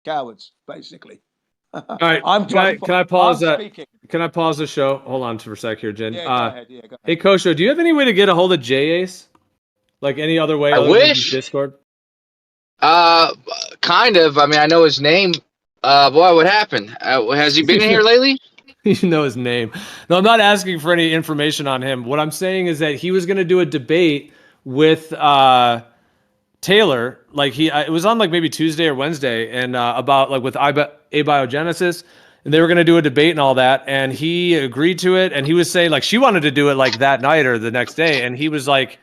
Cowards, basically. All right. I'm Can I pause that? speaking. Can I pause the show? Hold on for a sec here, Jen. Yeah, go ahead. Yeah, go ahead. Hey, Kosho, do you have any way to get a hold of Jayace? Like any other way I other than wish. Discord? Kind of. I mean, I know his name. Boy, what happened? Has he been in here lately? You know his name. No, I'm not asking for any information on him. What I'm saying is that he was going to do a debate with Taylor. Like it was on like maybe Tuesday or Wednesday, and about like with A-Biogenesis, and they were going to do a debate and all that. And he agreed to it, and he was saying like she wanted to do it like that night or the next day, and he was like,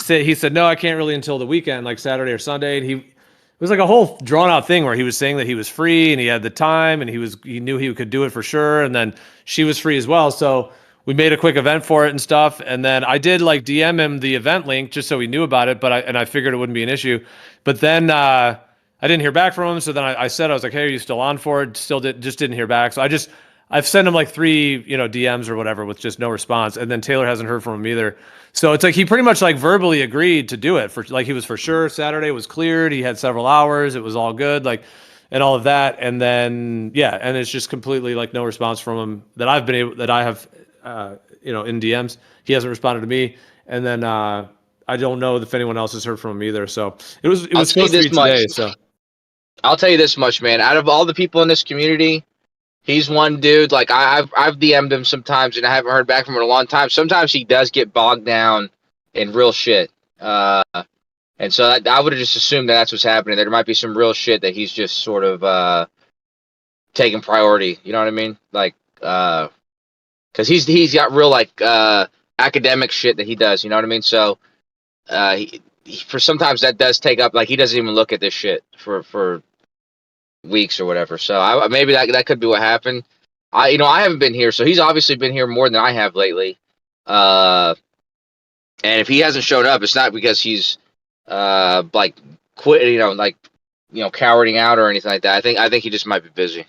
he said no, I can't really until the weekend, like Saturday or Sunday, and it was like a whole drawn out thing where he was saying that he was free and he had the time and he knew he could do it for sure. And then she was free as well. So we made a quick event for it and stuff. And then I did like DM him the event link just so he knew about it. But I figured it wouldn't be an issue. But then I didn't hear back from him. So then I said, I was like, hey, are you still on for it? Just didn't hear back. So I've sent him like 3, DMs or whatever with just no response. And then Taylor hasn't heard from him either. So it's like he pretty much like verbally agreed to do it for like he was for sure. Saturday was cleared. He had several hours. It was all good, like, and all of that. And then and it's just completely like no response from him that I have in DMs. He hasn't responded to me. And then I don't know if anyone else has heard from him either. So it was supposed to be today. So I'll tell you this much, man. Out of all the people in this community, he's one dude. Like I've DM'd him sometimes, and I haven't heard back from him in a long time. Sometimes he does get bogged down in real shit, and so I would have just assumed that that's what's happening. There might be some real shit that he's just sort of taking priority. You know what I mean? Like, because he's got real like academic shit that he does. You know what I mean? So for sometimes that does take up, like, he doesn't even look at this shit for weeks or whatever. So maybe that could be what happened. I haven't been here, so he's obviously been here more than I have lately. And if he hasn't showed up, it's not because he's like quit, cowarding out or anything like that. I think he just might be busy.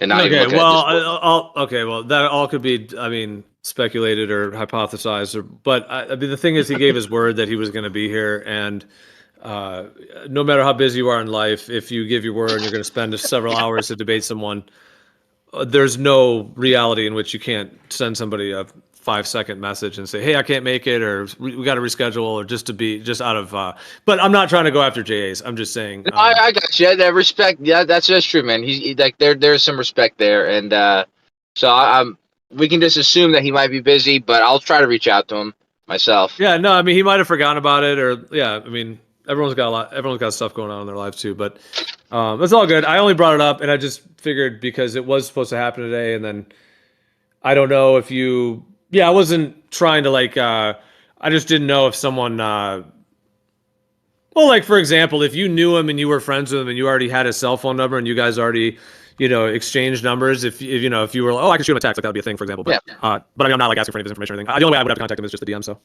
And not even looking at this. Well, that all could be, I mean, speculated or hypothesized, but I mean, the thing is, he gave his word that he was going to be here, and no matter how busy you are in life, if you give your word and you're going to spend several hours to debate someone, there's no reality in which you can't send somebody a 5-second message and say, hey, I can't make it, or we got to reschedule, or just out of but I'm not trying to go after Jayace. I'm just saying I got you. That respect, yeah, that's true, man. He's like, there's some respect there, and so we can just assume that he might be busy, but I'll try to reach out to him myself. Yeah, no, I mean, he might have forgotten about it, or I mean, everyone's got stuff going on in their life too, but it's all good. I only brought it up, and I just figured because it was supposed to happen today, and then I don't know if you. Yeah, I wasn't trying to like. I just didn't know if someone. Well, like for example, if you knew him and you were friends with him and you already had his cell phone number and you guys already, exchanged numbers. If you were like, oh, I can shoot him a text, like that would be a thing, for example. But but I mean, I'm not like asking for any of his information or anything. The only way I would have to contact him is just the DM. So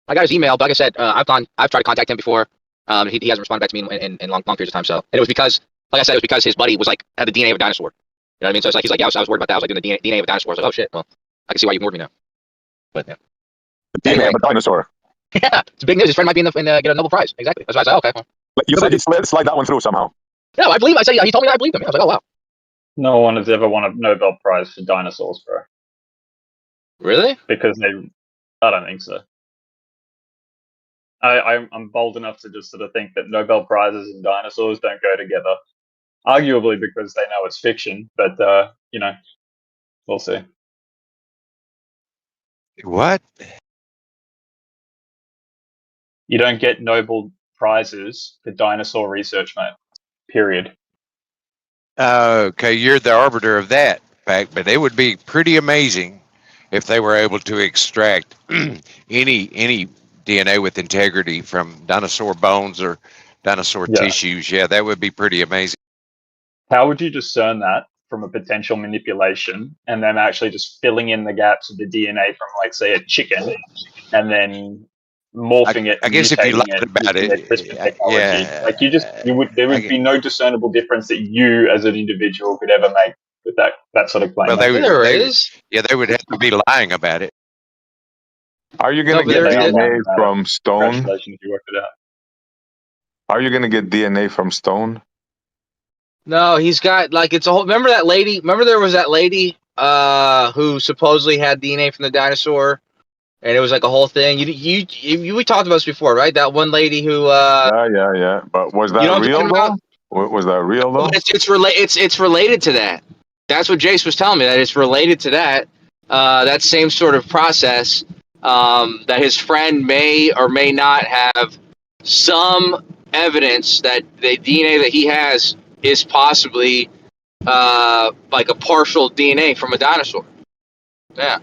I got his email, but like I said, I've tried to contact him before. He hasn't responded back to me in long periods of time. So, and it was because, like I said, it was because his buddy was like had the DNA of a dinosaur. You know what I mean? So it's like he's like, yeah, I was worried about that. I was like doing the DNA of a dinosaur. I was like, oh shit, well, I can see why you ignored me now. But yeah. The DNA of a dinosaur. Yeah, it's big news. His friend might be get a Nobel Prize. Exactly. That's why I said, okay. Well. You said he slide that one through somehow. No, I believe. I said he told me that I believed him. I was like, oh wow. No one has ever won a Nobel Prize for dinosaurs, bro. Really? Because I don't think so. I'm bold enough to just sort of think that Nobel Prizes and dinosaurs don't go together. Arguably because they know it's fiction, but we'll see. What? You don't get Nobel Prizes for dinosaur research, mate. Period. Okay, you're the arbiter of that fact, but it would be pretty amazing if they were able to extract any DNA with integrity from dinosaur bones or dinosaur tissues. Yeah, that would be pretty amazing. How would you discern that from a potential manipulation and then actually just filling in the gaps of the DNA from, like, say, a chicken and then morphing it? I guess if you lied about it, there would be no discernible difference that you as an individual could ever make with that sort of claim. Well, they would have to be lying about it. Are you going to get DNA from stone? Congratulations, you worked it out. Are you going to get DNA from stone? No, he's got like it's a whole. Remember that lady? Remember there was that lady who supposedly had DNA from the dinosaur, and it was like a whole thing. We talked about this before, right? That one lady who Yeah. But was you that know what I'm real talking about? though? Was that real But though? it's related to that. That's what Jace was telling me, that it's related to that. That same sort of process. That his friend may or may not have some evidence that the DNA that he has is possibly like a partial DNA from a dinosaur. Yeah,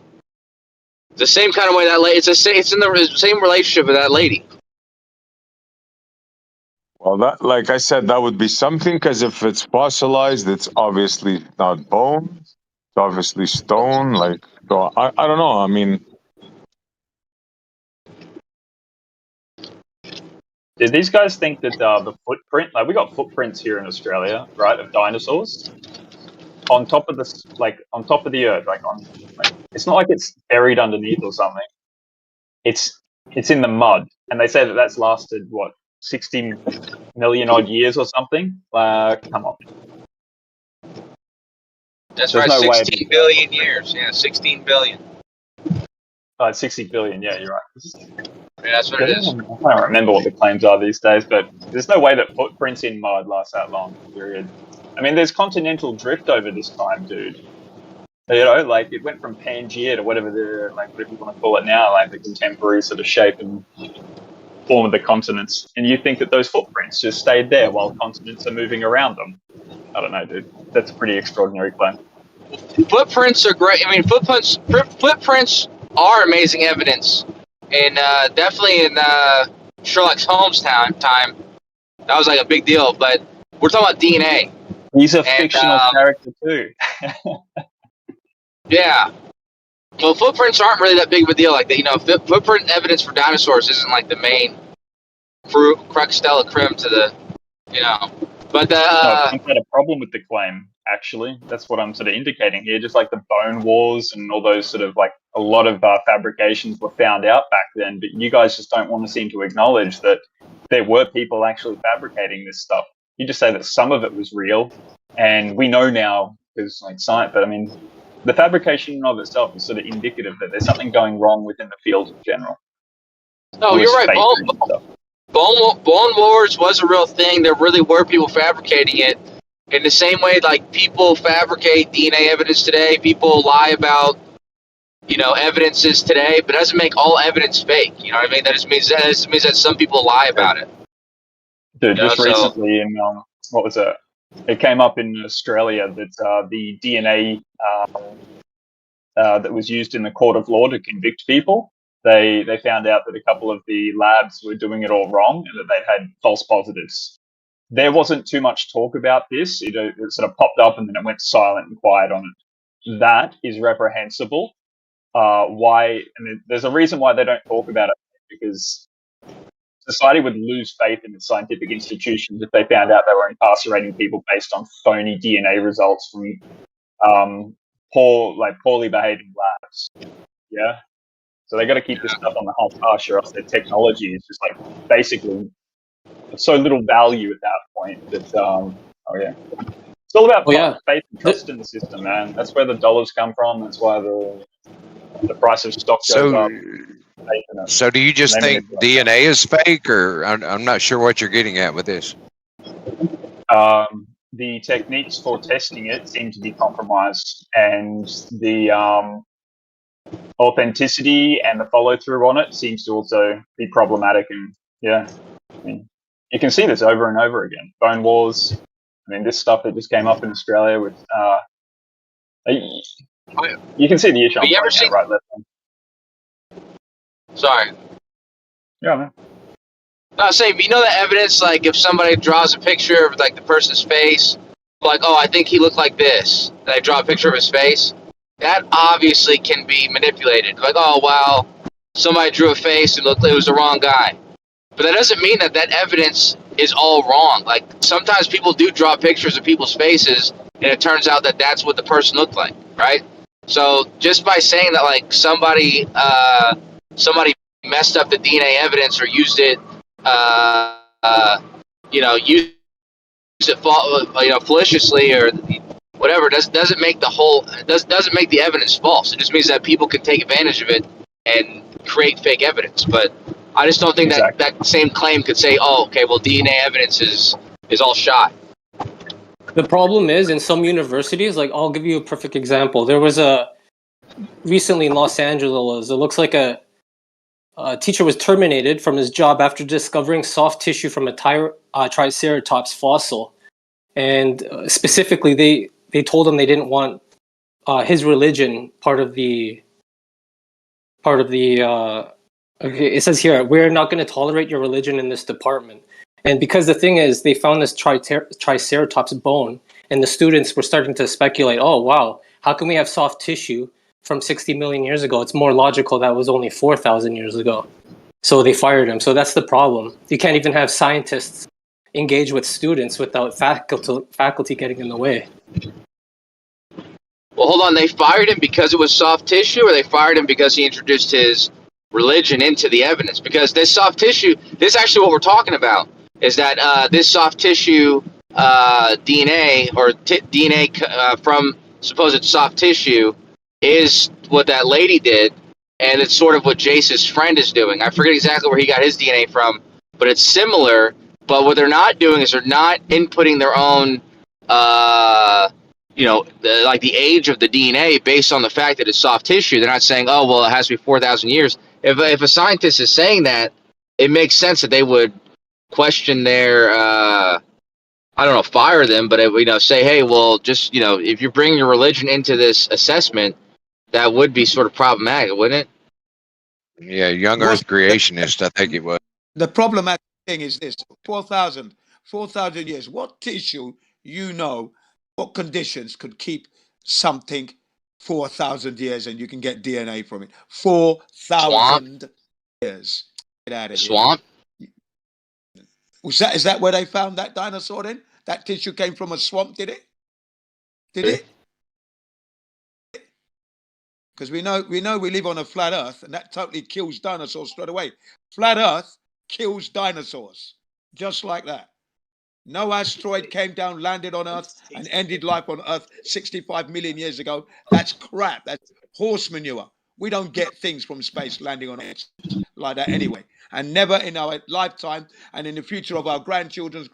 the same kind of way that it's in the same relationship with that lady. Well, that, like I said, that would be something, because if it's fossilized, it's obviously not bone. It's obviously stone. Like, so I don't know. I mean, Did these guys think that the footprint, like we got footprints here in Australia, right, of dinosaurs on top of this, like on top of the earth, like it's not like it's buried underneath or something. It's in the mud, and they say that that's lasted what 60 million odd years or something. Come on, That's there's right, no way. 16 billion years. Yeah, 16 billion. 60 billion. Yeah, you're right. Yeah, that's what it is. I don't remember what the claims are these days, but there's no way that footprints in mud last that long. Period. I mean, there's continental drift over this time, dude. You know, like it went from Pangea to whatever you want to call it now, like the contemporary sort of shape and form of the continents. And you think that those footprints just stayed there while continents are moving around them? I don't know, dude. That's a pretty extraordinary claim. Footprints are great. I mean, footprints are amazing evidence, and definitely in Sherlock Holmes time, that was like a big deal. But we're talking about DNA, He's a and fictional character too. yeah. Well, footprints aren't really that big of a deal. Like that, footprint evidence for dinosaurs isn't like the main crux de la creme to the, you know. But I've had a problem with the claim, actually. That's what I'm sort of indicating here. Just like the bone wars and all those sort of like a lot of fabrications were found out back then, but you guys just don't want to seem to acknowledge that there were people actually fabricating this stuff. You just say that some of it was real, and we know now because like science, but I mean, the fabrication in of itself is sort of indicative that there's something going wrong within the field in general. no, you're right. Bone wars was a real thing. There really were people fabricating it. In the same way, like people fabricate DNA evidence today, people lie about, evidences today, but it doesn't make all evidence fake. You know what I mean? That just means that some people lie about it. Dude, just recently in what was it? It came up in Australia that the DNA that was used in the court of law to convict people, they found out that a couple of the labs were doing it all wrong and that they'd had false positives. There wasn't too much talk about this. It sort of popped up and then it went silent and quiet on it. That is reprehensible. Why? And there's a reason why they don't talk about it, because society would lose faith in its scientific institutions if they found out they were incarcerating people based on phony DNA results from poorly behaving labs. Yeah. So they got to keep this stuff on the hush hush, or else their technology is just like basically so little value at that point that it's all about faith and trust in the system, man. That's where the dollars come from. That's why the price of stock goes up. So do you just think DNA is fake, or I'm not sure what you're getting at with this? The techniques for testing it seem to be compromised, and the authenticity and the follow through on it seems to also be problematic. And yeah, I mean, you can see this over and over again. Bone wars. I mean, this stuff that just came up in Australia with. You can see the issue. Have you ever seen? Right, left. Sorry. Yeah, man. No, I'm saying, the evidence, like if somebody draws a picture of like the person's face, like, oh, I think he looked like this, and I draw a picture of his face, that obviously can be manipulated. Like, oh, well, somebody drew a face and it was the wrong guy. But that doesn't mean that evidence is all wrong. Like, sometimes people do draw pictures of people's faces, and it turns out that that's what the person looked like, right? So just by saying that, like, somebody messed up the DNA evidence or used it, used it maliciously or whatever doesn't make doesn't make the evidence false. It just means that people can take advantage of it and create fake evidence. But I just don't think Exactly. that same claim could say, oh, okay, well, DNA evidence is all shot. The problem is in some universities, like I'll give you a perfect example. There was recently in Los Angeles, it looks like a teacher was terminated from his job after discovering soft tissue from a Triceratops fossil. And specifically, they told him they didn't want his religion part of the. Okay, it says here, we're not going to tolerate your religion in this department. And because the thing is, they found this Triceratops bone, and the students were starting to speculate, oh, wow, how can we have soft tissue from 60 million years ago? It's more logical that was only 4,000 years ago. So they fired him. So that's the problem. You can't even have scientists engage with students without faculty getting in the way. Well, hold on. They fired him because it was soft tissue, or they fired him because he introduced his religion into the evidence? Because this soft tissue, this is actually what we're talking about, is that this soft tissue DNA or DNA from supposed soft tissue is what that lady did, and it's sort of what Jace's friend is doing. I forget exactly where he got his DNA from, but it's similar. But what they're not doing is they're not inputting their own like the age of the DNA based on the fact that it's soft tissue. They're not saying, oh, well, it has to be 4,000 years. If a scientist is saying that, it makes sense that they would question their, fire them, but, say, hey, well, just, if you're bringing your religion into this assessment, that would be sort of problematic, wouldn't it? Yeah, young Earth creationist, I think it was. The problematic thing is this: 4,000 years. What tissue, what conditions could keep something 4,000 years and you can get DNA from it? 4,000 years. Get out of here. Swamp? Is that where they found that dinosaur then? That tissue came from a swamp, did it? Did it? Because we know we live on a flat Earth, and that totally kills dinosaurs straight away. Flat Earth kills dinosaurs, just like that. No asteroid came down, landed on Earth, and ended life on Earth 65 million years ago. That's crap. That's horse manure. We don't get things from space landing on Earth like that anyway. And never in our lifetime, and in the future of our grandchildren's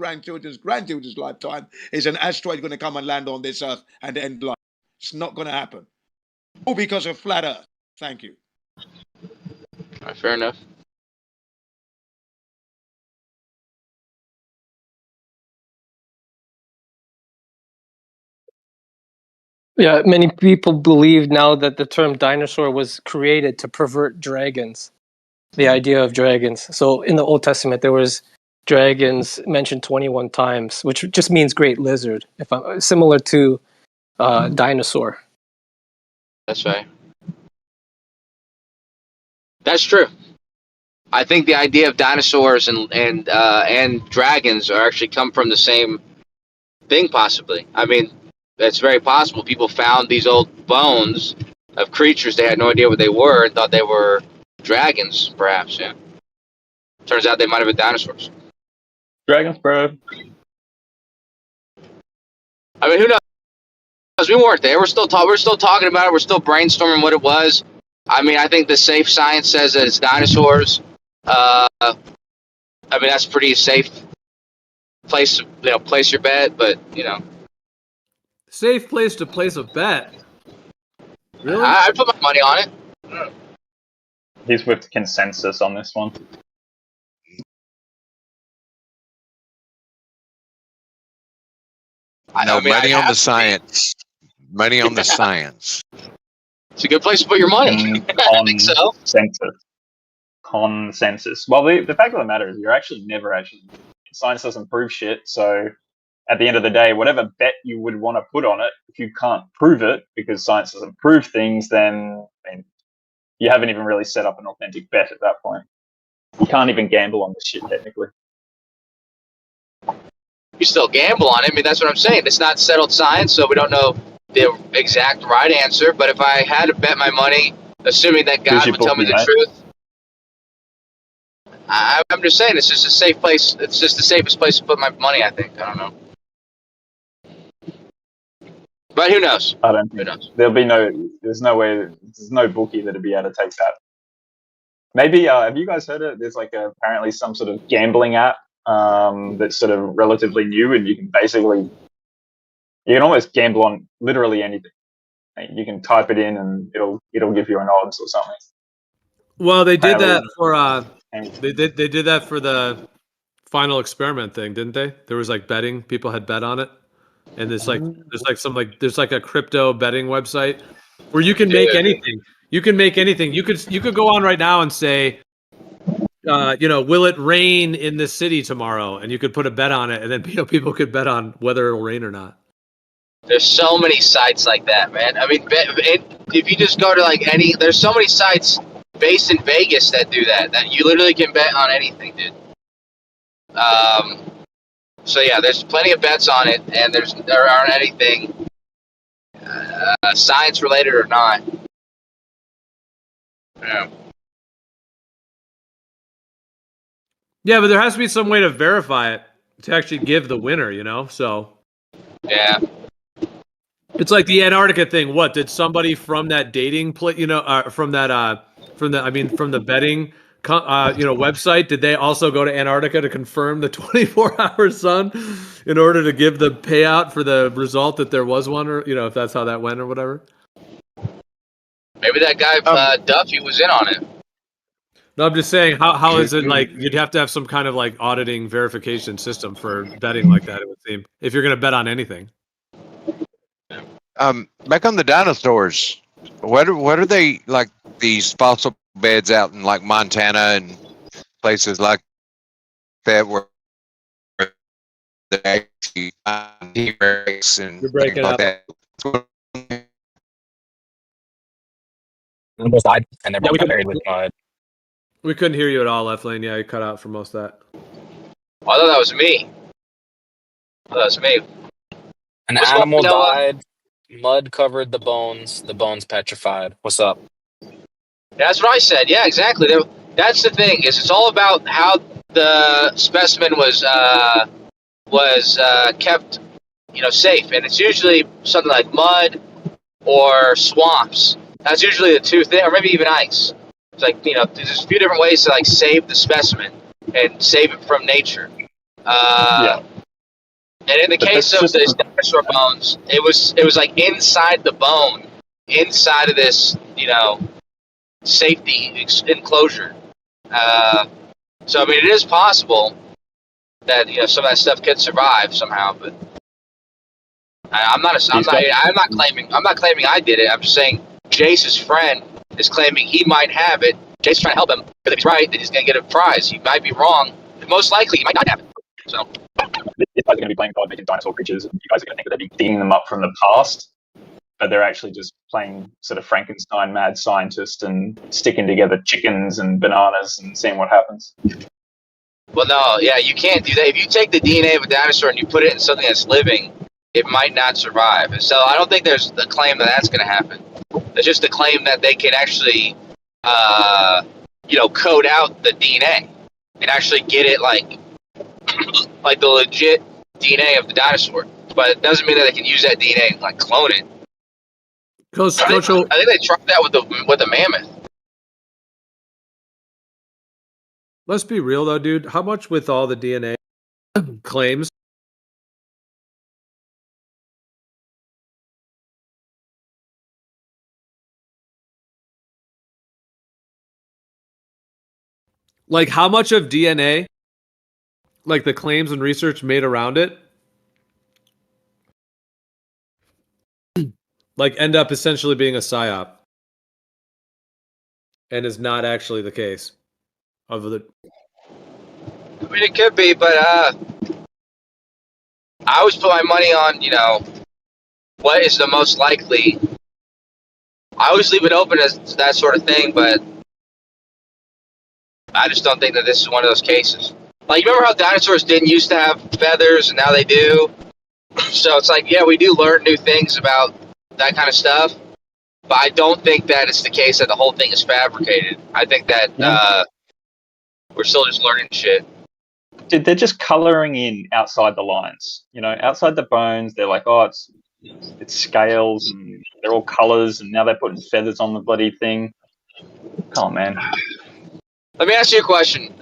lifetime, is an asteroid going to come and land on this Earth and end life. It's not going to happen. All because of flat Earth. Thank you. All right, fair enough. Yeah, many people believe now that the term dinosaur was created to pervert dragons, the idea of dragons. So in the Old Testament, there was dragons mentioned 21 times, which just means great lizard, similar to dinosaur. That's right. That's true. I think the idea of dinosaurs and dragons are actually come from the same thing, possibly. I mean, that's very possible. People found these old bones of creatures they had no idea what they were and thought they were dragons, perhaps. Yeah. Turns out they might have been dinosaurs. Dragons, bro. I mean, who knows? We weren't there. We're still talking about it. We're still brainstorming what it was. I mean, I think the safe science says that it's dinosaurs. I mean, that's pretty safe place your bet, but Safe place to place a bet. Really? I'd put my money on it. He's with consensus on this one. Money on the science. Money on the science. It's a good place to put your money. I think so. Consensus. Well, the fact of the matter is, you're actually never science doesn't prove shit. So at the end of the day, whatever bet you would want to put on it, if you can't prove it because science doesn't prove things, then you haven't even really set up an authentic bet at that point. You can't even gamble on this shit technically. You still gamble on it. I mean, that's what I'm saying. It's not settled science, so we don't know the exact right answer. But if I had to bet my money, assuming that God would tell me the truth, I'm just saying it's just a safe place. It's just the safest place to put my money, I think. I don't know. But who knows? I don't Who think knows? there's no way, there's no bookie that'd be able to take that. Maybe have you guys heard it? There's like apparently some sort of gambling app that's sort of relatively new, and you can almost gamble on literally anything. Like, you can type it in, and it'll give you an odds or something. Well, they did Apparently, that for and they did that for the final experiment thing, didn't they? There was like betting, people had bet on it. And there's like a crypto betting website where you can make Dude. anything. You can make anything. You could go on right now and say, will it rain in this city tomorrow? And you could put a bet on it, and then people could bet on whether it'll rain or not. There's so many sites like that, man. I mean, if you just go to there's so many sites based in Vegas that do that. That you literally can bet on anything, dude. So yeah, there's plenty of bets on it, and there aren't anything science related or not. Yeah. Yeah, but there has to be some way to verify it to actually give the winner, So Yeah. it's like the Antarctica thing. What did somebody from that dating from the betting website, did they also go to Antarctica to confirm the 24-hour sun in order to give the payout for the result that there was one, or if that's how that went or whatever? Maybe that guy Duffy was in on it. No, I'm just saying, how is it like you'd have to have some kind of like auditing verification system for betting like that, it would seem, if you're going to bet on anything. Back on the dinosaurs, what are they, like these fossil beds out in like Montana and places like that where they actually find T-Rex and You're breaking things like up. that? Both died, and they're Yeah, both buried with mud. We couldn't hear you at all, Left Lane. Yeah, you cut out for most of that. Oh, I thought that was me. An What's animal going on? died, mud covered the bones petrified. What's up? That's what I said. Yeah, exactly. That's the thing. It's all about how the specimen was kept, safe, and it's usually something like mud or swamps. That's usually the two things, or maybe even ice. It's like there's a few different ways to like save the specimen and save it from nature. yeah. And in the But case that's of just- the dinosaur bones, it was like inside the bone, inside of this, safety enclosure. So I mean, it is possible that some of that stuff could survive somehow, but I'm not claiming I did it. I'm just saying Jace's friend is claiming he might have it. Jace's trying to help him, because if he's right, then he's going to get a prize. He might be wrong. Most likely, he might not have it. So. This guy's going to be playing God making dinosaur creatures, and you guys are going to think that they'd be digging them up from the past, but they're actually just playing sort of Frankenstein mad scientist and sticking together chickens and bananas and seeing what happens. Well, no, yeah, you can't do that. If you take the DNA of a dinosaur and you put it in something that's living, it might not survive. And so I don't think there's the claim that that's going to happen. There's just the claim that they can actually, code out the DNA and actually get it like the legit DNA of the dinosaur. But it doesn't mean that they can use that DNA and like clone it. I think they tried that with the mammoth. Let's be real though, dude. How much with all the DNA claims? Like how much of DNA, like the claims and research made around it, like end up essentially being a psyop and is not actually the case of the. I mean, it could be, but I always put my money on, what is the most likely. I always leave it open as that sort of thing, but I just don't think that this is one of those cases. Like, you remember how dinosaurs didn't used to have feathers and now they do? So it's like, yeah, we do learn new things about that kind of stuff, but I don't think that it's the case that the whole thing is fabricated. I think that we're still just learning shit. Dude, they're just coloring in outside the lines. Outside the bones, they're like, oh, it's it's scales and they're all colors, and now they're putting feathers on the bloody thing. Come on, man. Let me ask you a question.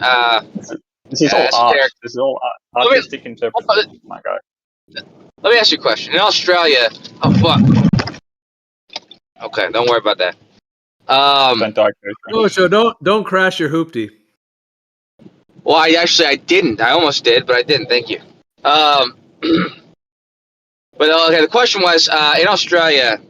This is all art. Derek. This is all artistic interpretation. My God. Let me ask you a question. In Australia, oh fuck. Okay, don't worry about that. Don't die, Oh, so don't crash your hoopty. Well, I didn't. I almost did, but I didn't. Thank you. But okay, the question was, in Australia,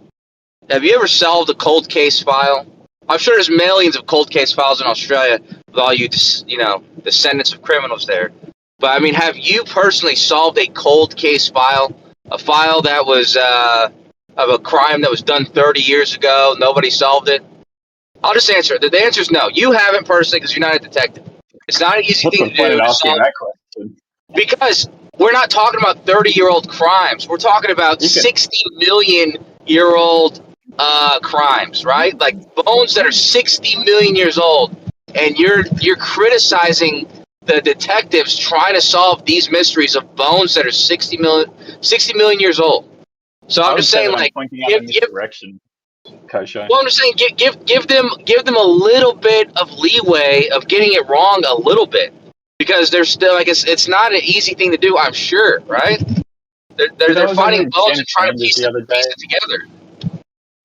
have you ever solved a cold case file? I'm sure there's millions of cold case files in Australia with all you descendants of criminals there. But I mean, have you personally solved a cold case file? A file that was of a crime that was done 30 years ago, nobody solved it? I'll just answer it. The answer is no. You haven't personally because you're not a detective. It's not an easy What's thing the to point do in to asking solve. that question? Because we're not talking about 30-year-old crimes. We're talking about 60-million-year-old crimes, right? Like bones that are 60 million years old, and you're criticizing the detectives trying to solve these mysteries of bones that are 60 million years old. So I'm just saying, like, pointing out in this direction, Kosho. well, I'm just saying, give them a little bit of leeway of getting it wrong a little bit, because they're still, I guess, it's not an easy thing to do. I'm sure, right? They're finding bones and trying to piece it together.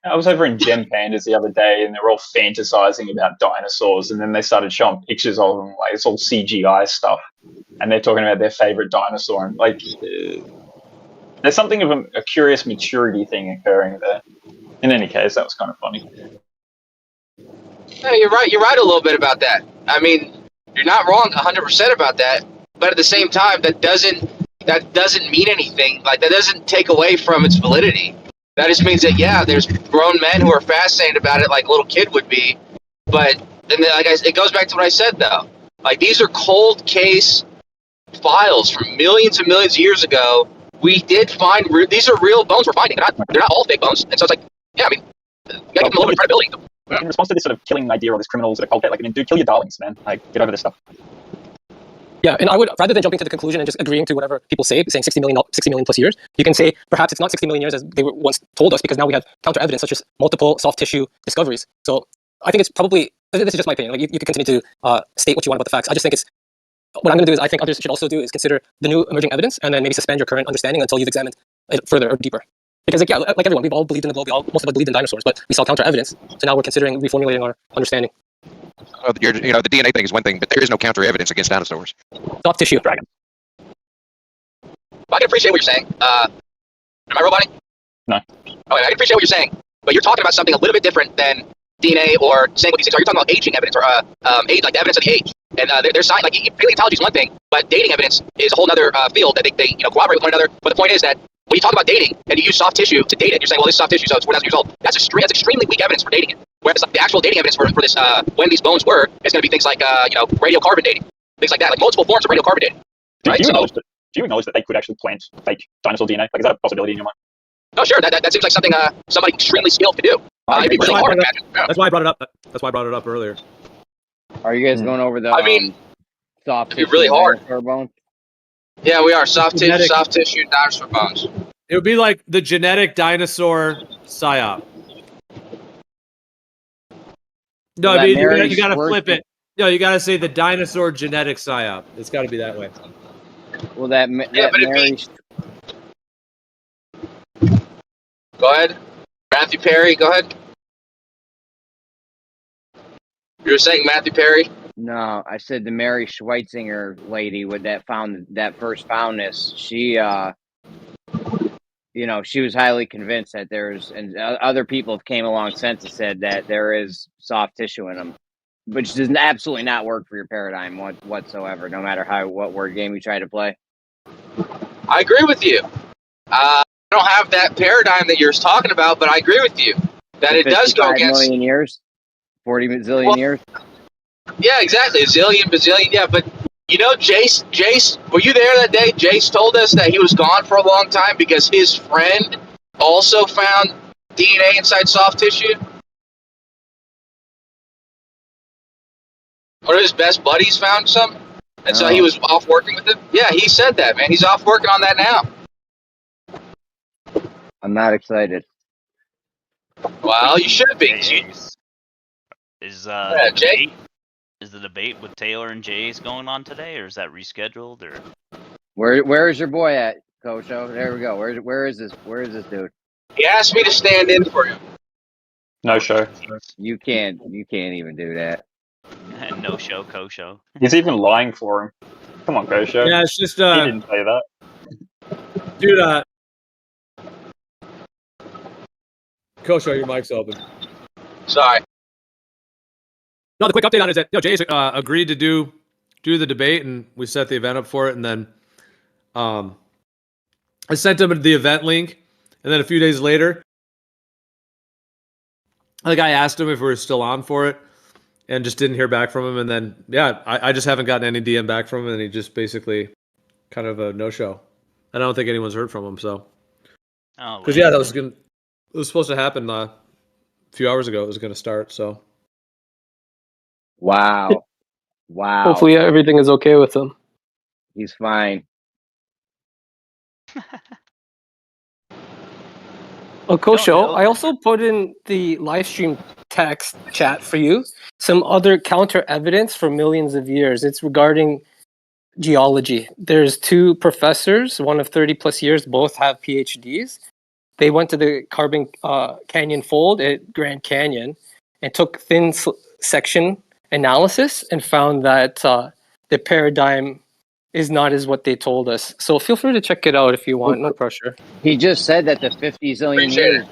I was over in Gem Pandas the other day, and they were all fantasizing about dinosaurs, and then they started showing pictures of them, like it's all CGI stuff, and they're talking about their favorite dinosaur, and like there's something of a curious maturity thing occurring there. In any case, that was kind of funny. Yeah, you're right. You're right a little bit about that. I mean, you're not wrong 100% about that, but at the same time, that doesn't mean anything. Like, that doesn't take away from its validity. That just means that, yeah, there's grown men who are fascinated about it like a little kid would be. But then, it goes back to what I said, though. Like, these are cold case files from millions and millions of years ago. We did find these are real bones we're finding. They're not all fake bones. And so it's like, yeah, I mean, you gotta give them a little bit of credibility. In response to this sort of killing idea of these criminals that are cold, like, I mean, dude, kill your darlings, man. Like, get over this stuff. Yeah, and I would, rather than jumping to the conclusion and just agreeing to whatever people say, saying 60 million plus years, you can say perhaps it's not 60 million years as they were once told us, because now we have counter evidence such as multiple soft tissue discoveries. So I think it's probably, this is just my opinion, like you can continue to state what you want about the facts. I just think it's, what I'm going to do is, I think others should also do is consider the new emerging evidence and then maybe suspend your current understanding until you've examined it further or deeper. Because like, yeah, like everyone, we've all believed in the globe, most of us believed in dinosaurs, but we saw counter evidence. So now we're considering reformulating our understanding. Well, the DNA thing is one thing, but there is no counter evidence against dinosaurs. Soft tissue. Dragon. I can appreciate what you're saying. Am I roboting? No. Okay, I can appreciate what you're saying, but you're talking about something a little bit different than DNA or saying what these things are. You're talking about aging evidence or age, like the evidence of the age. And there's science, like paleontology is one thing, but dating evidence is a whole other field that they corroborate with one another. But the point is that when you talk about dating and you use soft tissue to date it, you're saying, well, this is soft tissue, so it's 4,000 years old. That's extremely weak evidence for dating it. Whereas the actual dating evidence for this, when these bones were, is going to be things like, radiocarbon dating, things like that, like multiple forms of radiocarbon dating. Right? Do you acknowledge that they could actually plant fake dinosaur DNA? Like, is that a possibility in your mind? Oh, sure. That seems like something somebody extremely skilled could do. It'd be really hard to imagine. Yeah. That's why I brought it up. That's why I brought it up earlier. Are you guys going over the soft tissue really hard. dinosaur bones? Yeah, we are. Soft tissue dinosaur bones. It would be like the genetic dinosaur psyop. No, I mean, you got to flip it. No, you got to say the dinosaur genetic psyop. It's got to be that way. Well, that Mary. Go ahead. Matthew Perry, go ahead. You were saying Matthew Perry? No, I said the Mary Schweitzinger lady with that first found this. She, she was highly convinced that there's, and other people came along since and said that there is soft tissue in them, which does absolutely not work for your paradigm whatsoever, no matter what word game you try to play. I agree with you. I don't have that paradigm that you're talking about, but I agree with you that it does go against million years, 40 zillion years. Yeah, exactly. A zillion, bazillion. Yeah, but Jayace, were you there that day? Jayace told us that he was gone for a long time because his friend also found DNA inside soft tissue. One of his best buddies found some, and so he was off working with him. Yeah, he said that, man. He's off working on that now. I'm not excited. Well, you should be. Jayace. Is Yeah, Jay. the debate with Taylor and Jayace going on today, or is that rescheduled? Or Where is your boy at, Kosho? There we go. Where is this dude? He asked me to stand in for him. No show. You can't even do that. no show, co-show. He's even lying for him. Come on, Kosho. Yeah, it's just He didn't say that. dude. Kosho, your mic's open. Sorry. No, the quick update on it is that Jayace agreed to do the debate, and we set the event up for it, and then I sent him the event link, and then a few days later, the guy asked him if we were still on for it, and just didn't hear back from him, and then I just haven't gotten any DM back from him, and he just basically kind of a no-show. I don't think anyone's heard from him, so because it was supposed to happen a few hours ago. It was going to start, so. Wow. Hopefully everything is okay with him. He's fine. Kosho, I also put in the live stream text chat for you some other counter evidence for millions of years. It's regarding geology. There's two professors, one of 30 plus years, both have PhDs. They went to the Carbon Canyon Fold at Grand Canyon and took thin section analysis and found that the paradigm is not as what they told us. So feel free to check it out if you want. No pressure. He just said that the 50 zillion years.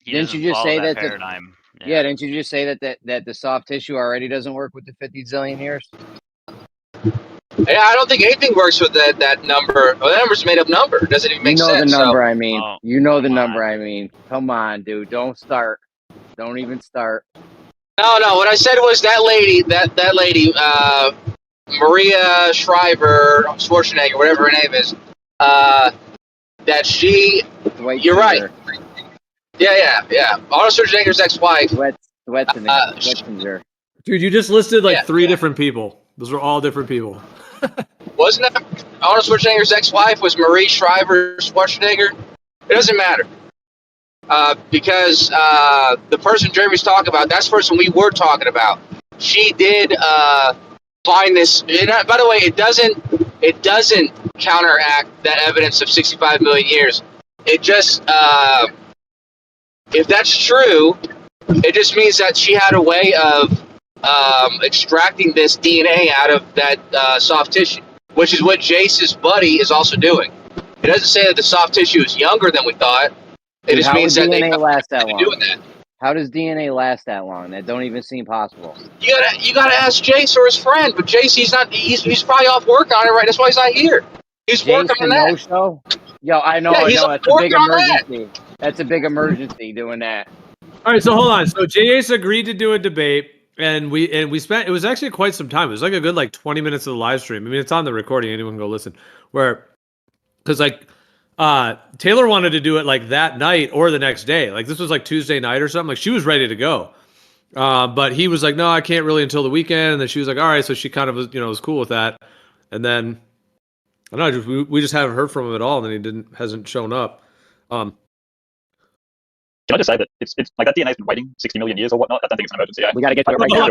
Didn't you just say that paradigm? Yeah, didn't you just say that the soft tissue already doesn't work with the 50 zillion years? Yeah, I don't think anything works with that number. Well, that number's a made up number. It doesn't even make sense. You know the number I mean. Oh, you know the number I mean. Come on, dude. Don't start. Don't even start. No. What I said was that lady, Maria Shriver, Schwarzenegger, whatever her name is, that she. You're right. Yeah. Arnold Schwarzenegger's ex-wife. Schwarzenegger. Dude, you just listed three different people. Those are all different people. Wasn't that Arnold Schwarzenegger's ex-wife was Marie Shriver Schwarzenegger? It doesn't matter. Because the person Jeremy's talking about, that's the person we were talking about. She did find this. By the way, it doesn't counteract that evidence of 65 million years. It just, if that's true, it just means that she had a way of extracting this DNA out of that soft tissue, which is what Jace's buddy is also doing. It doesn't say that the soft tissue is younger than we thought. It just means that they last that long. Doing that. How does DNA last that long? That don't even seem possible. You gotta ask Jace or his friend, but Jace he's probably off working on it right. That's why he's not here. He's working on that. No-show? Yo, I know. That's a big emergency. That's a big emergency doing that. All right, so hold on. So Jayace agreed to do a debate, and we spent. It was actually quite some time. It was like a good 20 minutes of the live stream. I mean, it's on the recording. Anyone can go listen. Because Taylor wanted to do it that night or the next day. This was Tuesday night or something. She was ready to go, but he was like, "No, I can't really until the weekend." And then she was like, "All right." So she kind of was cool with that. And then I don't know. We just haven't heard from him at all, and then he hasn't shown up. Can I just say that it's like that DNA's been waiting 60 million years or whatnot? I don't think it's an emergency. We got to get to it right now.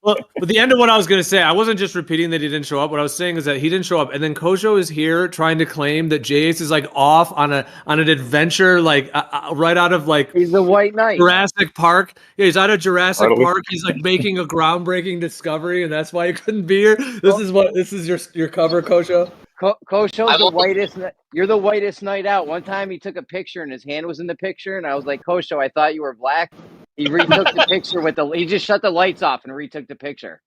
But the end of what I was going to say, I wasn't just repeating that he didn't show up. What I was saying is that he didn't show up, and then Kosho is here trying to claim that Jayace is off on an adventure right out of he's the White Knight. Jurassic Park. Yeah, he's out of Jurassic Park. He's making a groundbreaking discovery, and that's why he couldn't be here. This is your cover, Kosho. Kosho's the whitest. You're the whitest knight out. One time he took a picture and his hand was in the picture, and I was like, Kosho, I thought you were black. He retook the picture he just shut the lights off and retook the picture.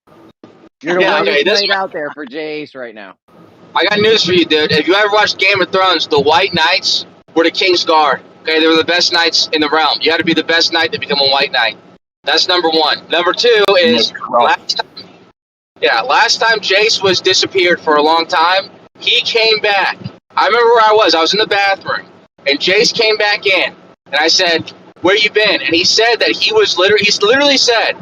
You're the whitest knight out there for Jayace right now. I got news for you, dude. If you ever watched Game of Thrones, the White Knights were the King's Guard. Okay, they were the best knights in the realm. You had to be the best knight to become a White Knight. That's number one. Number two is last time Jace was disappeared for a long time. He came back. I remember where I was. I was in the bathroom, and Jace came back in, and I said, "Where you been?" And he said that he literally said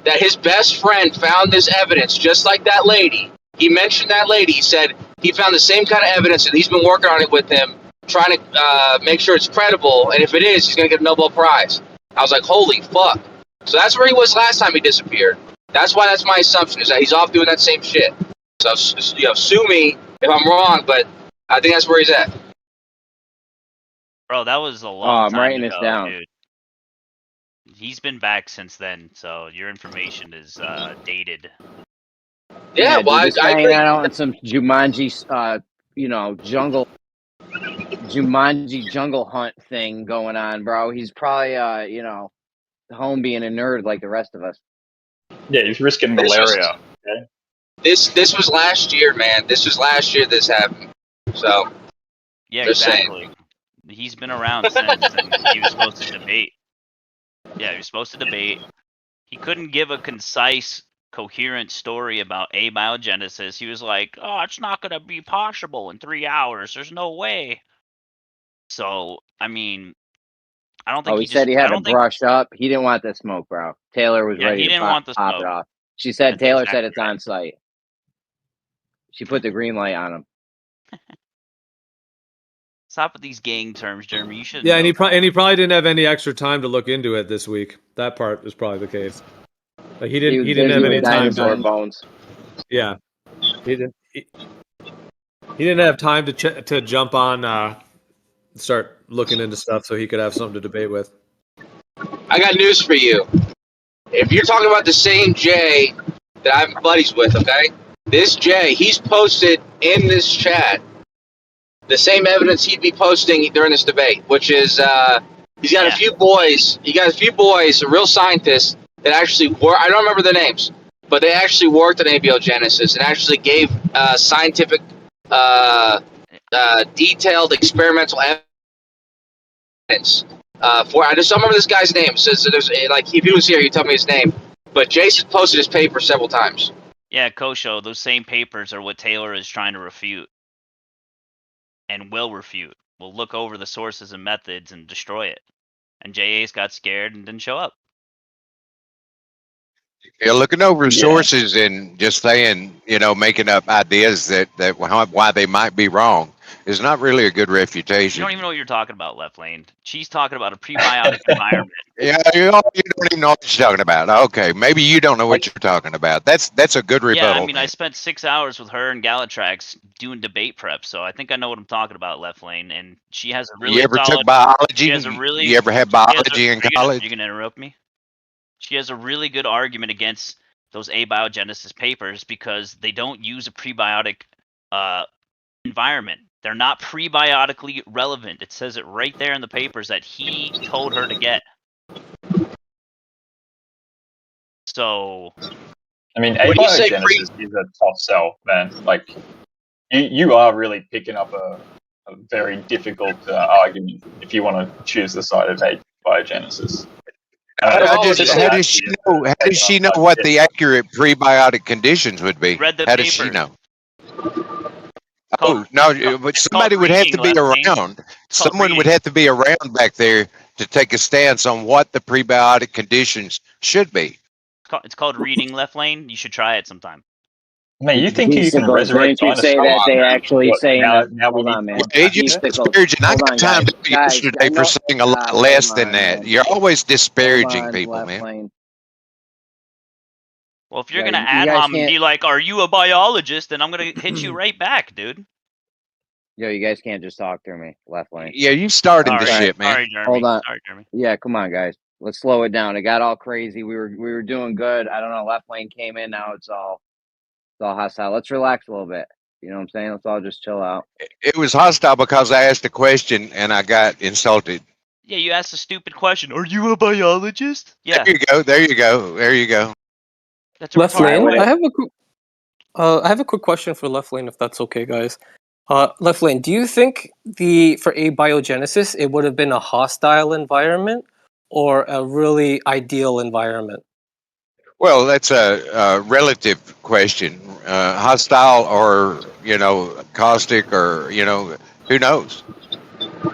that his best friend found this evidence, just like that lady. He mentioned that lady. He said he found the same kind of evidence, and he's been working on it with him, trying to make sure it's credible, and if it is, he's going to get a Nobel Prize. I was like, holy fuck. So that's where he was last time he disappeared. That's why that's my assumption, is that he's off doing that same shit. So, sue me if I'm wrong, but I think that's where he's at. Bro, that was a long I'm time writing ago, this down. dude. He's been back since then, so your information is dated. Yeah, well, dude, this I guy agree. ain't out on some Jumanji, Jumanji jungle hunt thing going on, bro. He's probably, home being a nerd like the rest of us. Yeah, he's risking This was- malaria. Okay? This was last year, man. This was last year this happened. So, Yeah, Just saying. exactly. He's been around since, and he was supposed to debate. Yeah, he was supposed to debate. He couldn't give a concise, coherent story about abiogenesis. He was like, "Oh, it's not gonna be possible in 3 hours. There's no way." So, I mean, I don't think He said he I had to don't think. brush up. He didn't want the smoke, bro. Taylor was Yeah, ready he to didn't want the pop it smoke. off. She said, That's Taylor exactly said it's right. on site. She put the green light on him. Stop with these gang terms, Jeremy. You should. Yeah, and know he probably didn't have any extra time to look into it this week. That part is probably the case. Like he didn't was have busy any with time dinosaur to. bones. Yeah, he didn't. He didn't have time to jump on, start looking into stuff so he could have something to debate with. I got news for you. If you're talking about the same Jay that I'm buddies with, okay? This Jay, he's posted in this chat the same evidence he'd be posting during this debate, which is he's got a few boys. He got a few boys, real scientists that actually work. I don't remember the names, but they actually worked on A-Biogenesis and actually gave scientific, detailed experimental evidence. I just don't remember this guy's name. So there's like, if he was here, he'd tell me his name. But Jason posted his paper several times. Yeah, Kosho, those same papers are what Taylor is trying to refute. And will refute. Will look over the sources and methods and destroy it. And Jayace got scared and didn't show up. Yeah, looking over sources and just saying, making up ideas that why they might be wrong is not really a good You refutation. don't even know what you're talking about, Left Lane. She's talking about a prebiotic environment. Yeah, you don't even know what you're talking about. Okay, maybe you don't know what you're talking about. That's a good rebuttal. Yeah, I mean, I spent 6 hours with her and Galatrax doing debate prep, so I think I know what I'm talking about, Left Lane. And she has a really you ever solid. took biology? She has a really. You ever had biology in college? You're gonna interrupt me? She has a really good argument against those abiogenesis papers because they don't use a prebiotic environment. They're not prebiotically relevant. It says it right there in the papers that he told her to get. So, I mean, When you say abiogenesis is a tough sell, man. Like, you are really picking up a very difficult argument if you want to choose the side of abiogenesis. How does she know what the accurate prebiotic conditions would be? Read the How does she paper. know? called- Oh no! But somebody would have to be reading, Left Lane. around. Someone would have to be around back there to take a stance on what the prebiotic conditions should be. It's called reading, Left Lane. You should try it sometime. Man, you think you can Beasticles, resurrect didn't you say dinosaurs? that they actually What, say now, in the, now we hold need on, man. Hey, just Beasticles. disparaging. I Hold got on, time to guys. yesterday for saying a lot hold less on, than that. man. You're always disparaging Hold on, people, Left man. Lane. Well, if you're Yeah, gonna you ad guys hom and can't- be like, "Are you a biologist?" then I'm gonna hit you right back, dude. Yo, you guys can't just talk through me. Left Lane. Yeah, you started the Sorry, shit, man. Sorry, Jeremy. Hold on. Sorry, Jeremy. Yeah, come on, guys. Let's slow it down. It got all crazy. We were doing good. I don't know. Left Lane came in. Now it's all hostile. Let's relax a little bit. You know what I'm saying? Let's all just chill out. It was hostile because I asked a question and I got insulted. Yeah, you asked a stupid question. Are you a biologist? Yeah, There you go. There you go. There you go. that's a Left retarded Lane, question. I have a quick question for Left Lane, if that's okay, guys. Left Lane, do you think for abiogenesis it would have been a hostile environment or a really ideal environment? Well, that's a relative question. Hostile or, caustic or, who knows?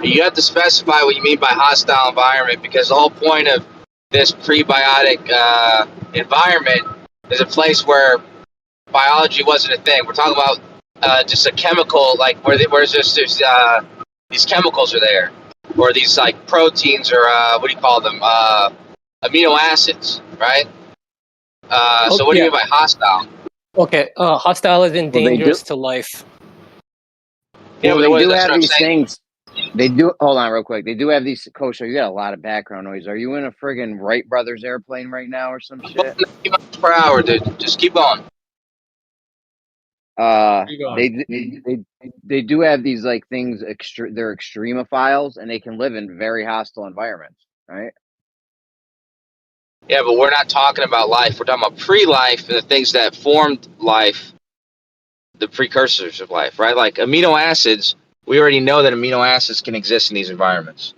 You have to specify what you mean by hostile environment, because the whole point of this prebiotic environment is a place where biology wasn't a thing. We're talking about just a chemical, like where there's just these chemicals are there, or these like proteins, or what do you call them? Amino acids, right? So what do you Yeah. mean by hostile? Okay. Hostile is in Well, they do. dangerous to life. Yeah, Well, but they do that's have what I'm these saying. things. They do. Hold on, real quick. They do have these. Kosher, you got a lot of background noise. Are you in a friggin' Wright Brothers airplane right now or some shit? 90 miles per hour, dude. Just keep going. you going? They do have these like things. They're extremophiles, and they can live in very hostile environments, right? Yeah, but we're not talking about life. We're talking about pre-life and the things that formed life, the precursors of life, right? Like amino acids. We already know that amino acids can exist in these environments.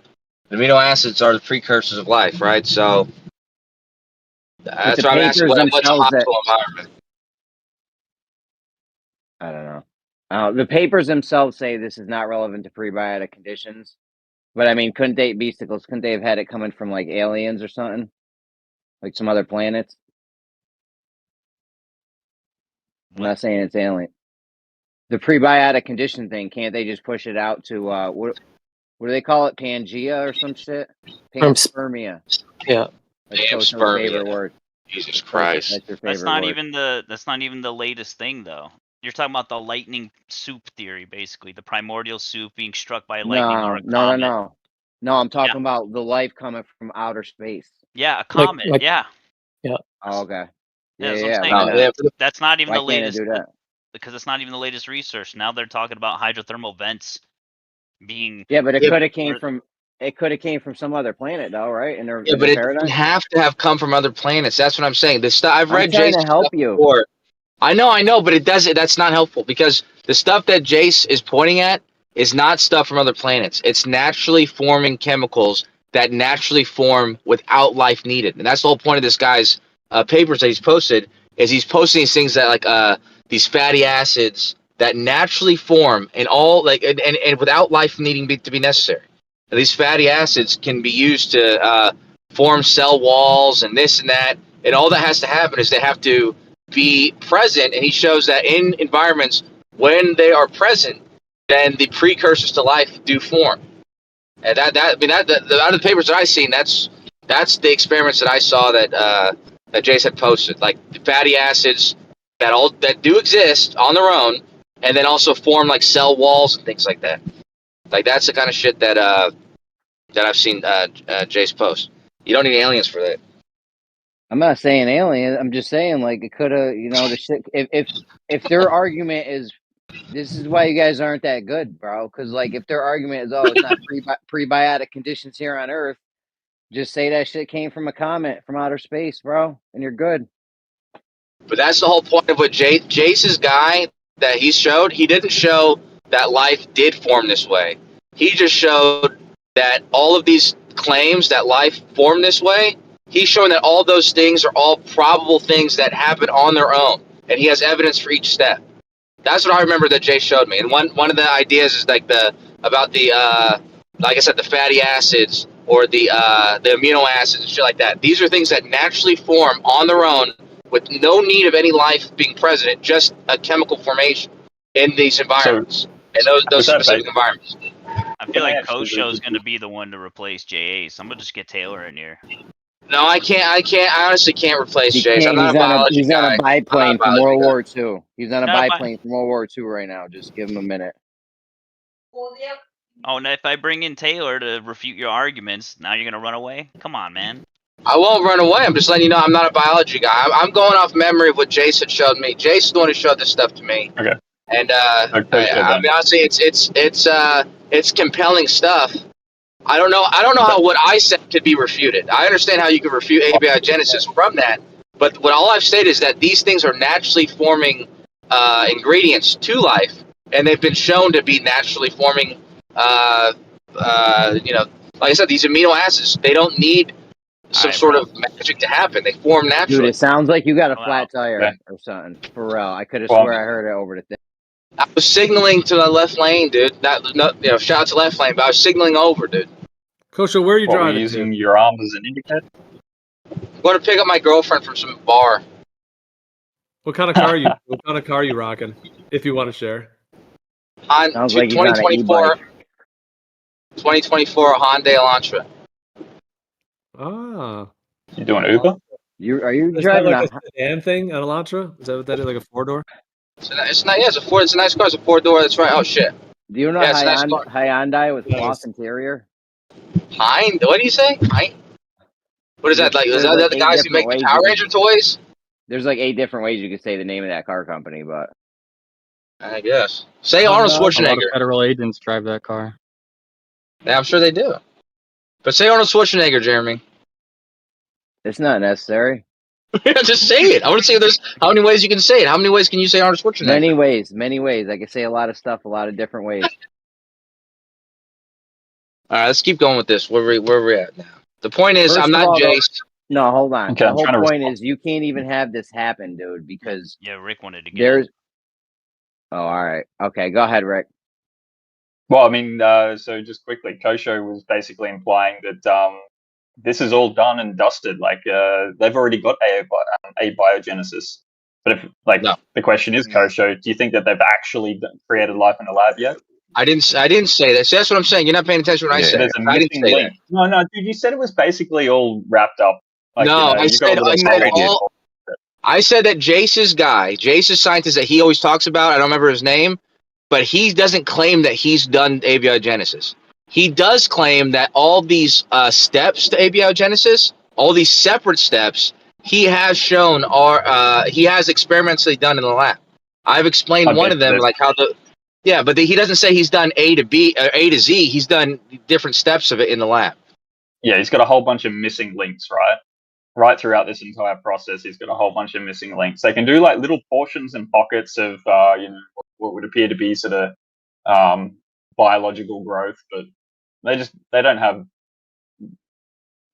The amino acids are the precursors of life, right? So But that's the why I'm asking papers what's a themselves that hostile environment. I don't know. The papers themselves say this is not relevant to prebiotic conditions. But I mean, couldn't they beasticles? Couldn't they have had it coming from like aliens or something, like some other planets? I'm not saying it's alien. The prebiotic condition thing, can't they just push it out to what do they call it? Pangea or some shit? Panspermia. Yeah. That's Damn Kosho's spermia. favorite word. Jesus Christ. That's your That's favorite not word. even the latest thing though. You're talking about the lightning soup theory, basically the primordial soup being struck by lightning or a comet. No, I'm talking about the life coming from outer space. Yeah, a comet. Yeah. Yeah. Oh, okay. Yeah, that's Yeah, what I'm saying. why not? That's not even Why the can't it latest do that? because it's not even the latest research. Now they're talking about hydrothermal vents being. Yeah, but it could have came from some other planet, though, right? In Yeah, their but it doesn't paradigm. have to have come from other planets. That's what I'm saying. This stuff I've I'm read trying to Jace's help stuff you. before. I know, but it doesn't. That's not helpful because the stuff that Jace is pointing at is not stuff from other planets. It's naturally forming chemicals that naturally form without life needed, and that's the whole point of this guy's papers that he's posted. Is he's posting these things that like these fatty acids that naturally form and all like and without life needing to be necessary. And these fatty acids can be used to form cell walls and this and that, and all that has to happen is they have to be present, and he shows that in environments when they are present, then the precursors to life do form. And out of the papers that I've seen, that's the experiments that I saw that Jace had posted, like the fatty acids that do exist on their own, and then also form like cell walls and things like that. Like that's the kind of shit that I've seen Jace post. You don't need aliens for that. I'm not saying alien. I'm just saying like it could have, the shit. If their argument is this is why you guys aren't that good, bro. Because like if their argument is it's not prebiotic conditions here on Earth, just say that shit came from a comet from outer space, bro, and you're good. But that's the whole point of what Jace's guy that he showed. He didn't show that life did form this way. He just showed that all of these claims that life formed this way, he's showing that all those things are all probable things that happen on their own. And he has evidence for each step. That's what I remember that Jace showed me. And one of the ideas is like about the like I said, the fatty acids or the amino acids and shit like that. These are things that naturally form on their own with no need of any life being present, just a chemical formation in these environments, and those specific environments. I feel like Kosho is going to be the one to replace Jayace. I'm gonna just get Taylor in here. No, I can't. I honestly can't replace Jace. I'm not a biology He's guy. on a biplane from World War II. He's on a biplane from World War II right now. Just give him a minute. Oh, and if I bring in Taylor to refute your arguments, now you're gonna run away? Come on, man. I won't run away. I'm just letting you know I'm not a biology guy. I'm going off memory of what Jace had showed me. Jace is the one who showed this stuff to me. Okay. And I mean, honestly, it's compelling stuff. I don't know how what I said could be refuted. I understand how you can refute abiogenesis from that, but what all I've stated is that these things are naturally forming ingredients to life, and they've been shown to be naturally forming. Like I said, these amino acids, they don't need some sort of magic to happen. They form naturally. Dude, it sounds like you got a flat tire or something. For real, I could have swear I heard it over the thing. I was signaling to the left lane, dude. Shout out to left lane, but I was signaling over, dude. Kosho, where are you What, were driving you using to? your arm as an indicator? I'm going to pick up my girlfriend from some bar. What kind of car are you? What kind of car are you rocking? If you want to share. On Sounds like he's on an 2024. e-bike. 2024 Hyundai Elantra. Ah. You doing Uber? Are you Is that driving like a? a sedan thing, an Elantra? Is that what that is, like a four-door? It's not. Yeah, it's a Ford. It's a nice car. It's a 4-door. That's right. Oh shit. Do you know Yeah, it's a nice car. Hyundai with cloth Nice. interior? Hind. What do you say? Hind. What is that like? Is There's that like the 8 guys who different make the ways Power Ranger toys? There's like 8 different ways you could say the name of that car company, but I guess. Say Arnold A lot of Schwarzenegger. federal agents drive that car. Yeah, I'm sure they do. But say Arnold Schwarzenegger, Jeremy. it's not necessary. Just say it. I want to see if there's how many ways you can say it. How many ways can you say Arnold Schwarzenegger? Many ways. I could say a lot of stuff, a lot of different ways. All right, let's keep going with this. Where we at now? The point is, First I'm of not all, though- Jace. No, hold on. Okay, the I'm whole trying to point respond. is you can't even have this happen, dude, because Yeah, Rick wanted to get there's. it. Oh, all right. Okay, go ahead, Rick. Well, I mean, so just quickly, Kosho was basically implying that this is all done and dusted. Like they've already got A-Biogenesis. But if No. the question is, Kosho, do you think that they've actually created life in the lab yet? I didn't say that. See, that's what I'm saying. You're not paying attention to what I Yeah. said. There's a I didn't missing say link. No, dude, you said it was basically all wrapped up. Like, No, I you got a said little I said that Jace's scientist that he always talks about, I don't remember his name, but he doesn't claim that he's done abiogenesis. He does claim that all these steps to abiogenesis, all these separate steps, he has shown he has experimentally done in the lab. I've explained one of them, like how but he doesn't say he's done A to B or A to Z. He's done different steps of it in the lab. Yeah, he's got a whole bunch of missing links, right? Right throughout this entire process, he's got a whole bunch of missing links. They can do like little portions and pockets of, what would appear to be sort of biological growth, but they don't have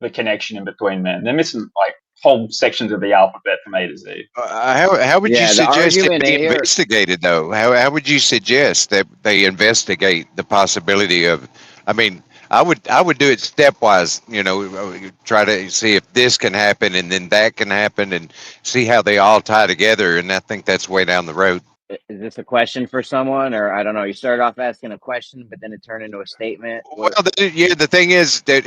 the connection in between, man. They're missing like whole sections of the alphabet from A to Z. How would you Yeah, the suggest it argument be here- investigated, though? How would you suggest that they investigate the possibility of? I mean, I would do it stepwise. Try to see if this can happen and then that can happen, and see how they all tie together. And I think that's way down the road. Is this a question for someone, or I don't know? You started off asking a question, but then it turned into a statement. Well, the thing is that,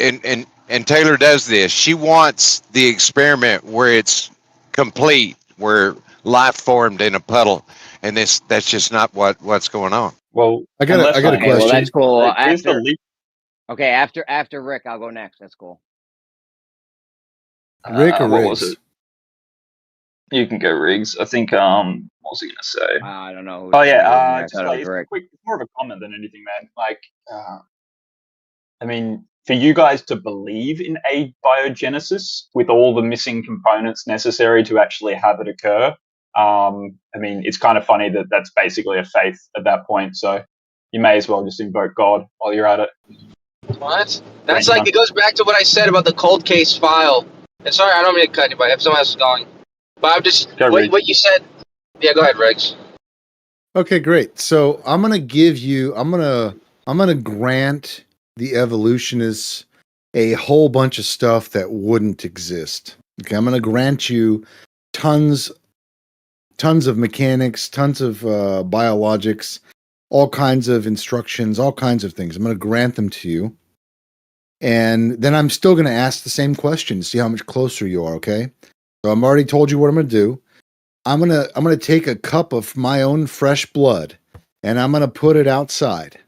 and Taylor does this. She wants the experiment where it's complete, where life formed in a puddle, and that's just not what's going on. Well, I got a Okay, question. well, that's cool. Here's the leak. Okay, after Rick, I'll go next. That's cool. Rick or What was Riggs? it? You can go, Riggs. I think, what was he going to say? I don't know. Oh, yeah, I just thought it like, was Rick. it's more of a comment than anything, man. Like, I mean, for you guys to believe in abiogenesis with all the missing components necessary to actually have it occur, I mean, it's kind of funny that that's basically a faith at that point. So you may as well just invoke God while you're at it. What? That's like, it goes back to what I said about the cold case file. And sorry, I don't mean to cut anybody. If someone else is going. But I'm just, what you said. Yeah, go ahead, Riggs. Okay, great. So I'm gonna grant the evolutionists a whole bunch of stuff that wouldn't exist. Okay, I'm gonna grant you tons of mechanics, tons of biologics, all kinds of instructions, all kinds of things. I'm gonna grant them to you. And then I'm still gonna ask the same question to see how much closer you are, okay? So I'm already told you what I'm gonna do. I'm gonna take a cup of my own fresh blood and I'm gonna put it outside.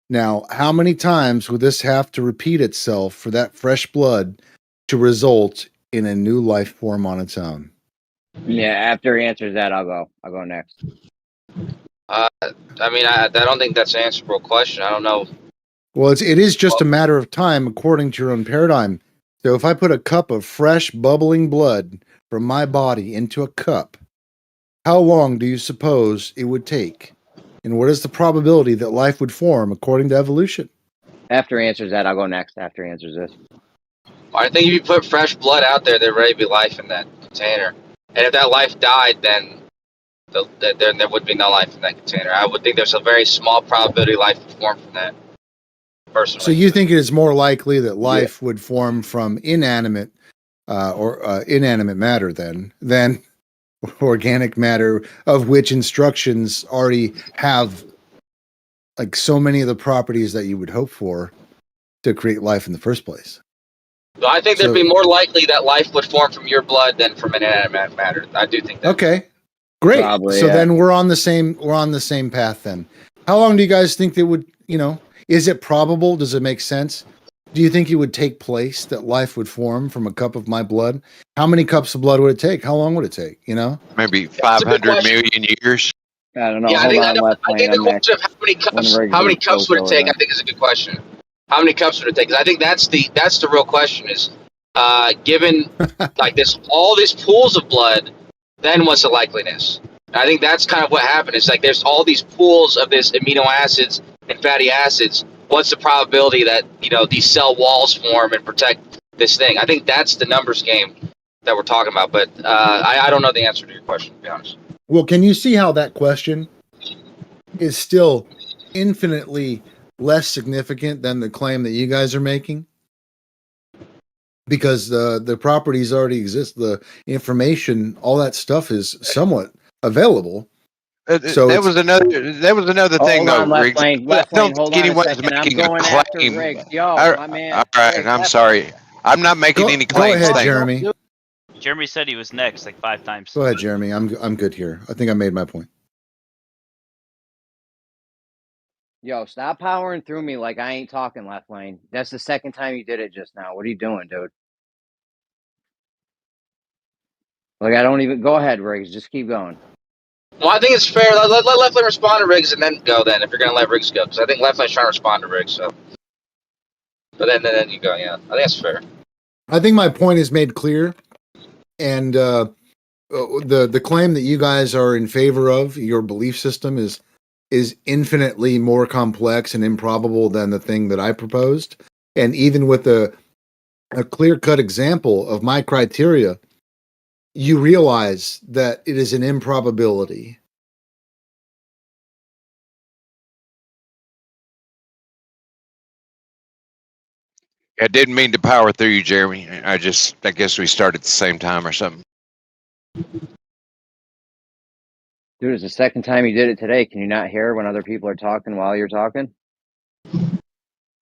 Now, how many times would this have to repeat itself for that fresh blood to result in a new life form on its own? Yeah, after he answers that, I'll go next. I mean, I don't think that's an answerable question. I don't know. Well, it is just a matter of time according to your own paradigm. So if I put a cup of fresh bubbling blood from my body into a cup, how long do you suppose it would take? And what is the probability that life would form according to evolution? After he answers that, I'll go next. After he answers this. I think if you put fresh blood out there, there'd already be life in that container. And if that life died, then there would be no life in that container. I would think there's a very small probability life would form from that. Personally. So you think it is more likely that life would form from inanimate matter than organic matter, of which instructions already have like so many of the properties that you would hope for to create life in the first place. So I think So- there'd be more likely that life would form from your blood than from inanimate matter. I do think that. Okay, great. Probably, so yeah. then we're on the same path then. How long do you guys think they would, is it probable? Does it make sense? Do you think it would take place that life would form from a cup of my blood? How many cups of blood would it take? How long would it take? Maybe That's a good 500 question. million years. I don't know. Yeah, I Hold think, on, left I lane. think the I'm next. question of how many cups would it take? I think is a good question. How many cups would it take? 'Cause I think that's the real question. Is given like this all these pools of blood, then what's the likeliness? I think that's kind of what happened. It's like there's all these pools of this amino acids and fatty acids. What's the probability that these cell walls form and protect this thing? I think that's the numbers game that we're talking about. But I don't know the answer to your question, to be honest. Well, can you see how that question is still infinitely less significant than the claim that you guys are making? Because the properties already exist, the information, all that stuff is somewhat available. So that was another thing, Hold on, though, left Riggs. lane. I Left lane. don't Hold think on a anyone's second. I'm making a going after claim. Riggs. Yo, All my man. all right, Riggs, I'm left sorry. I'm not making any Go claims. ahead, thank you. Jeremy. Jeremy said he was next like 5 times. Go ahead, Jeremy. I'm good here. I think I made my point. Yo, stop powering through me like I ain't talking, left lane. That's the second time you did it just now. What are you doing, dude? Like, I don't even... Go ahead, Riggs. Just keep going. Well, I think it's fair. Let left lane respond to Riggs and then go. Then if you're gonna let Riggs go, because I think left lane's trying to respond to Riggs. So, but then you go. Yeah, I think that's fair. I think my point is made clear, and the claim that you guys are in favor of, your belief system is infinitely more complex and improbable than the thing that I proposed. And even with a clear-cut example of my criteria, you realize that it is an improbability. I didn't mean to power through you, Jeremy. I guess we started at the same time or something. Dude, it's the second time you did it today. Can you not hear when other people are talking while you're talking?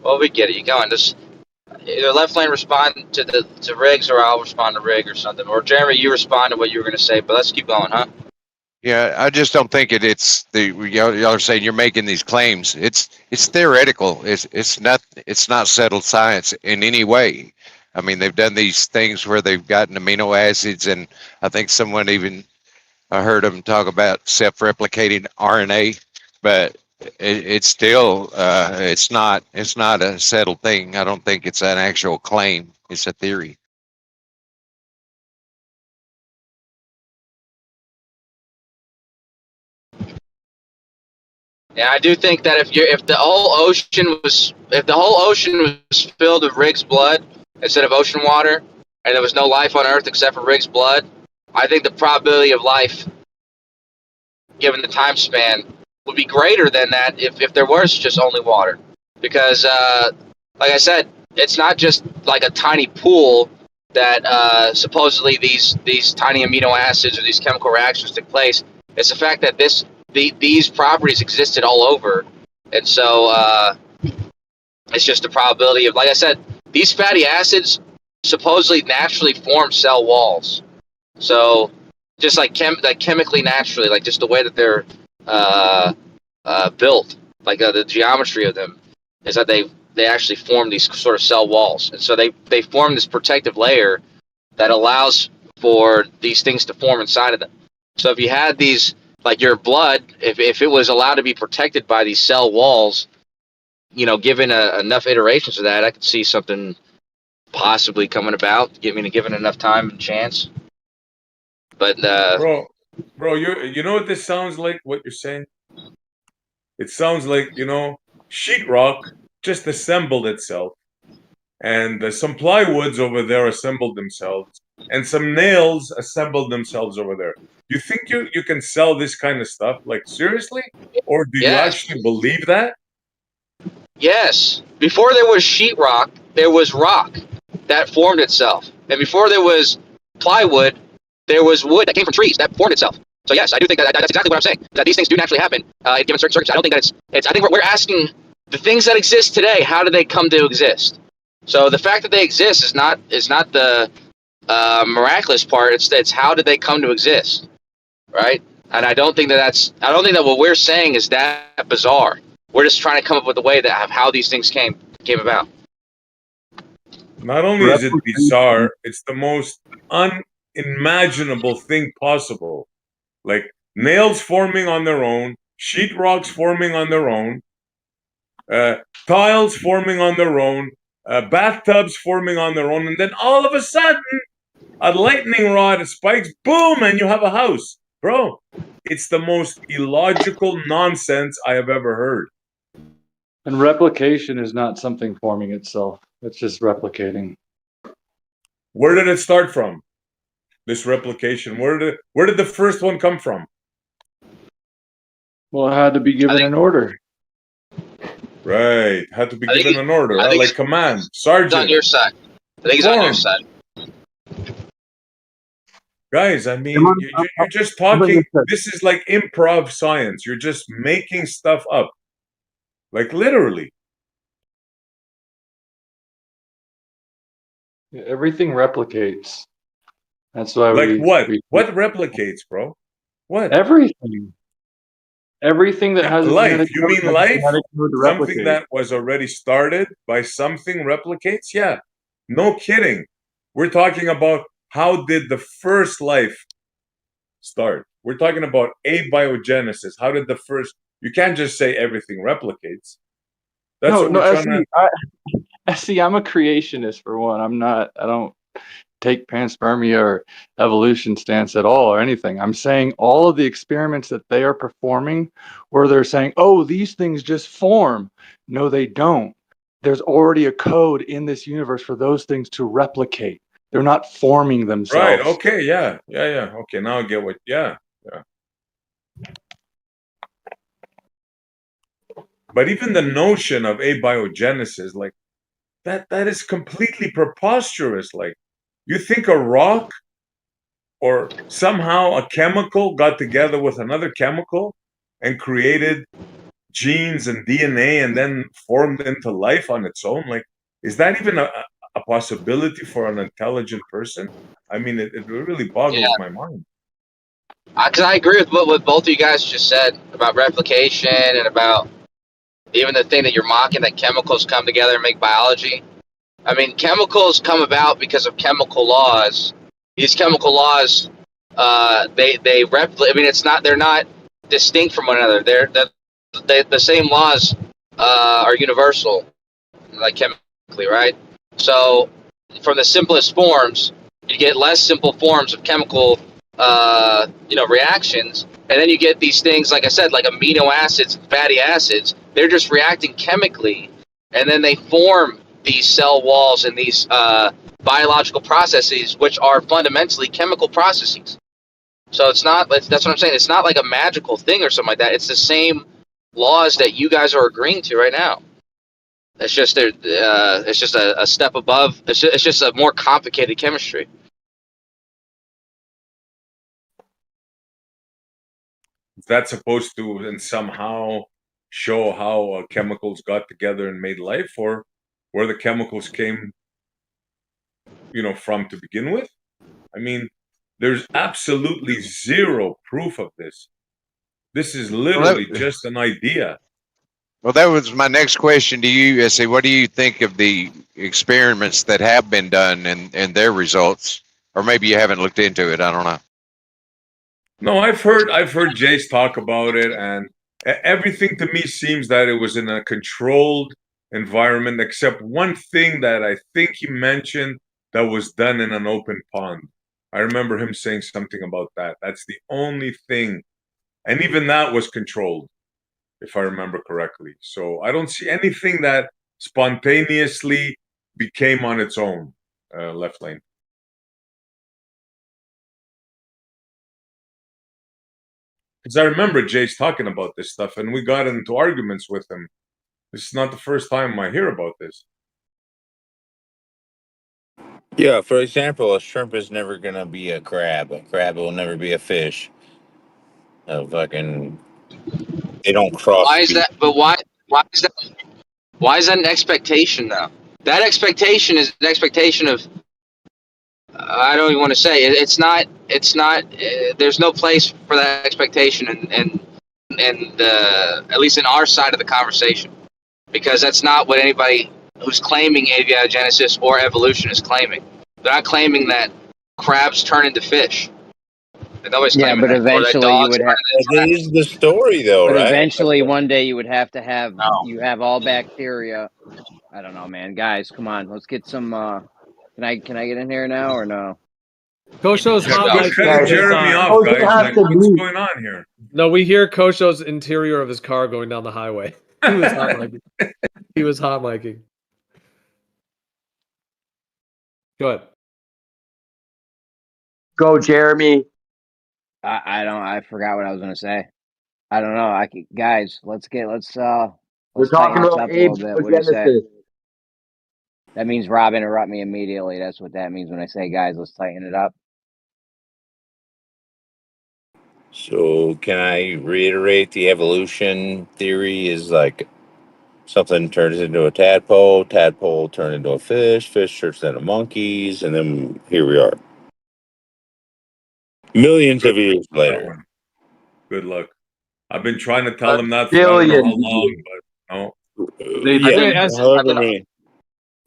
Well, we get it. You go and just either left lane respond to Riggs, or I'll respond to Riggs or something. Or Jeremy, you respond to what you were gonna say. But let's keep going, huh? Yeah, I just don't think it's y'all are saying you're making these claims. It's theoretical. It's not settled science in any way. I mean, they've done these things where they've gotten amino acids, and I think someone even I heard them talk about self-replicating RNA, but it's still it's not a settled thing. I don't think it's an actual claim. It's a theory. Yeah, I do think that if the whole ocean was filled with Riggs' blood instead of ocean water, and there was no life on Earth except for Riggs' blood, I think the probability of life, given the time span, would be greater than that if there was just only water. Because, like I said, it's not just like a tiny pool that supposedly these tiny amino acids or these chemical reactions took place. It's the fact that these properties existed all over, and so it's just a probability of, like I said, these fatty acids supposedly naturally form cell walls. So just like chemically naturally, like just the way that they're built, like the geometry of them is that they actually form these sort of cell walls, and so they form this protective layer that allows for these things to form inside of them. So if you had these, like your blood, if it was allowed to be protected by these cell walls, given enough iterations of that, I could see something possibly coming about, given enough time and chance. But Bro, you know what this sounds like? What you're saying? It sounds like sheetrock just assembled itself, and some plywoods over there assembled themselves, and some nails assembled themselves over there. You think you can sell this kind of stuff? Like, seriously? Or do you yes, actually believe that? yes. Before there was sheetrock, there was rock that formed itself, and before there was plywood, there was wood that came from trees that formed itself. So yes, I do think that's exactly what I'm saying. That these things do naturally happen in given circumstances. I don't think that it's. I think we're asking The things that exist today, how did they come to exist? So the fact that they exist is not the miraculous part. It's how did they come to exist, right? And I don't think that what we're saying is that bizarre. We're just trying to come up with a way that of how these things came about. Not only is it bizarre, it's the most unimaginable thing possible. Like nails forming on their own, sheetrocks forming on their own, tiles forming on their own, bathtubs forming on their own, and then all of a sudden, a lightning rod spikes, boom, and you have a house. Bro, it's the most illogical nonsense I have ever heard. And replication is not something forming itself. It's just replicating. Where did it start from? This replication. Where did the first one come from? Well, it had to be given an order. Right. Had to be given an order. Like command. Sergeant. It's on your side. I think it's on your side. Guys, I mean, you're just talking. This is like improv science. You're just making stuff up. Like literally. Everything replicates. That's why what replicates, bro? What? Everything. Everything that has life. You mean life? Something that was already started by something replicates? Yeah. No kidding. We're talking about how did the first life start? We're talking about abiogenesis. How did the first? You can't just say everything replicates. That's what we're trying to. See, I'm a creationist for one. I don't take panspermia or evolution stance at all or anything. I'm saying all of the experiments that they are performing where they're saying, oh, these things just form. No, they don't. There's already a code in this universe for those things to replicate. They're not forming themselves. Right. Okay. Yeah. Okay. Now I get what. Yeah. But even the notion of abiogenesis, like that is completely preposterous. Like, you think a rock or somehow a chemical got together with another chemical and created genes and DNA and then formed into life on its own? Like, is that even a possibility for an intelligent person? I mean, it really boggles my mind. Because I agree with what both of you guys just said about replication and about even the thing that you're mocking, that chemicals come together and make biology. I mean, chemicals come about because of chemical laws. These chemical laws, they replicate. I mean, they're not distinct from one another. The same laws are universal, like chemically, right? So, from the simplest forms, you get less simple forms of chemical, reactions, and then you get these things, like I said, like amino acids, fatty acids. They're just reacting chemically, and then they form these cell walls and these biological processes, which are fundamentally chemical processes. So that's what I'm saying. It's not like a magical thing or something like that. It's the same laws that you guys are agreeing to right now. It's just it's just a step above. It's just a more complicated chemistry. Is that supposed to then somehow show how chemicals got together and made life, or where the chemicals came, from to begin with? I mean, there's absolutely zero proof of this. This is literally just an idea. Well, that was my next question to you, Jesse. What do you think of the experiments that have been done and their results? Or maybe you haven't looked into it. I don't know. No, I've heard Jayace talk about it, and everything to me seems that it was in a controlled environment, except one thing that I think he mentioned that was done in an open pond. I remember him saying something about that. That's the only thing. And even that was controlled, if I remember correctly. So I don't see anything that spontaneously became on its own, Left Lane. Because I remember Jayace talking about this stuff, and we got into arguments with him. This is not the first time I hear about this. Yeah, for example, a shrimp is never going to be a crab. A crab will never be a fish. They don't cross. Why is that? But why is that? Why is that an expectation though? That expectation is an expectation of I don't even want to say it. It's not. It's not. There's no place for that expectation, and at least in our side of the conversation, because that's not what anybody who's claiming abiogenesis or evolution is claiming. They're not claiming that crabs turn into fish. Nobody's Yeah, claiming but that, or that eventually you dogs would turn have. into That is the story, though, But right? eventually, one day you would have to have no. you have all bacteria. I don't know, man. Guys, come on, let's get some. Can I get in here now or no? Kosho's Yeah, hot quit mic cutting his Jeremy off, Oh, you guys. have Like, to what's be. going on here? No, we hear Kosho's interior of his car going down the highway. He was hot miking. He was hot miking. Go ahead. Go, Jeremy. I don't. I forgot what I was gonna say. I don't know. Guys, let's We're tighten talking this about up a little bit. What do you say? A-Biogenesis. That means Rob interrupt me immediately. That's what that means when I say, guys, let's tighten it up. So, can I reiterate the evolution theory is like something turns into a tadpole turned into a fish turns into monkeys, and then here we are. Millions Good of years luck on that later. one. Good luck. I've been trying to tell them that for I don't know how Billions. long, but no. They Yeah, changed. however many.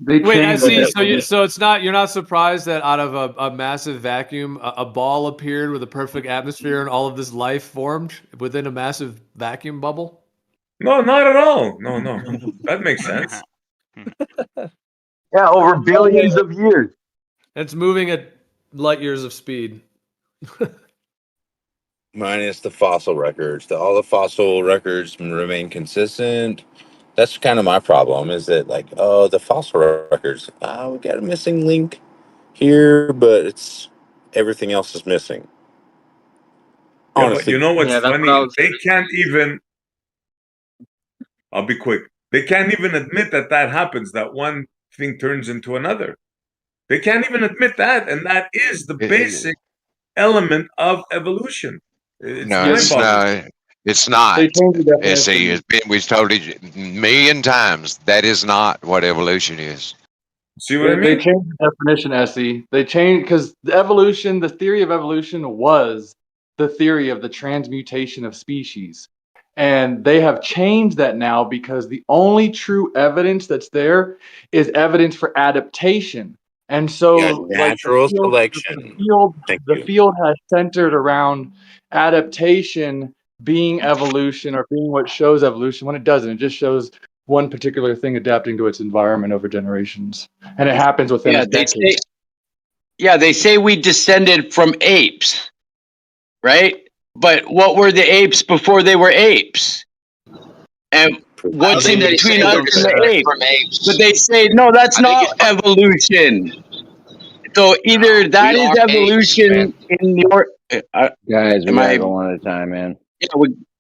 They Wait, I changed the see. definition. So it's not. You're not surprised that out of a massive vacuum, a ball appeared with a perfect atmosphere, and all of this life formed within a massive vacuum bubble. No, not at all. No, no. That makes sense. Yeah, over billions of years. It's moving at light years of speed. Minus the fossil records. All the fossil records remain consistent. That's kind of my problem. Is that like, oh, the fossil records? We got a missing link here, but it's everything else is missing. Yeah, but you Honestly, know what's Yeah, that's what I funny? was. They can't even. I'll be quick. They can't even admit that that happens. That one thing turns into another. They can't even admit that, and that is the basic element of evolution. It's No, it's mind-boggling. not. It's They not. changed the SE, definition. we've told you a million times that is not what evolution is. See what I They mean? changed the definition, SE. They changed because the theory of evolution was the theory of the transmutation of species. And they have changed that now because the only true evidence that's there is evidence for adaptation. And yeah, so, like natural selection. Thank the you. field has centered around adaptation being evolution or being what shows evolution when it doesn't. It just shows one particular thing adapting to its environment over generations, and it happens within Yeah, a decade. they say we descended from apes, right? But what were the apes before they were apes? And I don't what's in think they between say us we and the descended apes? from But apes. they say no, that's I think not evolution. So either no, we that is are apes, man. evolution in your. Guys, we Am gotta I? go one at a time, man.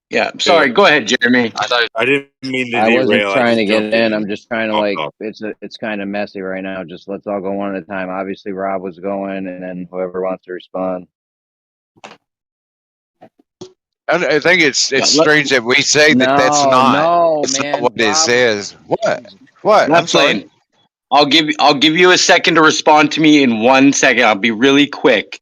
Yeah. Sorry. Go ahead, Jeremy. I didn't mean to I wasn't derail. I trying to just get jumped in. in I'm and just trying to hopped off. it's kind of messy right now. Just let's all go one at a time. Obviously, Rob was going, and then whoever wants to respond. I think it's Yeah, strange that we say that that's No, not. no, It's not man. what it Rob, says. What? What? I'm left sorry. lane. I'll give you a second to respond to me in 1 second. I'll be really quick.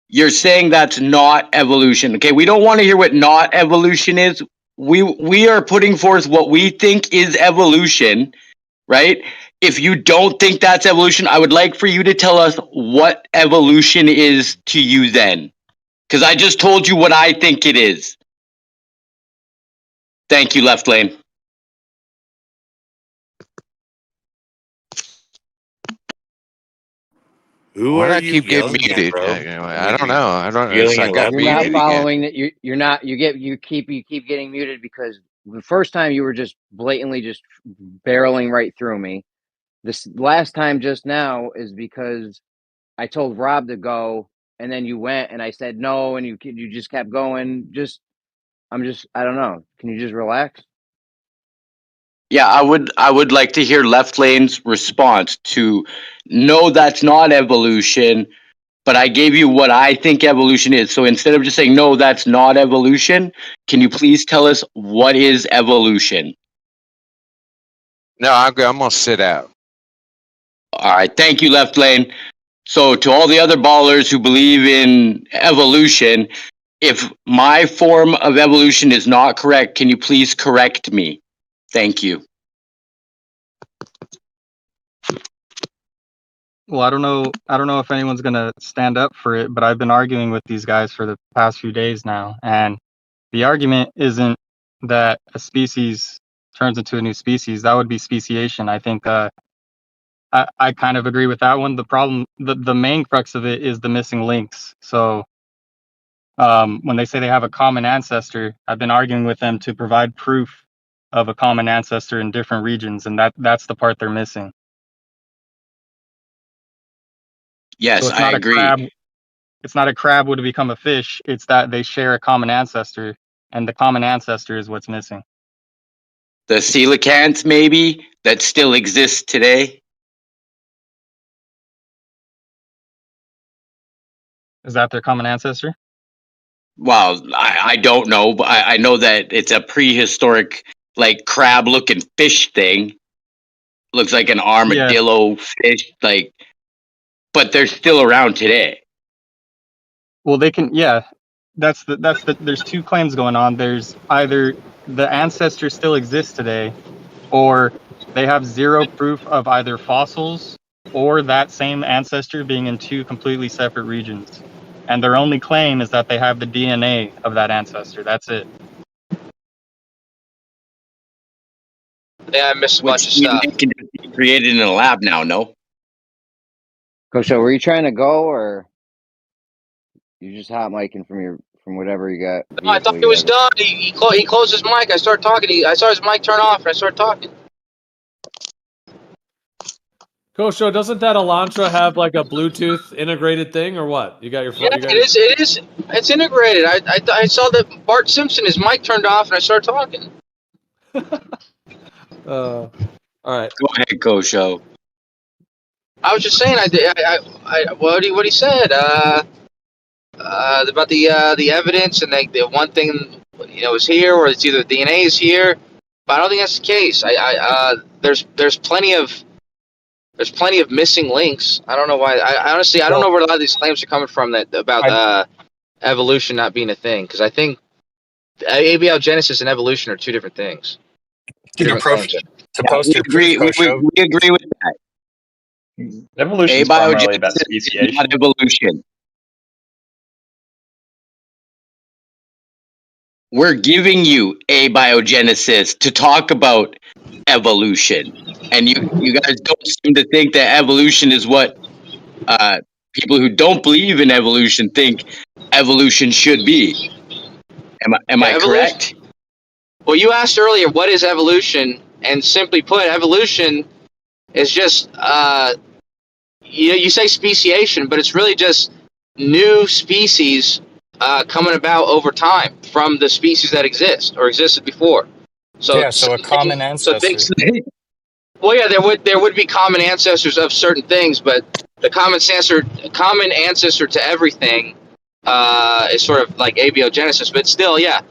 You're saying that's not evolution. Okay, we don't want to hear what not evolution is. We are putting forth what we think is evolution, right? If you don't think that's evolution, I would like for you to tell us what evolution is to you then. Because I just told you what I think it is. Thank you, left lane. Who Why do are I you keep getting yelling at, muted? bro? I don't know. I don't. It's, Yelling I at got left you're not muted lane? again. following that. You're not. You keep getting muted because the first time you were just blatantly just barreling right through me. This last time just now is because I told Rob to go, and then you went, and I said no, and you just kept going. I don't know. Can you just relax? Yeah, I would like to hear left lane's response to no, that's not evolution, but I gave you what I think evolution is. So instead of just saying no, that's not evolution, can you please tell us what is evolution? No, I'm gonna sit out. All right, thank you, Left Lane. So to all the other ballers who believe in evolution, if my form of evolution is not correct, can you please correct me? Thank you. Well, I don't know. I don't know if anyone's gonna stand up for it, but I've been arguing with these guys for the past few days now, and the argument isn't that a species turns into a new species. That would be speciation. I think I kind of agree with that one. The problem, the main crux of it is the missing links. So when they say they have a common ancestor, I've been arguing with them to provide proof of a common ancestor in different regions, and that's the part they're missing. Yes, So it's I not a agree. crab. It's not a crab would become a fish. It's that they share a common ancestor, and the common ancestor is what's missing. The coelacanth, maybe, that still exists today. Is that their common ancestor? Well, I don't know, but I know that it's a prehistoric, like crab-looking fish thing. Looks like an armadillo fish, like, but they're still around today. Well, they can. Yeah, that's the. There's two claims going on. There's either the ancestor still exists today, or they have zero proof of either fossils or that same ancestor being in two completely separate regions. And their only claim is that they have the DNA of that ancestor. That's it. Yeah, I missed a bunch of stuff. It can be created in a lab now, no? Kosho, were you trying to go, or you just hot micing from whatever you got? No, I thought he was done. He closed his mic. I started talking. I saw his mic turn off, and I started talking. Kosho, doesn't that Elantra have like a Bluetooth integrated thing or what? You got your phone? Yeah, it is. It's integrated. I saw that Bart Simpson, his mic turned off, and I started talking. All right. Go ahead, Kosho. I was just saying. What he said. About the evidence and the one thing is here, or it's either DNA is here, but I don't think that's the case. There's plenty of missing links. I don't know why. I honestly don't know where a lot of these claims are coming from about evolution not being a thing, because I think abiogenesis and evolution are two different things. To post your we agree with that. Evolution is primarily about speciation. Not evolution. We're giving you abiogenesis to talk about evolution, and you guys don't seem to think that evolution is what people who don't believe in evolution think evolution should be. Am I correct? Well, you asked earlier, what is evolution? And simply put, evolution is just you say speciation, but it's really just new species coming about over time from the species that exist or existed before. So a common ancestor. Well, yeah, there would be common ancestors of certain things, but the common ancestor to everything is sort of like abiogenesis. But still, yeah,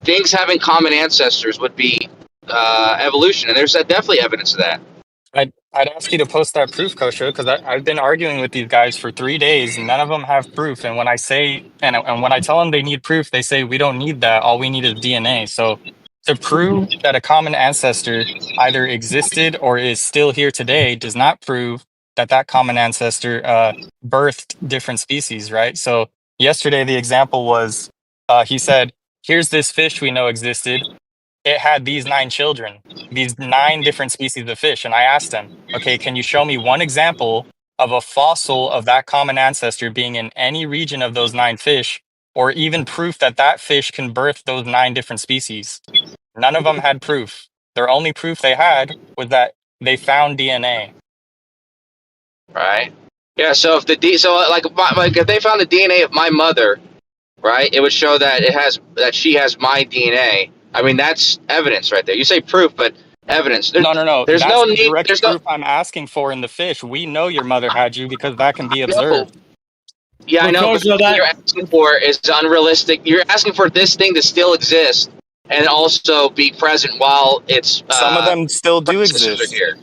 things having common ancestors would be evolution, and there's definitely evidence of that. I'd ask you to post that proof, Kosho, because I've been arguing with these guys for 3 days, and none of them have proof. And when I say and when I tell them they need proof, they say we don't need that. All we need is DNA. So to prove that a common ancestor either existed or is still here today does not prove that common ancestor birthed different species, right? So yesterday the example was he said, "Here's this fish we know existed. It had these 9 children, these 9 different species of fish." And I asked him, okay, can you show me one example of a fossil of that common ancestor being in any region of those 9 fish, or even proof that fish can birth those 9 different species? None of them had proof. Their only proof they had was that they found DNA. Right. Yeah. So if if they found the DNA of my mother, right, it would show that she has my DNA. I mean, that's evidence right there. You say proof, but evidence. No. There's That's no the need. direct There's proof I'm asking for in the fish. We know your mother had you because that can be observed. Yeah, I know, but what you're asking for is unrealistic. You're asking for this thing to still exist and also be present while its Some of them still do ancestors are exist. here.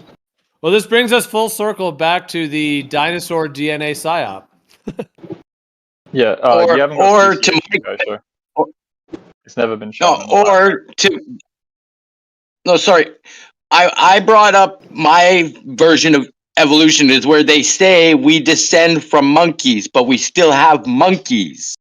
Well, this brings us full circle back to the dinosaur DNA psyop. Yeah, you haven't got or to speciation, guys. Sorry. It's never been no, shown in the lab. or to no, sorry. I brought up my version of evolution is where they say we descend from monkeys, but we still have monkeys.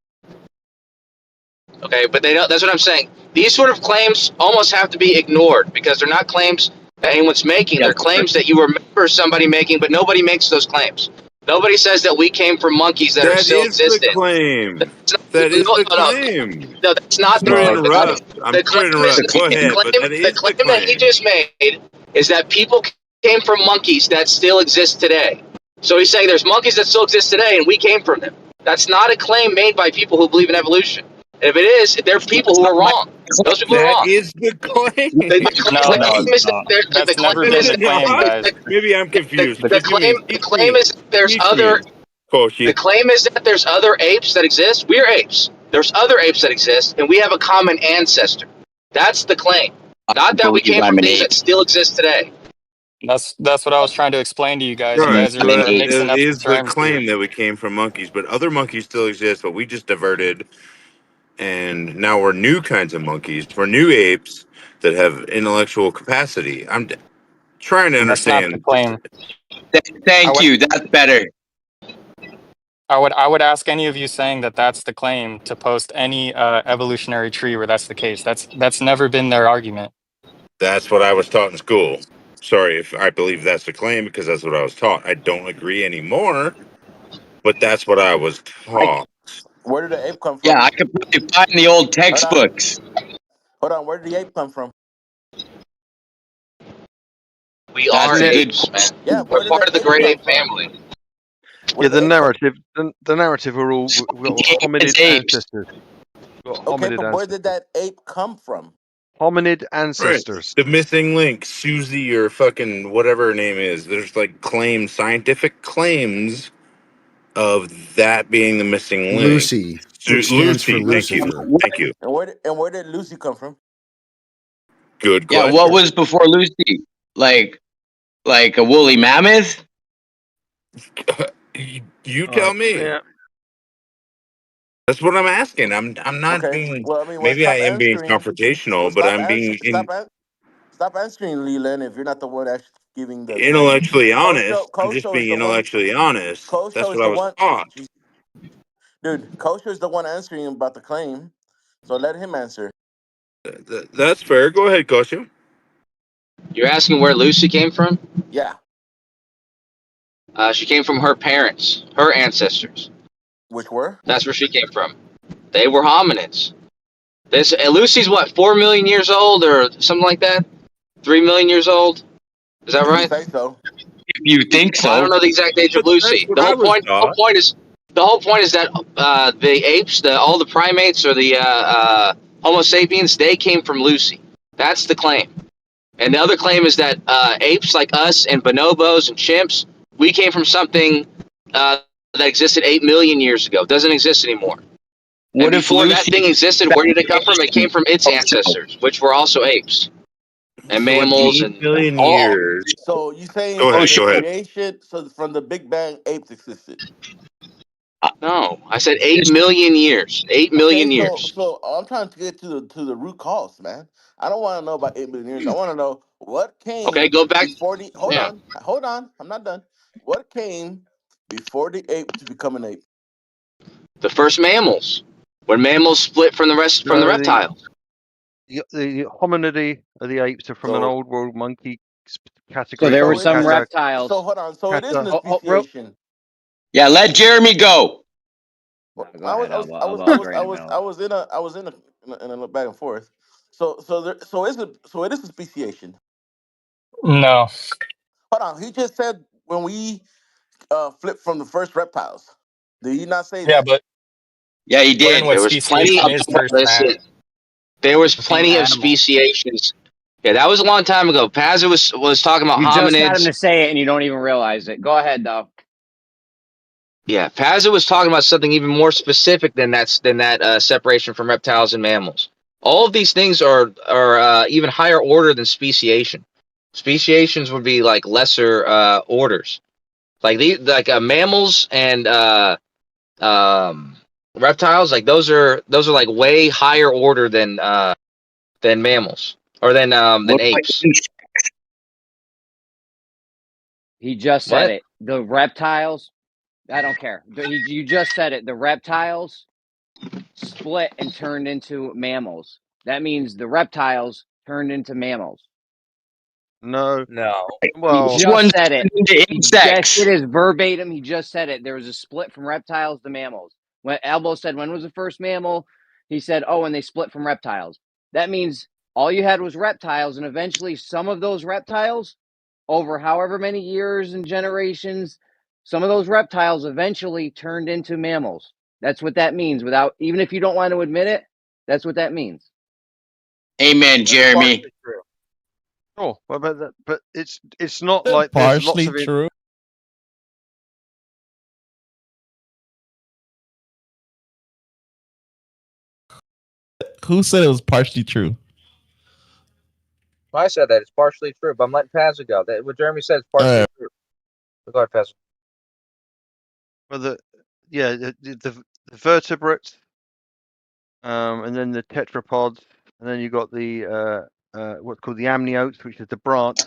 Okay, but they don't. That's what I'm saying. These sort of claims almost have to be ignored because they're not claims that anyone's making. They're claims that you remember somebody making, but nobody makes those claims. Nobody says that we came from monkeys that are That still is the existent. claim. That's not, That is the no, claim. no, that's not the Sorry to claim. interrupt. I'm sorry to interrupt. Go ahead, but that The is the claim that he claim. just made is that people came from monkeys that still exist today. So he's saying there's monkeys that still exist today, and we came from them. That's not a claim made by people who believe in evolution. And if it is, there are people who are wrong. Those people are That wrong. is the claim. No, Claim it's is that not. there, That's the claim never Is been is the it claim, not? guys. Maybe I'm confused. the Just give me. claim is that there's Teach other. me, Koshi. The claim is that there's other apes that exist. We're apes. There's other apes that exist, and we have a common ancestor. That's the claim. Not that we believe came I'm from an things ape. that still exist today. That's what I was trying to explain to you guys. You Right. guys I'm are an But ape. mixing it up the is the terms here. claim that we came from monkeys, but other monkeys still exist, but we just diverted, and now we're new kinds of monkeys. We're new apes that have intellectual capacity. I'm trying to That's not the understand. claim. I Thank would you. That's better. I would ask any of you saying that that's the claim to post any evolutionary tree where that's the case. That's never been their argument. That's what I was taught in school. Sorry if I believe that's the claim because that's what I was taught. I don't agree anymore, but that's what I was taught. Where did the ape come Yeah, from? I could probably find the old Hold on. textbooks. Hold on. Where did the ape come from? We That's are a good apes, man. question. Yeah, We're where did part the of the ape great come ape from? family. Where Yeah, did the the ape come? narrative, the narrative are all we've got It's hominid apes. ancestors. We've got Okay, hominid but where did ancestors. that ape come from? Hominid Right. ancestors. The missing link, Susie or fucking whatever her name is. There's like claims, scientific claims of that being the missing link. Lucy, which stands for Lucy, thank you. Lucifer. Thank you. And where did Lucy come from? Good Yeah, what question. was before Lucy? Like a woolly mammoth? You tell me. Yeah. That's what I'm asking. I'm not Okay. being. Well, I mean, Maybe I stop am being answering. Well, confrontational, but I'm being stop answering, Leland. If you're not the one actually giving the claim, intellectually honest. I'm just Kosho is being the one. intellectually honest. Kosho That's is what I the was one. taught. Dude, Kosho is the one answering about the claim. So let him answer. That's fair. Go ahead, Koshu. You're asking where Lucy came from? Yeah. She came from her parents, her ancestors. Which were? That's where she came from. They were hominids. Lucy's what, 4 million years old or something like that? 3 million years old? Is that If you right? say so. If you think Well, I don't so. know the exact age of But that's Lucy. what I was taught. The whole point is that the apes, all the primates or the Homo sapiens, they came from Lucy. That's the claim. And the other claim is that apes like us and bonobos and chimps, we came from something that existed 8 million years ago. It doesn't exist anymore. What And if before that Lucy thing existed, where did it come from? It came from its ancestors, which were also apes and So in mammals 8 and million all. years. So you saying Go from ahead. the Go ahead. creation, so from the Big Bang, apes existed. No, I said 8 million years. 8 Okay, million so years. I'm trying to get to the root cause, man. I don't want to know about 8 million years. I want to know what Okay, came go back. before the. Yeah, Hold on. I'm not done. What came before the ape to become an ape? the first mammals. When mammals split from the No, reptiles. the hominidae of the apes are from an So old world monkey So category there were called so it some is. Cata. So reptiles. hold on. So it isn't a Cata. speciation. Yeah, let Jeremy go. Well, Go ahead. I'll agree in the middle. I was in a back and forth. So it is a speciation. No. Hold on. He just said when we flipped from the first reptiles. Did he not say Yeah, that? but Yeah, he learn did. what There was plenty speciation of is first, man. there was The same plenty of animal. speciations. Yeah, that was a long time ago. Pazza was talking about You just got him hominids. to say it, and you don't even realize it. Go ahead, though. Yeah, Pazza was talking about something even more specific than that separation from reptiles and mammals. All of these things are even higher order than speciation. Speciations would be like lesser orders. Like mammals and reptiles, like those are like way higher order than mammals or than What about apes. He just said What? it. The reptiles. I don't care. You just said it. The reptiles split and turned into mammals. That means the reptiles turned into mammals. No. No. Well, He just said it. into insects. It is verbatim. He just said it. There was a split from reptiles to mammals. When Elbow said, when was the first mammal? He said, oh, and they split from reptiles. That means all you had was reptiles, and eventually some of those reptiles, over however many years and generations, some of those reptiles eventually turned into mammals. That's what that means. Without, even if you don't want to admit it, that's what that means. Amen, Jeremy. oh, but it's not like there's lots Partially of true. Who said it was partially true? I said that it's partially true, but I'm letting Paz go. That what Jeremy said is partially true. Go ahead, Paz. well, the vertebrates, and then the tetrapods, and then you got the what's called the amniotes, which is the branch.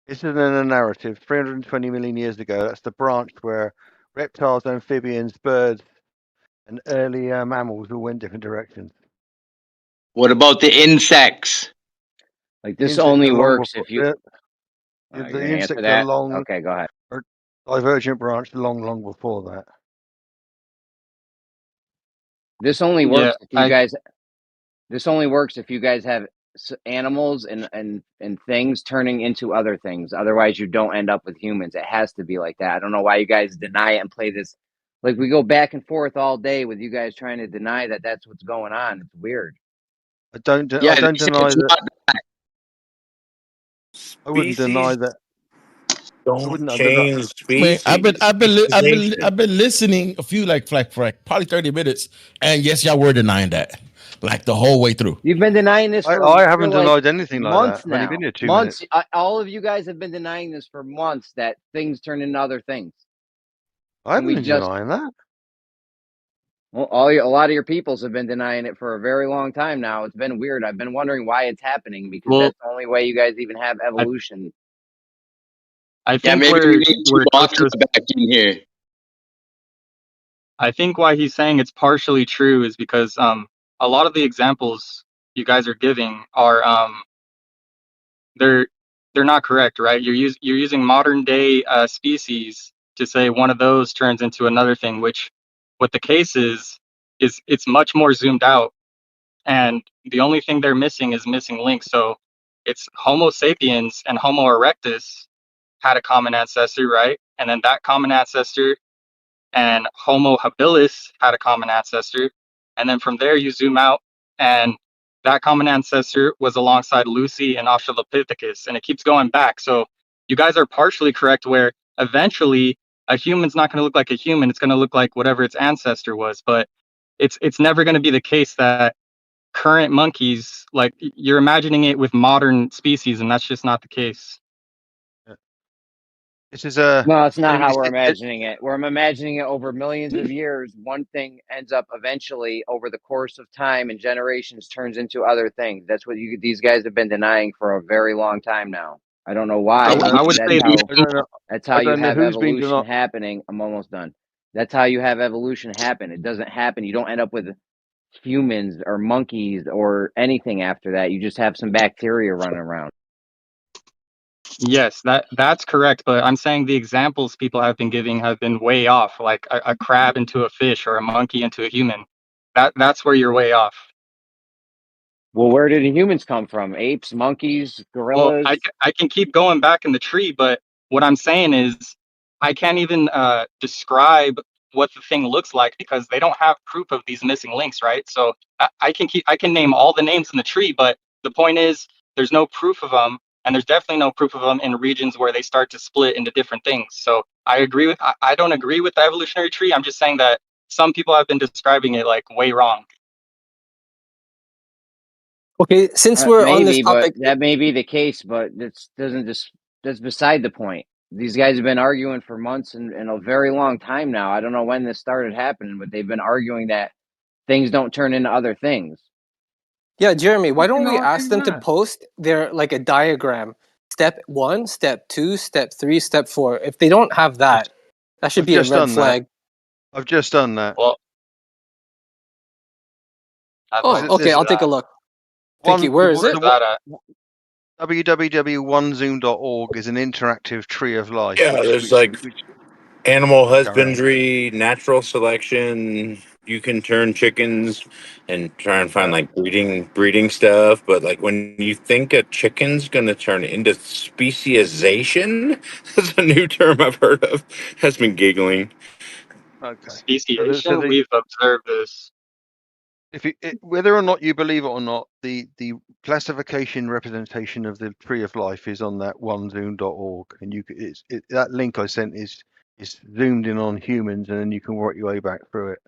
This is in a narrative 320 million years ago. That's the branch where reptiles, amphibians, birds, and early mammals all went different directions. What about the insects? Like The this insects only are long works before- if you. the You're the gonna answer insects are that? long, Okay, go ahead. or divergent branch long before that. This only Yeah, works if you guys. This only works if you guys have animals and things turning into other things. Otherwise, you don't end up with humans. It has to be like that. I don't know why you guys deny it and play this. Like we go back and forth all day with you guys trying to deny that that's what's going on. It's weird. I don't Yeah, deny it's that. not I wouldn't deny Species that. I don't wouldn't. change Man, species. I've been listening a few like probably 30 minutes, and yes, y'all were denying that like the whole way through. You've been denying this for I haven't like denied anything like that. months I've only now. been here 2 Months. minutes. All of you guys have been denying this for months that things turn into other things. I haven't we been just denying that. Well, a lot of your peoples have been denying it for a very long time now. It's been weird. I've been wondering why it's happening because Well, that's the only way you guys even have evolution. I Yeah, think maybe we need where Chewbacca Kosho's back in here. I think why he's saying it's partially true is because a lot of the examples you guys are giving are they're not correct, right? You're using modern day species to say one of those turns into another thing, which what the case is it's much more zoomed out, and the only thing they're missing is missing links. So it's Homo sapiens and Homo erectus had a common ancestor, right? And then that common ancestor and Homo habilis had a common ancestor. And then from there, you zoom out, and that common ancestor was alongside Lucy and Australopithecus, and it keeps going back. So you guys are partially correct, where eventually a human's not going to look like a human; it's going to look like whatever its ancestor was. But it's never going to be the case that current monkeys, like you're imagining it with modern species, and that's just not the case. This is a. No, it's not how anyways, we're imagining it. We're imagining it over millions of years. One thing ends up eventually over the course of time and generations turns into other things. That's what these guys have been denying for a very long time now. I don't know why, but I would say that's how I you don't know have who's been evolution happening. I'm almost done. That's how you have evolution happen. It doesn't happen. You don't end up with humans or monkeys or anything after that. You just have some bacteria running around. Yes, that's correct. But I'm saying the examples people have been giving have been way off, like a crab into a fish or a monkey into a human. That's where you're way off. Well, where did the humans come from? Apes, monkeys, Well, gorillas? I can keep going back in the tree, but what I'm saying is I can't even describe what the thing looks like because they don't have proof of these missing links, right? So I can name all the names in the tree, but the point is there's no proof of them, and there's definitely no proof of them in regions where they start to split into different things. So I don't agree with the evolutionary tree. I'm just saying that some people have been describing it like way wrong. Okay, since we're on this Maybe, but topic, that may be the case, but that's beside the point. These guys have been arguing for months and a very long time now. I don't know when this started happening, but they've been arguing that things don't turn into other things. yeah, Jeremy, why don't we argue ask them to that? post their like a diagram, step 1, step 2, step 3, step 4. If they don't have that, that should I've be a just red done that. flag. I've just done that. Well, I'd Oh, like to okay, see I'll take a that. look. Thank you. Where is it? Where's that at? www.onezoom.org is an interactive tree of life. Yeah, there's like Which animal go around. husbandry, natural selection. You can turn chickens and try and find like breeding stuff. But like when you think a chicken's gonna turn into speciation, that's a new term I've heard of. Has been giggling. Okay. So Speciation? We've observed this. whether or not you believe it or not, the classification representation of the tree of life is on that onezoom.org, and that link I sent is zoomed in on humans, and then you can work your way back through it.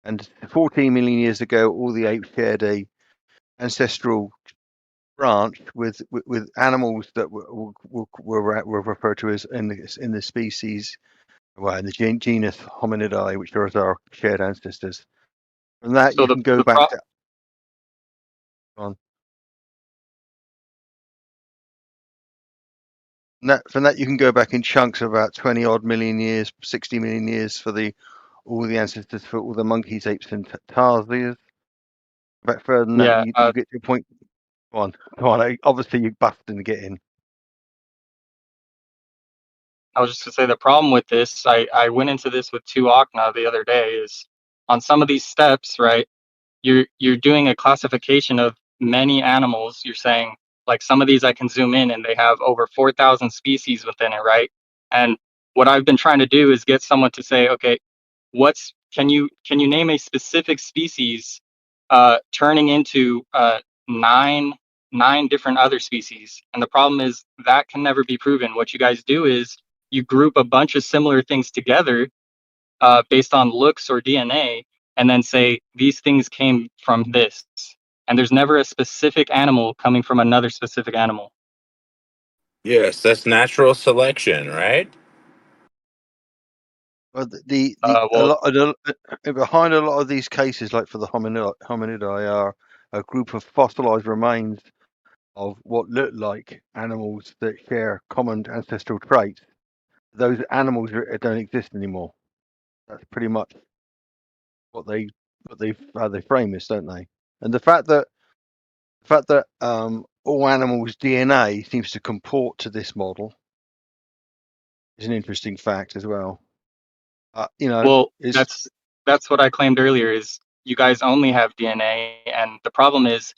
And 14 million years ago, all the apes shared a ancestral branch with animals that were referred to as in the species, well, in the genus Hominidae, which are our shared ancestors. From that, So you can go back to. From that, you can go back in chunks of about 20 odd million years, 60 million years for all the ancestors for all the monkeys, apes, and tarsiers. Back further than that, Yeah, you get to a point. Go on. Obviously, you're busting to get in. I was just gonna say the problem with this, I went into this with 2 Okna the other day, is on some of these steps, right? You're doing a classification of many animals. You're saying like some of these I can zoom in and they have over 4,000 species within it, right? And what I've been trying to do is get someone to say, okay, can you name a specific species turning into nine different other species? And the problem is that can never be proven. What you guys do is you group a bunch of similar things together based on looks or DNA, and then say these things came from this. And there's never a specific animal coming from another specific animal. Yes, that's natural selection, right? Well, behind a lot of these cases, like for the hominidae, are a group of fossilized remains of what look like animals that share common ancestral traits. Those animals don't exist anymore. That's pretty much what they how they frame this, don't they? And the fact that all animals' DNA seems to comport to this model is an interesting fact as well. Well, that's what I claimed earlier. Is you guys only have DNA, and the problem is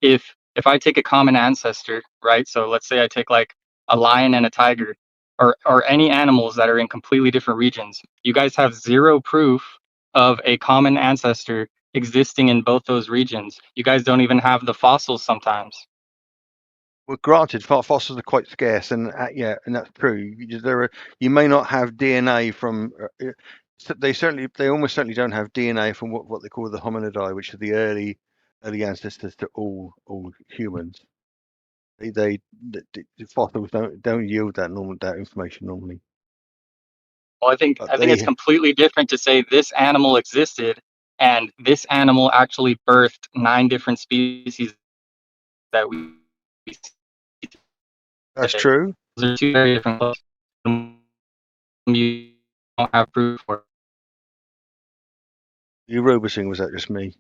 if I take a common ancestor, right? So let's say I take like a lion and a tiger, or any animals that are in completely different regions. You guys have zero proof of a common ancestor existing in both those regions. You guys don't even have the fossils sometimes. Well, granted, fossils are quite scarce, and and that's true. You may not have DNA from. They almost certainly don't have DNA from what they call the hominidae, which are the early ancestors to all humans. The fossils don't yield that information normally. Well, I think it's completely different to say this animal existed and this animal actually birthed 9 different species that we see. That's true. Those are 2 very different clubs. You don't have proof for. You robosing, was that just me?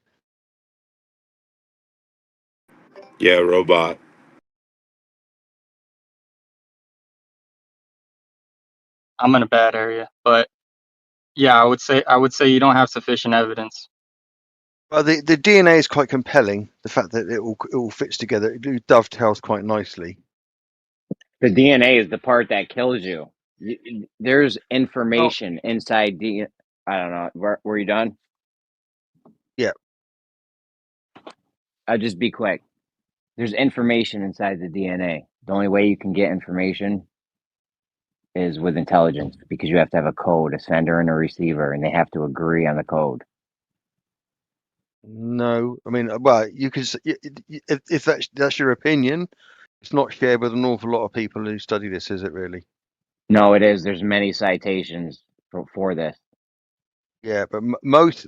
Yeah, robot. I'm in a bad area, but yeah, I would say you don't have sufficient evidence. Well, the DNA is quite compelling. The fact that it all fits together, it dovetails quite nicely. The DNA is the part that kills you. There's information inside DNA. I don't know. Were you done? Yeah. I'll just be quick. There's information inside the DNA. The only way you can get information is with intelligence, because you have to have a code, a sender and a receiver, and they have to agree on the code. No, I mean, well, you can if that's your opinion, it's not shared with an awful lot of people who study this, is it really? No, it is. There's many citations for this. Yeah, but most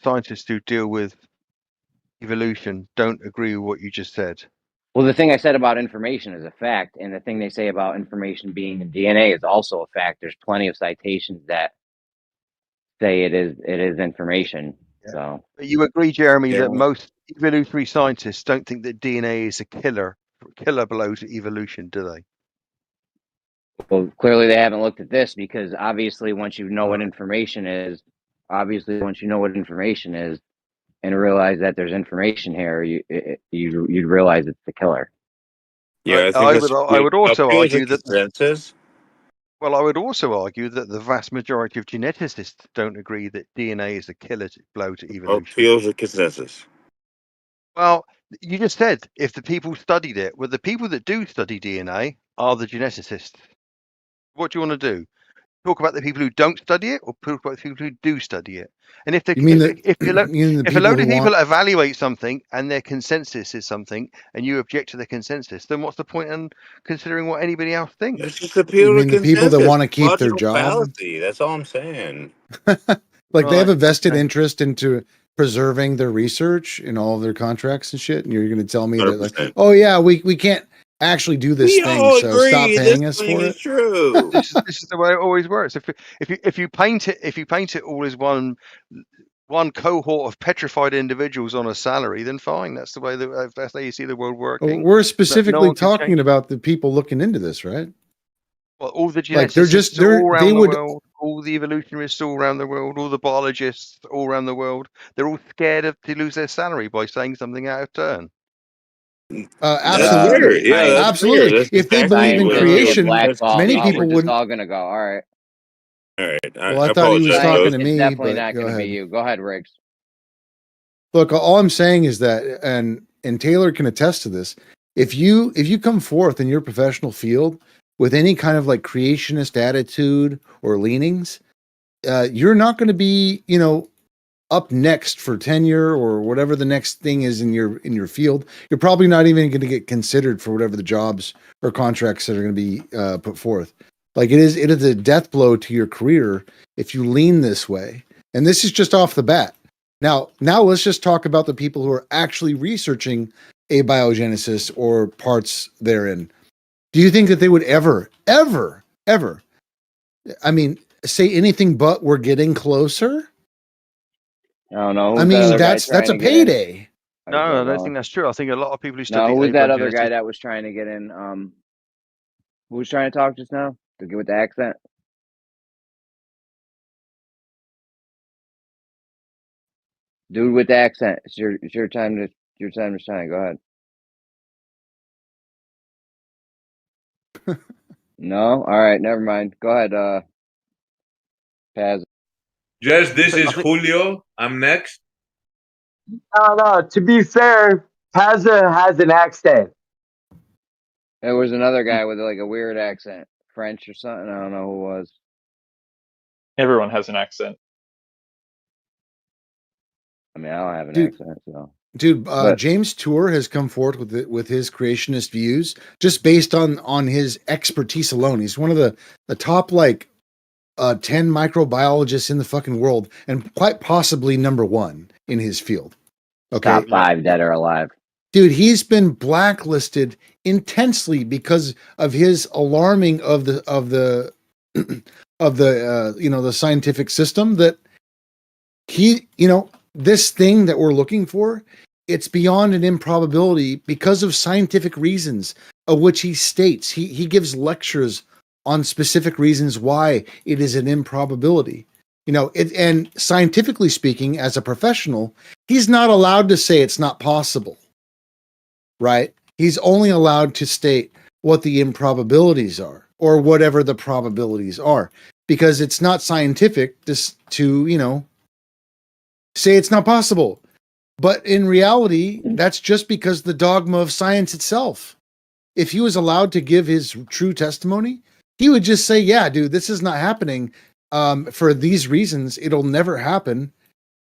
scientists who deal with evolution don't agree with what you just said. Well, the thing I said about information is a fact, and the thing they say about information being in DNA is also a fact. There's plenty of citations that say it is information. Yeah. So But you agree, Jeremy, Yeah. that most evolutionary scientists don't think that DNA is a killer blow to evolution, do they? well, clearly they haven't looked at this because obviously once you know what information is, and realize that there's information here, you'd realize it's the killer. Yeah, I think I it's would also appears a argue that consensus. well, I would also argue that the vast majority of geneticists don't agree that DNA is a killer blow to evolution. Appeals a consensus. Well, you just said if the people studied it, well, the people that do study DNA are the geneticists. What do you want to do? Talk about the people who don't study it, or talk about the people who do study it? And if You mean that if you mean the a people load of who people want evaluate something and their consensus is something, and you object to the consensus, then what's the point in considering what anybody else thinks? It's just you appeal to mean the people that consensus. want to keep their Logical job? fallacy. That's all I'm saying. Like they have Right. a vested Okay. interest into preserving their research in all of their contracts and shit, and you're going to tell me that like, 100%. oh yeah, we can't actually do this We thing, all so stop agree paying this us thing for is it. true. This is the way it always works. If you paint it all as one cohort of petrified individuals on a salary, then fine. That's the way that's how you see the world working. We're No specifically one can change talking it. about the people looking into this, right? Well, all the Like they're just geneticists all they around the would world, all the evolutionists all around the world, all the biologists all around the world, they're all scared to lose their salary by saying something out of turn. That's absolutely, fair. Yeah, that's fair. absolutely. That's If they exactly believe in what Scientists get creation, that's blackballed. many Oh, people we're just wouldn't. all gonna go. All right. all right. Well, I I thought he was apologize, talking Ghost. to It's me, definitely but not go gonna be ahead. you. Go ahead, Riggs. Look, all I'm saying is that, and Taylor can attest to this. If you come forth in your professional field with any kind of like creationist attitude or leanings, you're not going to be, up next for tenure or whatever the next thing is in your field. You're probably not even going to get considered for whatever the jobs or contracts that are going to be put forth. Like it is a death blow to your career if you lean this way. And this is just off the bat. Now let's just talk about the people who are actually researching abiogenesis or parts therein. Do you think that they would ever, I mean, say anything but we're getting closer? I don't know. I Who's that mean, other guy that's trying a to get in? payday. No, I don't think that's true. I think a lot of people who No, study who was that other guy abiogenesis. that was trying to get in? Who was trying to talk just now? To get with the accent? Dude with the accent. It's your time to shine. Go ahead. No? All right, never mind. Go ahead, Paz. Jess, this I is think Julio. I'm next. No. To be fair, Pazza has an accent. There was another guy with like a weird accent. French or something. I don't know who it was. Everyone has an accent. I mean, I don't have an Dude, accent, so. Dude, James Tour has come forward with his creationist views just based on his expertise alone. He's one of the top 10 microbiologists in the fucking world, and quite possibly number one in his field. Okay, Top 5 dead or alive. dude, he's been blacklisted intensely because of his alarming of the the scientific system that this thing that we're looking for, it's beyond an improbability because of scientific reasons, of which he states. He gives lectures on specific reasons why it is an improbability. And scientifically speaking, as a professional, he's not allowed to say it's not possible, right? He's only allowed to state what the improbabilities are, or whatever the probabilities are, because it's not scientific to say it's not possible. But in reality, that's just because the dogma of science itself. If he was allowed to give his true testimony, he would just say, yeah, dude, this is not happening for these reasons. It'll never happen.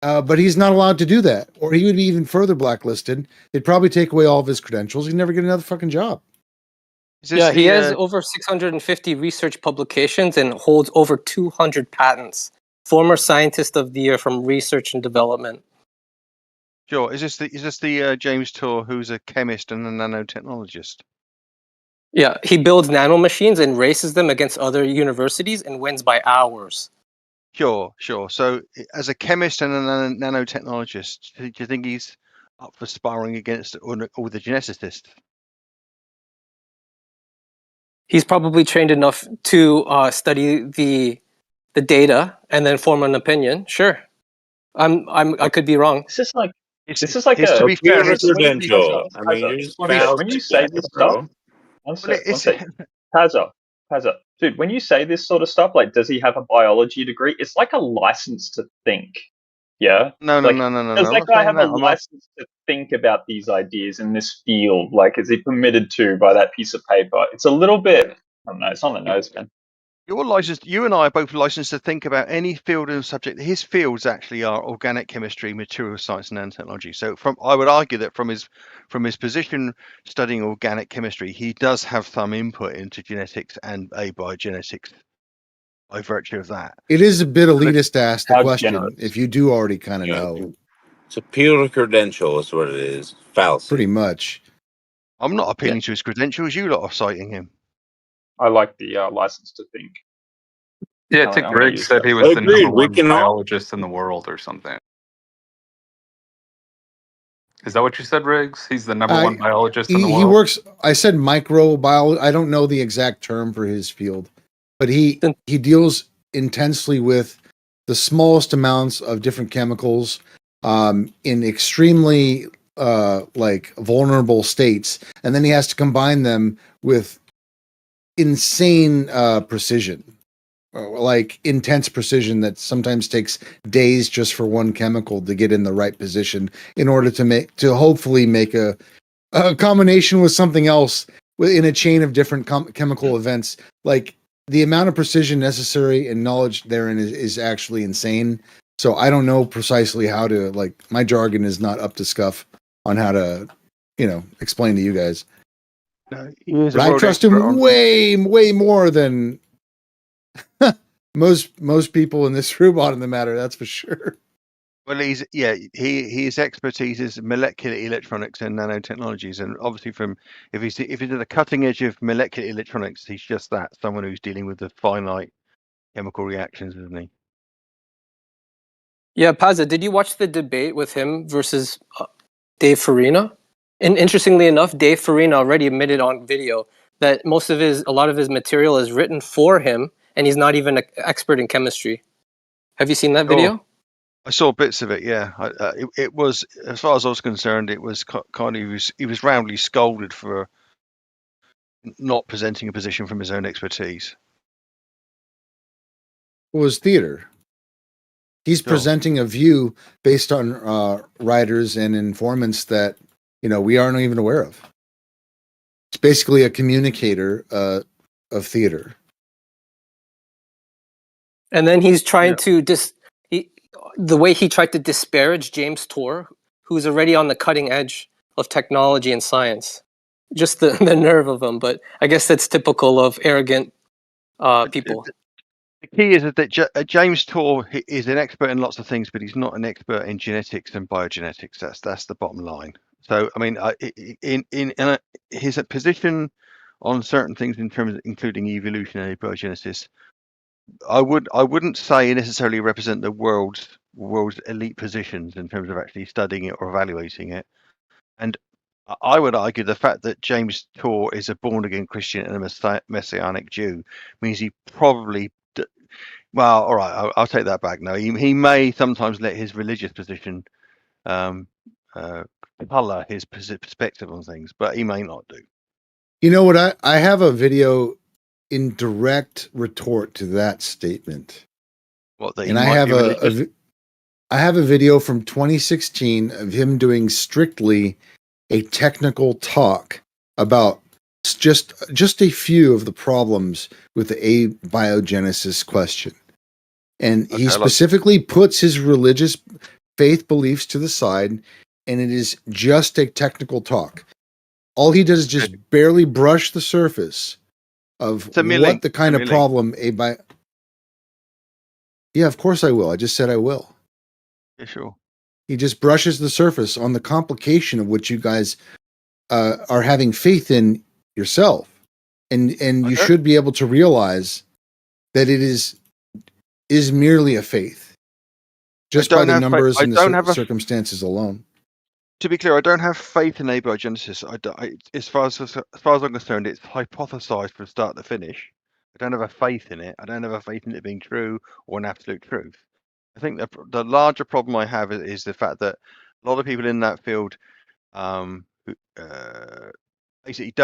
But he's not allowed to do that, or he would be even further blacklisted. They'd probably take away all of his credentials. He'd never get another fucking job. Yeah, he has over 650 research publications and holds over 200 patents. Former Scientist of the Year from Research and Development. Sure. Is this the James Tour, who's a chemist and a nanotechnologist? Yeah, he builds nanomachines and races them against other universities and wins by hours. Sure. So, as a chemist and a nanotechnologist, do you think he's up for sparring against all the geneticists? He's probably trained enough to study the data and then form an opinion. Sure, I could be wrong. It's just like this is to be fair, Your credential. I mean, you're just bound when you to say that, this stuff, bro. one sec. Pazza, dude, when you say this sort of stuff, like, does he have a biology degree? It's like a license to think. Yeah. No. Does I'm that not guy saying have that. a license to think about these ideas in this field? Like, is he permitted to by that piece of paper? It's a little bit. I don't know. It's on the nose, man. You're licensed. You and I are both licensed to think about any field and subject. His fields actually are organic chemistry, material science, and nanotechnology. So, I would argue that from his position studying organic chemistry, he does have some input into genetics and abiogenetics by virtue of that. It is a bit elitist to ask the How question generous. if you do already kind of know. It's a pure credential, is what it is. Fallacy. Pretty much. I'm not appealing to his credentials. You lot are citing him. I like the license to think. Yeah, I think I'm gonna Greg use said that. he was the Agreed, number we one can all- biologist in the world or something. Is that what you said, Riggs? He's the number one biologist in the world? He works, I said microbiology. I don't know the exact term for his field, but he deals intensely with the smallest amounts of different chemicals in extremely like vulnerable states. And then he has to combine them with insane precision. Like intense precision that sometimes takes days just for one chemical to get in the right position in order to hopefully make a combination with something else in a chain of different chemical events. Like the amount of precision necessary and knowledge therein is actually insane. So I don't know precisely how to, like, my jargon is not up to scuff on how to, explain to you guys. No, but I trust him way more than most people in this room on the matter. That's for sure. Well, his expertise is molecular electronics and nanotechnologies, and obviously if he's at the cutting edge of molecular electronics, he's just that, someone who's dealing with the finite chemical reactions, isn't he? Yeah, Pazza, did you watch the debate with him versus Dave Farina? And interestingly enough, Dave Farina already admitted on video that a lot of his material is written for him, and he's not even an expert in chemistry. Have you seen that video? I saw bits of it. Yeah, it was, as far as I was concerned, it was kind of he was roundly scolded for not presenting a position from his own expertise. It was theater. He's presenting a view based on writers and informants that we aren't even aware of. It's basically a communicator of theater. And then he's trying to the way he tried to disparage James Tour, who's already on the cutting edge of technology and science. Just the nerve of him, but I guess that's typical of arrogant people. The key is that James Tour is an expert in lots of things, but he's not an expert in genetics and biogenetics. That's the bottom line. So, I mean, in his position on certain things in terms of including evolution and biogenesis, I wouldn't say necessarily represent the world's elite positions in terms of actually studying it or evaluating it. And I would argue the fact that James Tour is a born-again Christian and a Messianic Jew means he probably, well, all right, I'll take that back. No, he may sometimes let his religious position color his perspective on things, but he may not do. You know what? I have a video in direct retort to that statement. What? And I have I have a video from 2016 of him doing strictly a technical talk about just a few of the problems with the abiogenesis question. And he specifically puts his religious faith beliefs to the side, and it is just a technical talk. All he does is just barely brush the surface of what the kind of problem Yeah, of course I will. I just said I will. Yeah, sure. He just brushes the surface on the complication of which you guys are having faith in yourself, and you should be able to realize that it is merely a faith, just by the numbers and the circumstances alone. To be clear, I don't have faith in abiogenesis. As far as I'm concerned, it's hypothesized from start to finish. I don't have a faith in it. I don't have a faith in it being true or an absolute truth. I think the larger problem I have is the fact that a lot of people in that field basically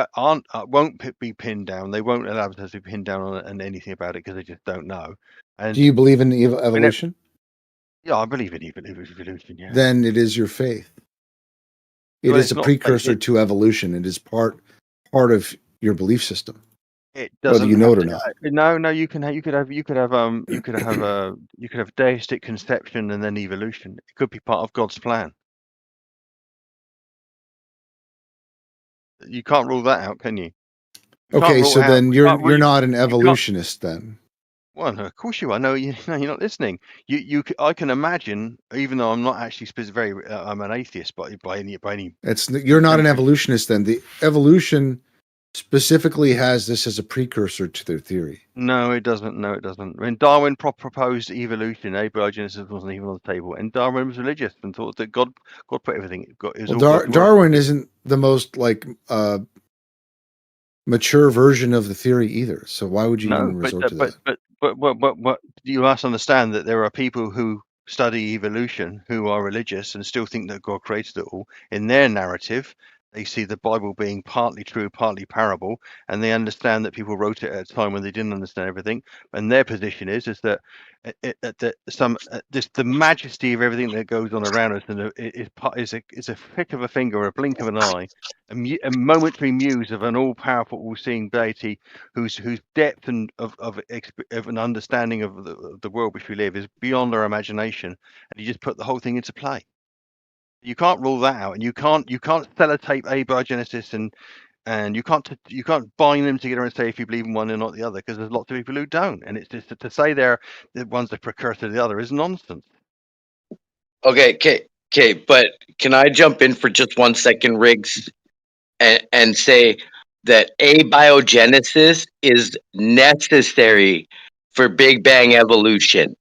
won't be pinned down. They won't allow themselves to be pinned down on anything about it because they just don't know. And do you believe in evolution? Yeah, I believe in evolution. Yeah. Then it is your faith. It is a precursor to evolution. It is part of your belief system. It doesn't, whether you know it or not. No, you could have deistic conception and then evolution. It could be part of God's plan. You can't rule that out, can you? Okay, so then you're not an evolutionist then. Well, no, of course you are. No, you're not listening. I can imagine, even though I'm not actually I'm an atheist, but by any. You're not an evolutionist then. The evolution specifically has this as a precursor to their theory. No, it doesn't. No, it doesn't. When Darwin proposed evolution, abiogenesis wasn't even on the table, and Darwin was religious and thought that God put everything. Darwin isn't the most mature version of the theory either. So why would you even resort to that? But you must understand that there are people who study evolution who are religious and still think that God created it all. In their narrative, they see the Bible being partly true, partly parable, and they understand that people wrote it at a time when they didn't understand everything. And their position is that the majesty of everything that goes on around us and is a flick of a finger or a blink of an eye, a momentary muse of an all-powerful, all-seeing deity whose depth and of an understanding of the world which we live is beyond our imagination, and you just put the whole thing into play. You can't rule that out, and you can't sellotape abiogenesis and you can't bind them together and say if you believe in one or not the other, because there's lots of people who don't, and it's just to say that one's the precursor to the other is nonsense. Okay, but can I jump in for just 1 second, Riggs, and say that abiogenesis is necessary for Big Bang evolution?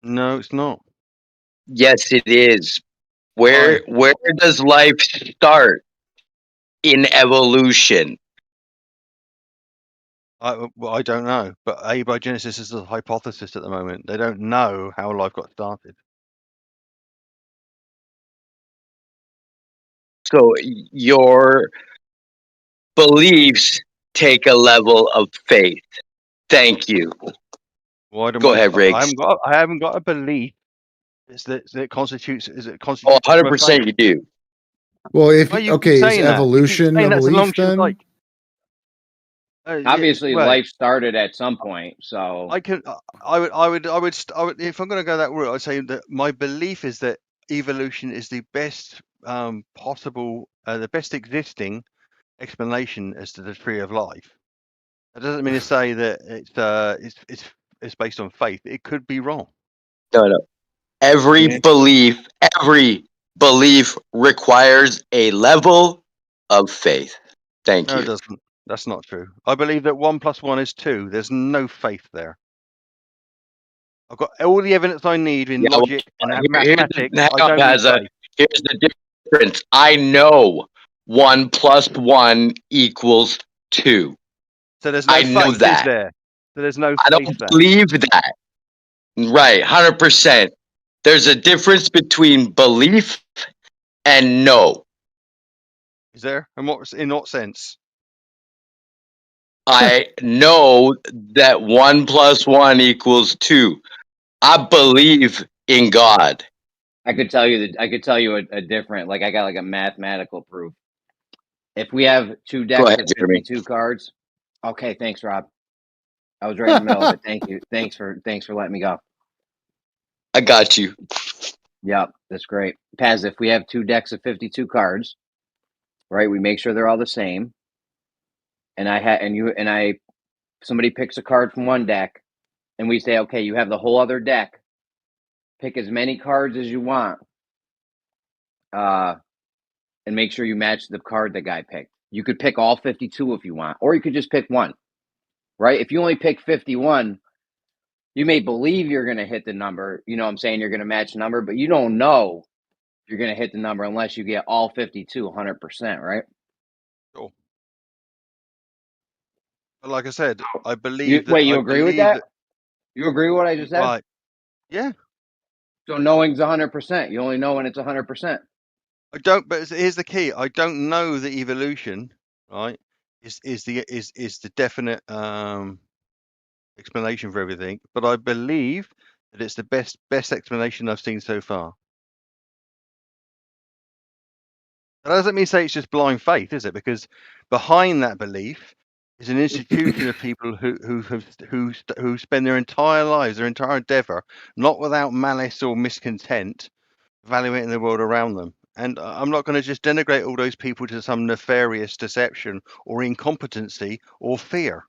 No, it's not. Yes, it is. Where does life start in evolution? I don't know, but abiogenesis is a hypothesis at the moment. They don't know how life got started. So your beliefs take a level of faith. Thank you. Go ahead, Riggs. I haven't got a belief. It constitutes. Oh, 100% you do. Well, is evolution a belief then? Obviously, life started at some point, so I would if I'm going to go that route, I'd say that my belief is that evolution is the best possible, the best existing explanation as to the tree of life. That doesn't mean to say that it's based on faith. It could be wrong. No. Every belief requires a level of faith. Thank you. No, it doesn't. That's not true. I believe that 1 + 1 is 2. There's no faith there. I've got all the evidence I need in logic and mathematics. Here's the difference. I know 1 + 1 = 2. So there's no faith, is there? So there's no faith. I don't believe that. Right, 100%. There's a difference between belief and no. Is there? In what sense? I know that 1 + 1 = 2. I believe in God. I could tell you a different, like I got like a mathematical proof. If we have 2 decks of 52 cards, okay, thanks, Rob. I was right in the middle of it. Thank you. Thanks for letting me go. I got you. Yep, that's great. Paz, if we have 2 decks of 52 cards, right? We make sure they're all the same. And somebody picks a card from one deck, and we say, okay, you have the whole other deck. Pick as many cards as you want, and make sure you match the card the guy picked. You could pick all 52 if you want, or you could just pick one, right? If you only pick 51, you may believe you're going to hit the number. You know what I'm saying? You're going to match the number, but you don't know you're going to hit the number unless you get all 52 100%, right? Sure. But like I said, I You believe that. wait, you agree with that? You agree with what I just said? Right. Yeah. So knowing's 100%. You only know when it's 100%. I don't. But here's the key: I don't know that evolution, right, is the definite explanation for everything. But I believe that it's the best explanation I've seen so far. That doesn't mean say it's just blind faith, is it? Because behind that belief is an institution of people who spend their entire lives, their entire endeavour, not without malice or miscontent, evaluating the world around them. And I'm not going to just denigrate all those people to some nefarious deception or incompetency or fear.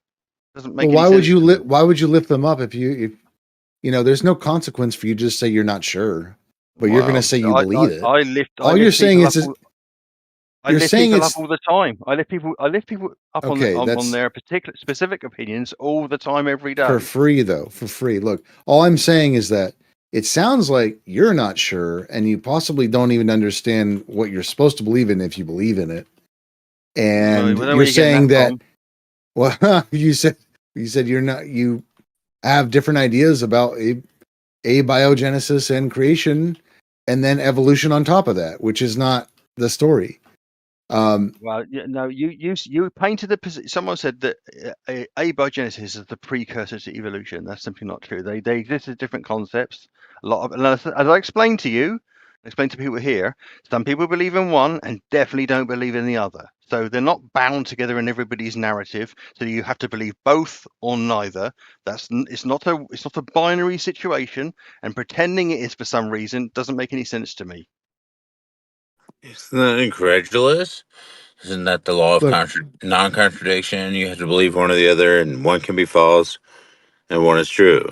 Doesn't make Well, any sense to me. why would you lift them up if there's no consequence for you to just say you're not sure, but you're going to Well, say you believe it. I lift All you're saying people is up. I you're lift saying people up it's all the time. I lift people up okay. on That's their particular specific opinions all the time, every for day. free though. For free. Look, all I'm saying is that it sounds like you're not sure, and you possibly don't even understand what you're supposed to believe in if you believe in it. And Well, where you're are you getting saying that that, from? well, you said you're not. You have different ideas about abiogenesis and creation, and then evolution on top of that, which is not the story. Well, no, you painted the position. Someone said that abiogenesis is the precursor to evolution. That's simply not true. They exist as different concepts. A lot of, and as I explained to you, explained to people here, some people believe in one and definitely don't believe in the other. So they're not bound together in everybody's narrative. So you have to believe both or neither. It's not a binary situation, and pretending it is for some reason doesn't make any sense to me. Isn't that incredulous? Isn't that the law of Look, non-contradiction? You have to believe one or the other, and one can be false, and one is true.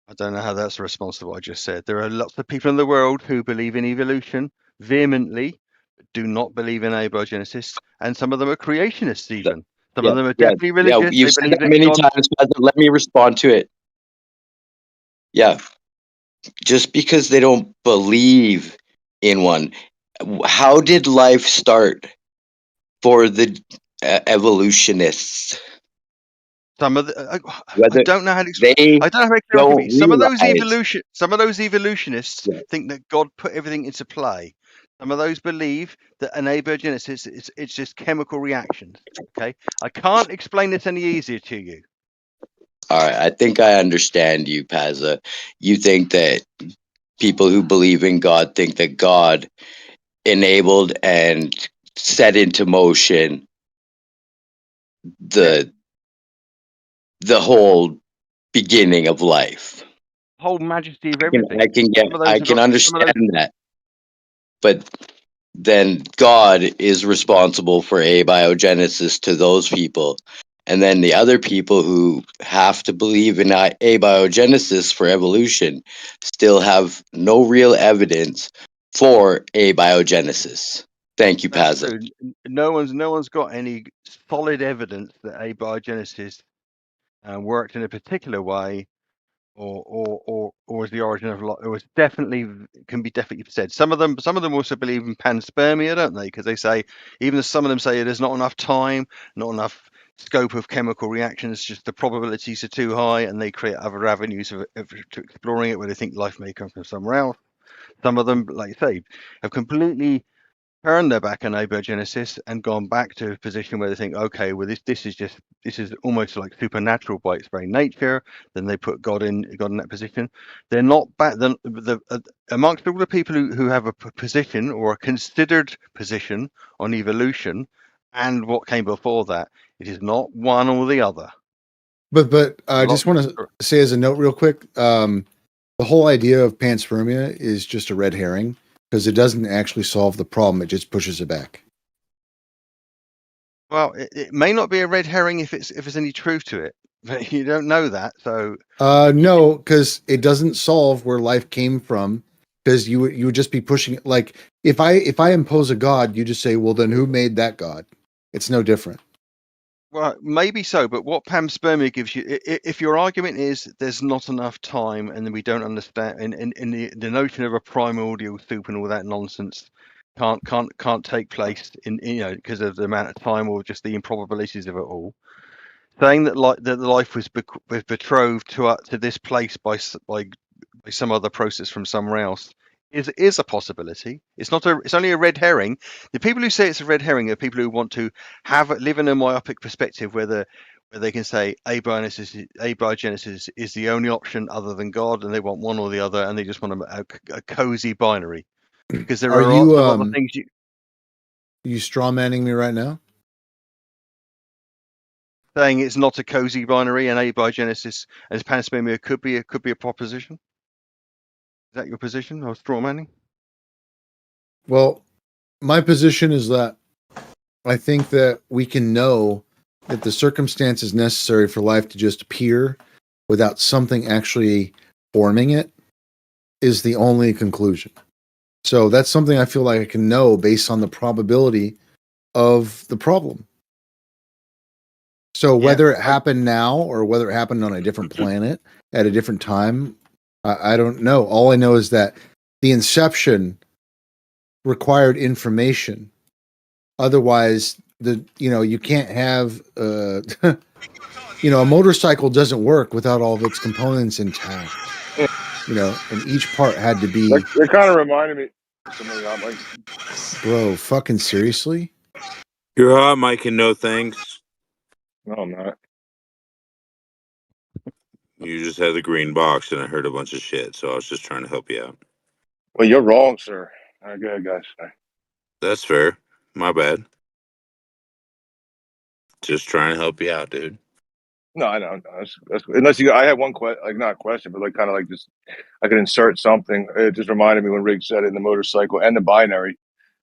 I don't know how that's a response to what I just said. There are lots of people in the world who believe in evolution vehemently, but do not believe in abiogenesis, and some of them are creationists even. Some of them are definitely religious. You've They said believe that that many God. times, but let me respond to it. Yeah, just because they don't believe in one, how did life start for the evolutionists? Some of the, I Whether don't know how to explain. they I don't know how to explain don't to you. realize. Some of those evolutionists Yeah. think that God put everything into play. Some of those believe that an abiogenesis it's just chemical reactions. Okay, I can't explain this any easier to you. All right, I think I understand you, Pazza. You think that people who believe in God think that God enabled and set into motion the whole beginning of life. Whole majesty of everything. I can understand that, but then God is responsible for abiogenesis to those people. And then the other people who have to believe in abiogenesis for evolution still have no real evidence for abiogenesis. Thank you, That's Pazza. true. No one's got any solid evidence that abiogenesis worked in a particular way, or was the origin of life. It was definitely can be definitely said. Some of them also believe in panspermia, don't they? Because they say even some of them say there's not enough time, not enough scope of chemical reactions, just the probabilities are too high, and they create other avenues of to exploring it where they think life may come from somewhere else. Some of them, like you say, have completely turned their back on abiogenesis and gone back to a position where they think, okay, well, this is almost like supernatural by its very nature. Then they put God in that position. They're not back. Amongst all the people who have a position or a considered position on evolution and what came before that, it is not one or the other. but I just want to say as a note real quick. The whole idea of panspermia is just a red herring because it doesn't actually solve the problem. It just pushes it back. Well, it may not be a red herring if there's any truth to it, but you don't know that. So No, because it doesn't solve where life came from. Because you would just be pushing it. Like if I impose a god, you just say, well, then who made that god? It's no different. well, maybe so, but what panspermia gives you, if your argument is there's not enough time and then we don't understand, and the notion of a primordial soup and all that nonsense can't take place in because of the amount of time or just the improbabilities of it all. Saying that that the life was betrothed to this place by some other process from somewhere else is a possibility. It's not it's only a red herring. The people who say it's a red herring are people who want to live in a myopic perspective where they can say abiogenesis is the only option other than God, and they want one or the other, and they just want a cozy binary. Because there are lots of other things you straw manning me right now? Saying it's not a cozy binary and abiogenesis and panspermia could be a proposition. Is that your position, or straw manning? Well, my position is that I think that we can know that the circumstances necessary for life to just appear without something actually forming it is the only conclusion. So that's something I feel like I can know based on the probability of the problem. So whether it happened now or whether it happened on a different planet at a different time, I don't know. All I know is that the inception required information. Otherwise, you can't have a motorcycle doesn't work without all of its components intact. And each part had to be. They're kind of reminding me of something I'm like, bro, fucking seriously? You're hot, Mike, and no thanks. No, I'm not. You just had the green box, and I heard a bunch of shit, so I was just trying to help you out. Well, you're wrong, sir. All right, go ahead, guys. That's fair. My bad. Just trying to help you out, dude. No, I know. That's, unless I have one question, like not a question, but like kind of like just I could insert something. It just reminded me when Riggs said it in the motorcycle and the binary,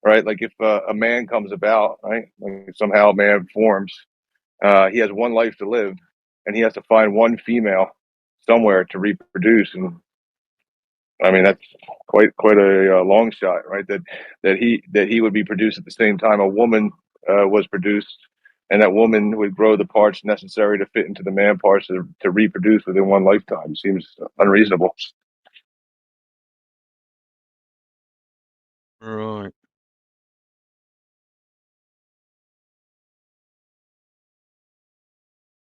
right? Like if a man comes about, right? Like somehow a man forms, he has one life to live, and he has to find one female somewhere to reproduce. And I mean that's quite a long shot, right? That he would be produced at the same time a woman was produced, and that woman would grow the parts necessary to fit into the man parts to reproduce within one lifetime. Seems unreasonable. Right.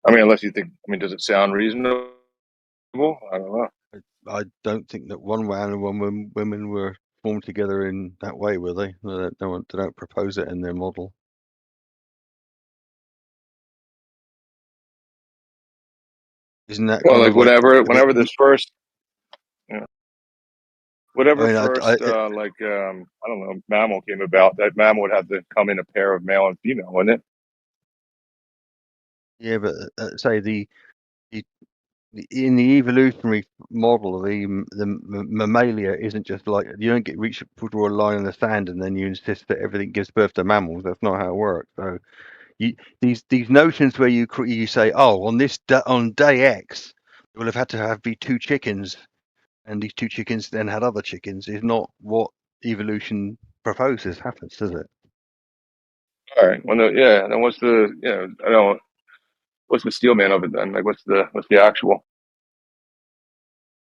I mean, unless you think. I mean, does it sound reasonable? I don't know. I don't think that one man and one women were formed together in that way, were they? They don't propose it in their model. Isn't that Well, kind like of like whenever this first, whatever I mean, first, I don't know, mammal came about, that mammal would have to come in a pair of male and female, wouldn't it? yeah, but say in the evolutionary model, the mammalia isn't just like you don't draw a line in the sand and then you insist that everything gives birth to mammals. That's not how it works. So these notions where you say, oh, on day X, you will have had to be two chickens, and these two chickens then had other chickens, is not what evolution proposes happens, does it? All right. Well, then what's the, I don't. What's the steel man of it then? Like, what's the actual?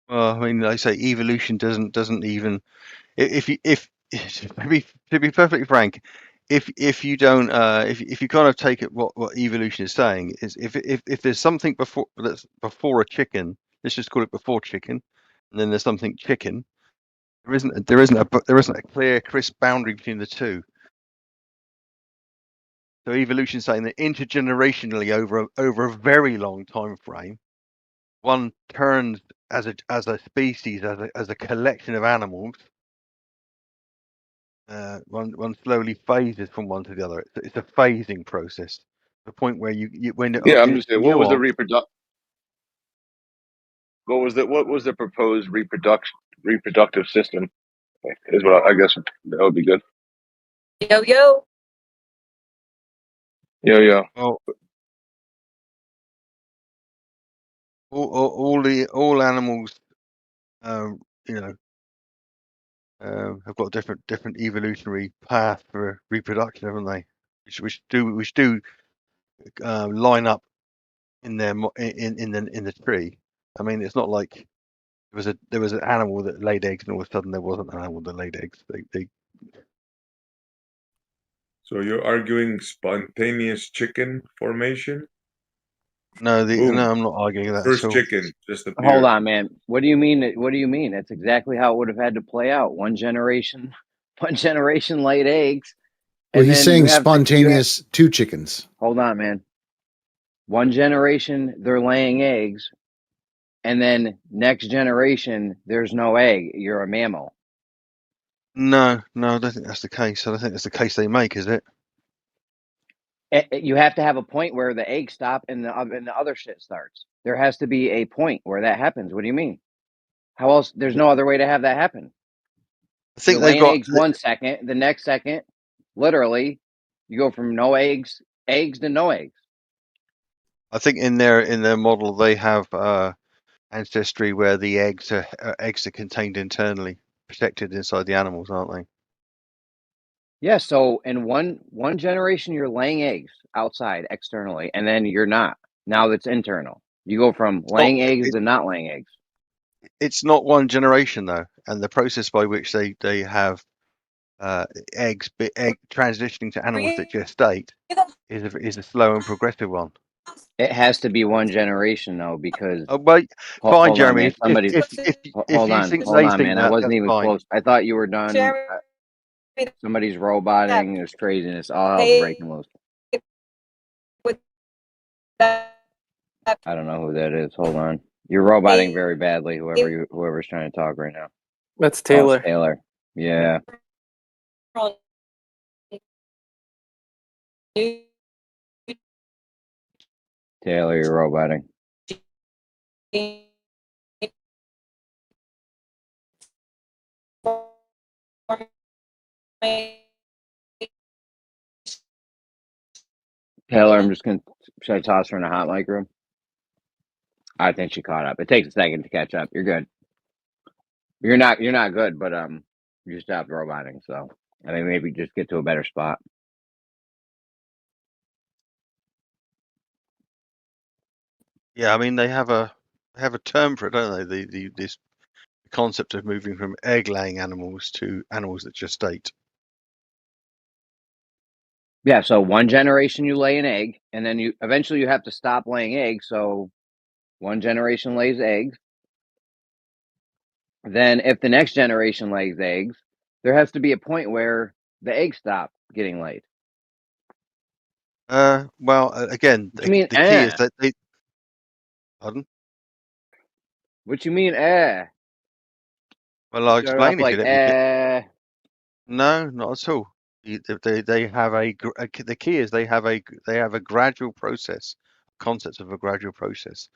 Well, I mean, like I say, evolution doesn't even if to be perfectly frank, if you don't if you kind of take it what evolution is saying is if there's something that's before a chicken, let's just call it before chicken, and then there's something chicken. There isn't a clear, crisp boundary between the two. So evolution is saying that intergenerationally over a very long time frame, one turns as a species, as a collection of animals. One slowly phases from one to the other. It's a phasing process. The point where you when Yeah, I'm just saying, what was the nuance. what was the proposed reproductive system? Is what I guess that would be good. Yo, yo. Yeah. Oh, all animals, you know, have got different evolutionary path for reproduction, haven't they? Which do line up in their in the tree. I mean, it's not like there was an animal that laid eggs and all of a sudden there wasn't an animal that laid eggs. They So you're arguing spontaneous chicken formation? no, Boom. no, I'm not arguing that First at all. chicken just appeared. Hold on, man. What do you mean? What do you mean? That's exactly how it would have had to play out. One generation laid eggs. Well, And he's then saying you have spontaneous two chickens. hold on, man. One generation they're laying eggs, and then next generation there's no egg. You're a mammal. No, I don't think that's the case. I don't think that's the case they make, is it? You have to have a point where the eggs stop and the other shit starts. There has to be a point where that happens. What do you mean? How else? There's no other way to have that happen. I think You're they've laying got. eggs 1 second, the next second, literally, you go from no eggs to no eggs. I think in their model they have ancestry where the eggs are contained internally, protected inside the animals, aren't they? Yeah. So in one generation, you're laying eggs outside externally, and then you're not. Now that's internal. You go from laying eggs to not laying eggs. It's not one generation though, and the process by which they have egg transitioning to animals that gestate is a slow and progressive one. It has to be one generation though, because Oh, well, fine, hold on, Jeremy. man. Somebody's If you think they think man. I that, wasn't that's even fine. close. I thought you were done. Somebody's roboting. There's craziness. All hell's breaking loose. I don't know who that is. Hold on. You're roboting very badly. Whoever's trying to talk right now. That's Oh, Taylor. it's Taylor. Yeah. Taylor, you're roboting. Taylor, I'm just gonna should I toss her in a hot mic room? I think she caught up. It takes a second to catch up. You're good. You're not good, but you stopped roboting, so I think maybe just get to a better spot. Yeah, I mean they have a term for it, don't they? This concept of moving from egg-laying animals to animals that gestate. Yeah, so one generation you lay an egg, and then you eventually have to stop laying eggs. So one generation lays eggs. Then if the next generation lays eggs, there has to be a point where the eggs stop getting laid. Well, again, What you mean, the key is that they. Pardon? What you mean, Well, I'll Start off explain if you like, let me. No, not at all. They have the key is they have a gradual process, concept of a gradual process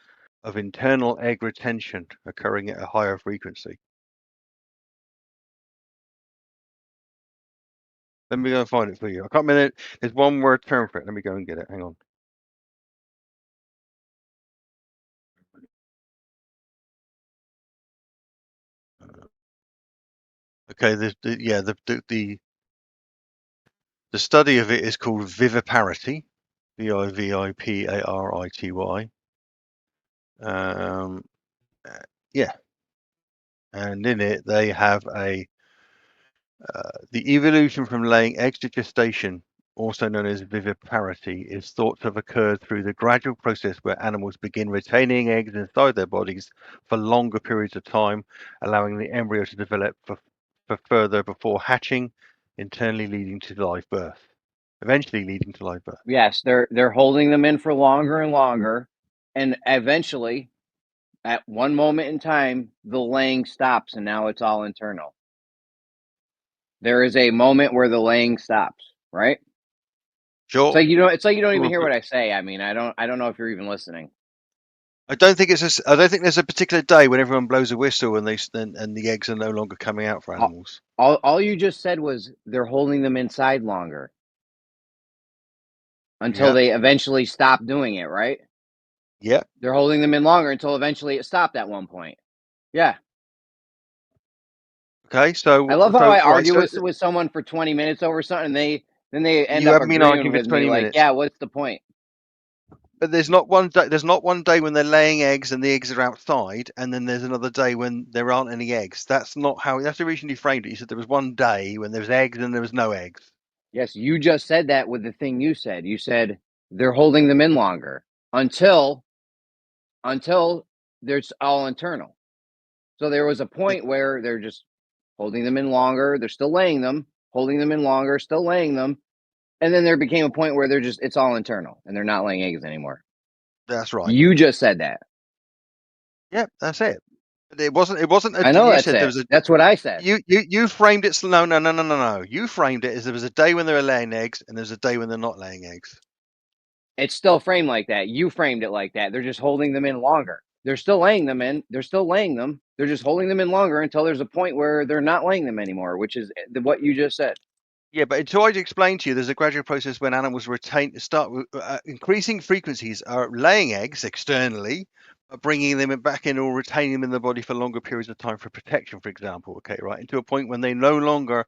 of internal egg retention occurring at a higher frequency. Let me go and find it for you. I can't remember. There's one word term for it. Let me go and get it. Hang on. Okay. The study of it is called viviparity, viviparity. Yeah, and in it they have the evolution from laying eggs to gestation, also known as viviparity, is thought to have occurred through the gradual process where animals begin retaining eggs inside their bodies for longer periods of time, allowing the embryo to develop for further before hatching, internally leading to live birth. Eventually leading to live birth. yes, they're holding them in for longer and longer, and eventually, at one moment in time, the laying stops, and now it's all internal. There is a moment where the laying stops, right? Sure. It's like you don't even hear what I say. I mean, I don't know if you're even listening. I don't think I don't think there's a particular day when everyone blows a whistle and and the eggs are no longer coming out for animals. All you just said was they're holding them inside longer until Yeah. they eventually stop doing it, right? Yeah. They're holding them in longer until eventually it stopped at one point. Yeah. Okay. So I love how I right. argue So with someone for 20 minutes over something, and then they end you up haven't been agreeing arguing for with me 20 like, minutes. yeah, what's the point? But there's not one day. There's not one day when they're laying eggs and the eggs are outside, and then there's another day when there aren't any eggs. That's not how. That's the reason you framed it. You said there was one day when there was eggs and there was no eggs. Yes, you just said that with the thing you said. You said they're holding them in longer until there's all internal. So there was a point where they're just holding them in longer. They're still laying them, holding them in longer, still laying them. And then there became a point where it's all internal and they're not laying eggs anymore. That's right. You just said that. Yep, that's it. It wasn't. I know You that's said there it. was a. That's what I said. You framed it. No. You framed it as there was a day when they were laying eggs and there's a day when they're not laying eggs. It's still framed like that. You framed it like that. They're just holding them in longer. They're still laying them in. They're still laying them. They're just holding them in longer until there's a point where they're not laying them anymore, which is what you just said. Yeah, but until I explain to you, there's a gradual process when animals start increasing frequencies are laying eggs externally, bringing them back in or retaining them in the body for longer periods of time for protection, for example. Okay, right, into a point when they no longer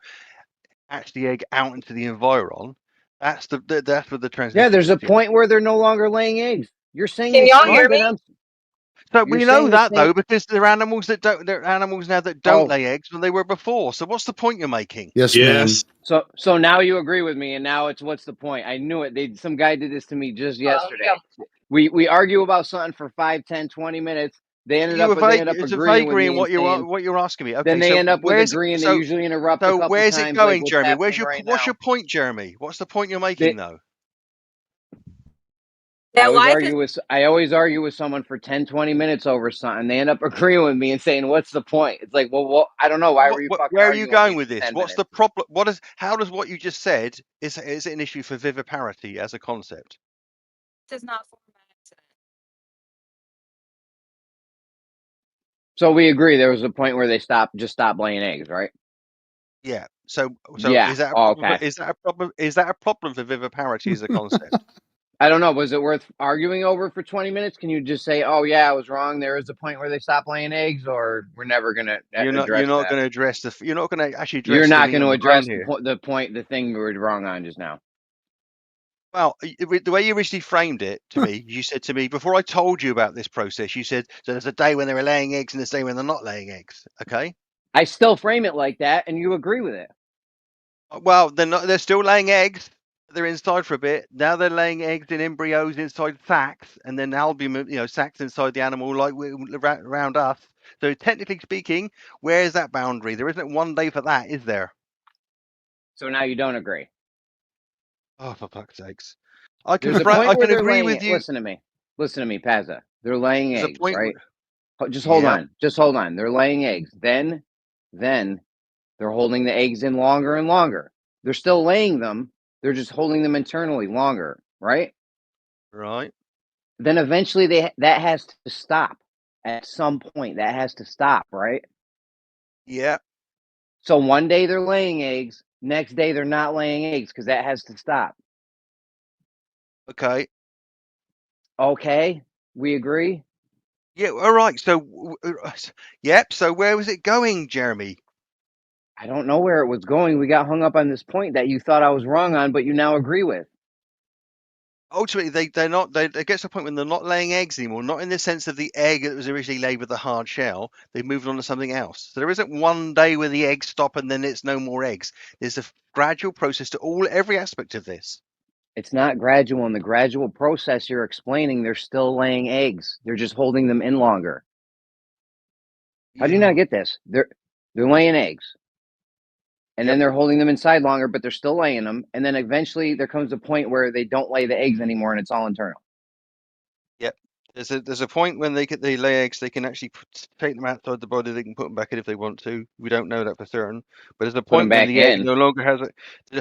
hatch the egg out into the environ. That's where the transmission. Yeah, there's a begins. point where they're no longer laying eggs. You're saying Can the y'all same hear thing me? I'm. So You're we know saying the that same. though, because there are animals that don't. There are animals now that don't Oh, lay eggs when they were before. So what's the point you're making? Yes, ma'am. so now you agree with me, and now it's what's the point? I knew it. Some guy did this to me just yesterday. We argue about something for 5, 10, 20 minutes. They ended up It's a agreeing with vagary me in and saying. what you're asking me. Then Okay, they so end up with where's agreeing. They usually interrupt a so couple where's it times, like going, what's Jeremy? happening right What's now. your point, Jeremy? What's the point you're making though? I always argue with someone for 10, 20 minutes over something. They end up agreeing with me and saying, "What's the point?" It's like, well, I don't know. Why were you fucking Where are you arguing with me going with for this? 10 What's the minutes? problem? How does what you just said is it an issue for viviparity as a concept? Does not form by accident. So we agree there was a point where they just stopped laying eggs, right? Yeah. So Yeah. is that a Oh, problem? okay. Is that a problem? Is that a problem for viviparity as a concept? I don't know. Was it worth arguing over for 20 minutes? Can you just say, "Oh yeah, I was wrong. There is a point where they stopped laying eggs," or we're never gonna You're address not that? going to address you're not going to actually You're address the not meat going on to the bone address here. the thing we were wrong on just now. Well, the way you originally framed it to me, you said to me before I told you about this process, you said so there's a day when they were laying eggs and there's a day when they're not laying eggs. Okay. I still frame it like that, and you agree with it. Well, they're still laying eggs. They're inside for a bit. Now they're laying eggs in embryos inside sacs, and then albumin, sacs inside the animal, like around us. So technically speaking, where's that boundary? There isn't one day for that, is there? So now you don't agree. Oh, for fuck's sakes! I can There's a point where I can they're agree laying with it. you. Listen to me, Pazza. They're laying There's a eggs, point. right? Just hold Yep. on. Just hold on. They're laying eggs. Then they're holding the eggs in longer and longer. They're still laying them. They're just holding them internally longer, right? Right. Then eventually that has to stop. At some point, that has to stop, right? Yeah. So one day they're laying eggs. Next day they're not laying eggs because that has to stop. Okay. Okay, we agree. Yeah. All right. So, yep. So where was it going, Jeremy? I don't know where it was going. We got hung up on this point that you thought I was wrong on, but you now agree with. Ultimately, they get to a point when they're not laying eggs anymore, not in the sense of the egg that was originally laid with the hard shell. They've moved on to something else. So there isn't one day where the eggs stop and then it's no more eggs. There's a gradual process to every aspect of this. It's not gradual. In the gradual process you're explaining, they're still laying eggs. They're just holding them in longer. How do you not get this? They're laying eggs. And then they're holding them inside longer, but they're still laying them. And then eventually there comes a point where they don't lay the eggs anymore and it's all internal. Yep. There's a point when they lay eggs, they can actually take them outside the body. They can put them back in if they want to. We don't know that for certain. But there's a Put them point when back the egg in. no longer has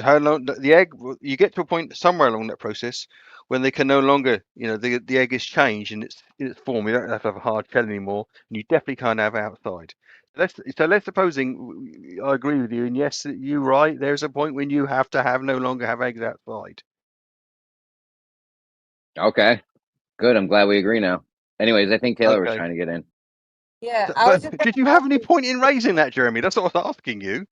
how long the egg. You get to a point somewhere along that process when they can no longer, the egg is changed in its form. You don't have to have a hard shell anymore, and you definitely can't have it outside. Let's supposing I agree with you, and yes, you're right. There's a point when you have to have no longer have eggs outside. Okay, good. I'm glad we agree now. Anyways, I think Taylor was Okay. trying to get in. Yeah, I was But just did gonna you ask have any point in raising that, Jeremy? That's what I was asking you.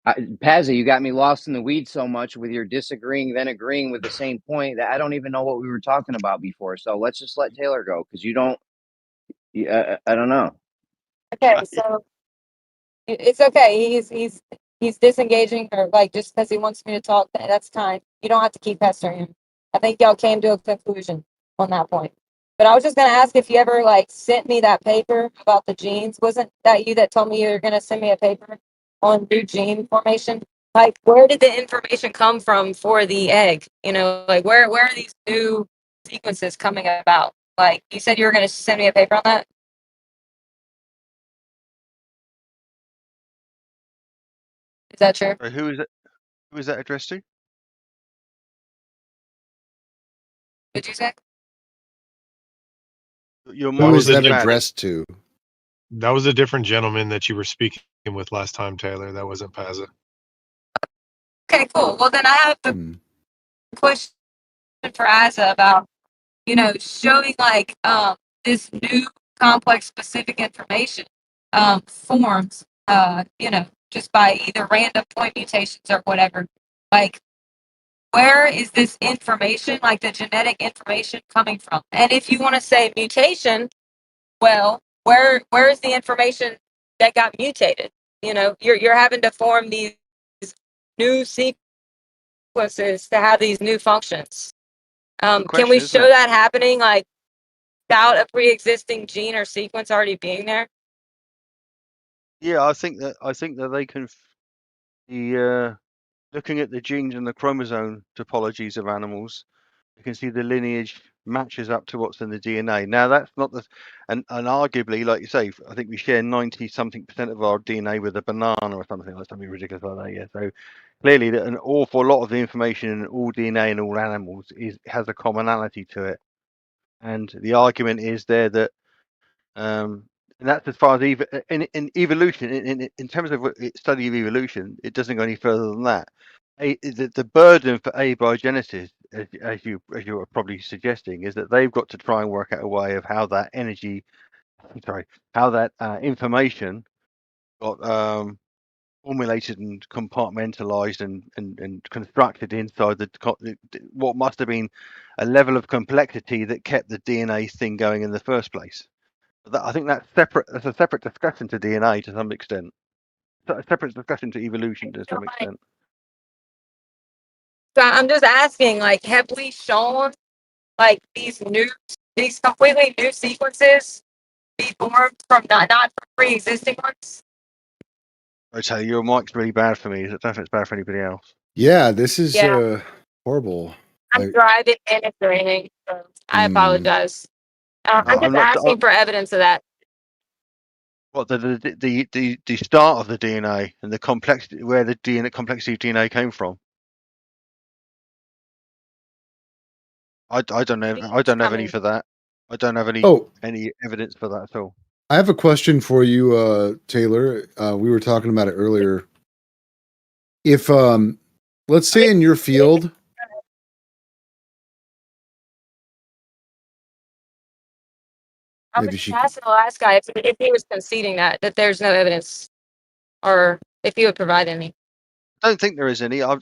Pazza, you got me lost in the weeds so much with your disagreeing, then agreeing with the same point that I don't even know what we were talking about before. So let's just let Taylor go because you don't. I don't know. Okay, so it's okay. He's disengaging or like just because he wants me to talk. That's fine. You don't have to keep pestering him. I think y'all came to a conclusion on that point. But I was just gonna ask if you ever like sent me that paper about the genes. Wasn't that you that told me you were gonna send me a paper on new gene formation? Like, where did the information come from for the egg? Like where are these new sequences coming about? Like you said you were gonna send me a paper on that. Is that true? So who is it? Who is that addressed to? What'd you say? Your Who mic is is that really bad. addressed to? That was a different gentleman that you were speaking with last time, Taylor. That wasn't Pazza. Okay, cool. Well, then I have the question for Asa about, showing like this new complex specific information forms, just by either random point mutations or whatever. Like, where is this information, like the genetic information, coming from? And if you want to say mutation, well, where is the information that got mutated? You're having to form these new sequences to have these new functions. Good Can we question, isn't show it? that happening, like without a pre-existing gene or sequence already being there? Yeah, I think that they can be looking at the genes and the chromosome topologies of animals. You can see the lineage matches up to what's in the DNA. Now that's not and arguably, like you say, I think we share 90-something% of our DNA with a banana or something ridiculous like that. Yeah, so clearly an awful lot of the information in all DNA in all animals has a commonality to it, and the argument is there that and that's as far as in evolution, in terms of study of evolution, it doesn't go any further than that. The burden for abiogenesis, as you are probably suggesting, is that they've got to try and work out a way of how that how that information got formulated and compartmentalized and constructed inside what must have been a level of complexity that kept the DNA thing going in the first place. I think that's separate. That's a separate discussion to DNA to some extent. A separate discussion to evolution to some extent. So I'm just asking, like, have we shown like these completely new sequences be formed from not from pre-existing ones? I tell you, your mic's really bad for me. I don't know if it's bad for anybody else. Yeah, this is Yeah, horrible. I'm driving and it's raining, so I apologize. I'm I'm just not. asking for evidence of that. What the start of the DNA and the complexity, where the DNA complexity of DNA came from. I don't know. I don't have any for that. I don't have any Oh, evidence for that at all. I have a question for you, Taylor. We were talking about it earlier. If let's say in your field, I'm maybe just she asking the last guy if he was conceding that there's no evidence, or if he would provide any. I don't think there is any. I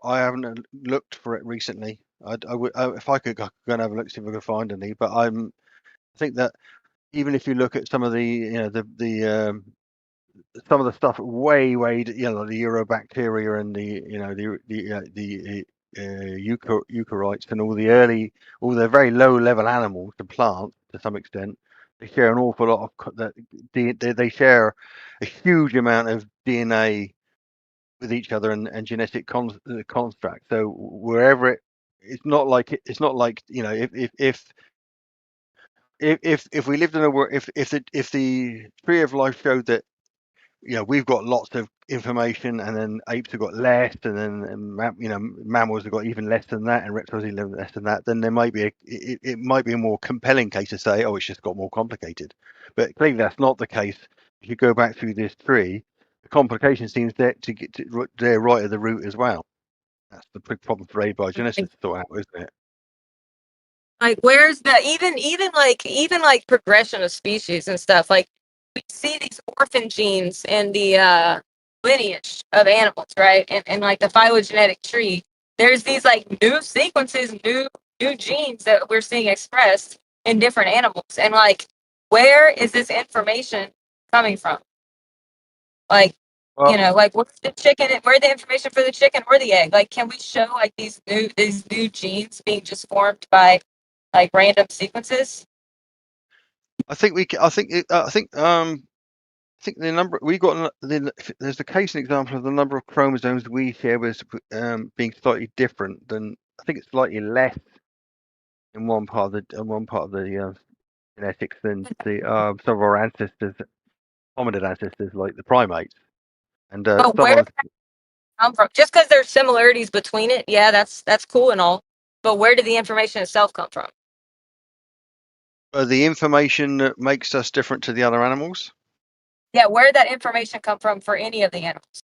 haven't looked for it recently. If I could go and have a look, see if I could find any. But I think that even if you look at some of the some of the stuff way the Eurobacteria and the eukaryotes and all the very low level animals, the plants to some extent, they share an awful lot of they share a huge amount of DNA with each other and genetic construct. So wherever it's not like if we lived in a world, if the tree of life showed that we've got lots of information, and then apes have got less, and then mammals have got even less than that, and reptiles even less than that, then there might be it might be a more compelling case to say, oh, it's just got more complicated. But clearly that's not the case. If you go back through this tree, the complication seems there to get there right at the root as well. That's the big problem for abiogenesis to sort out, isn't it? Like, where's the even like progression of species and stuff? Like, we see these orphan genes in the lineage of animals, right? And like the phylogenetic tree, there's these like new sequences, new genes that we're seeing expressed in different animals. And like, where is this information coming from? Like, like where's the chicken? Where's the information for the chicken or the egg? Like, can we show like these new genes being just formed by like random sequences? I think the number we got. There's a case and example of the number of chromosomes we share with being slightly different than. I think it's slightly less in one part of the genetics than the some of our ancestors, hominid ancestors like the primates. And But where did that come from? Just because there's similarities between it, yeah, that's cool and all. But where did the information itself come from? the information that makes us different to the other animals. Yeah, where did that information come from for any of the animals?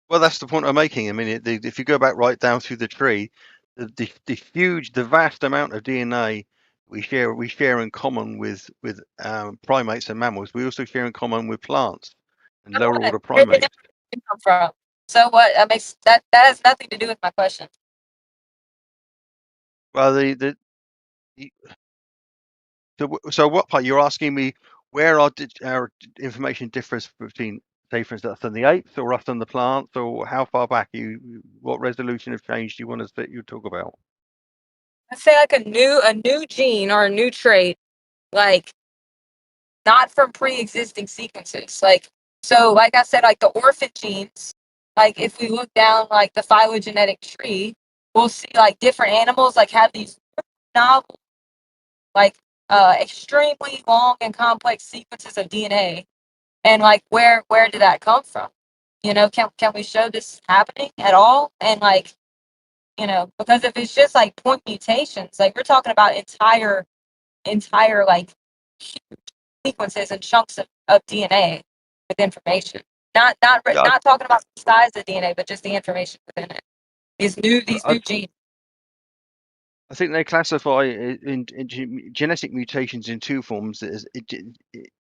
Well, that's the point I'm making. I mean, if you go back right down through the tree, the vast amount of DNA we share in common with primates and mammals. We also share in common with plants and lower order Where did primates. it come from? So what? That makes that has nothing to do with my question. Well, so what part you're asking me? Where our information differs between, say, for instance, us and the apes, or us and the plants, or how far back what resolution of change do you want us that you talk about? Let's say like a new gene or a new trait, like not from pre-existing sequences. Like, so like I said, like the orphan genes, like if we look down like the phylogenetic tree, we'll see like different animals like have these novel, like extremely long and complex sequences of DNA. And like where did that come from? Can we show this happening at all? And like, because if it's just like point mutations, like we're talking about entire like sequences and chunks of DNA with information. Not talking about the size of DNA, but just the information within it. These new genes. I think they classify in genetic mutations in two forms: as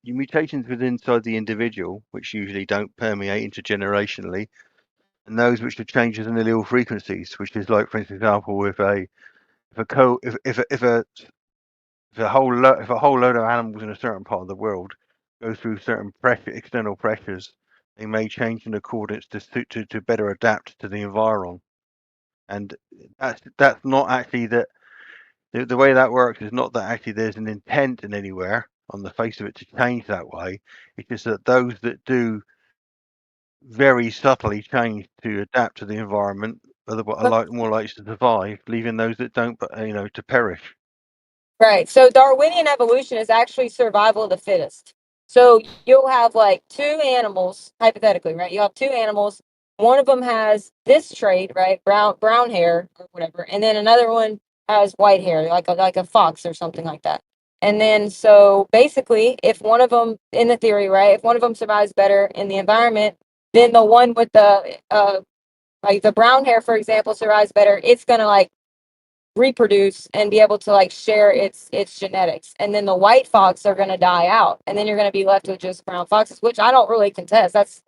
mutations within inside the individual, which usually don't permeate intergenerationally, and those which are changes in allele frequencies, which is like, for example, if a whole load of animals in a certain part of the world go through certain external pressures, they may change in accordance to better adapt to the environment. And that's not actually the way that works is not that actually there's an intent in anywhere on the face of it to change that way. It's just that those that do very subtly change to adapt to the environment are more likely to survive, leaving those that don't, to perish. Right. So Darwinian evolution is actually survival of the fittest. So you'll have like two animals, hypothetically, right? You'll have two animals. One of them has this trait, right? Brown hair or whatever, and then another one has white hair, like a fox or something like that. And then so basically, if one of them, in the theory, right, if one of them survives better in the environment, then the one with the like the brown hair, for example, survives better. It's gonna like reproduce and be able to like share its genetics, and then the white fox are going to die out, and then you're going to be left with just brown foxes, which I don't really contest. That's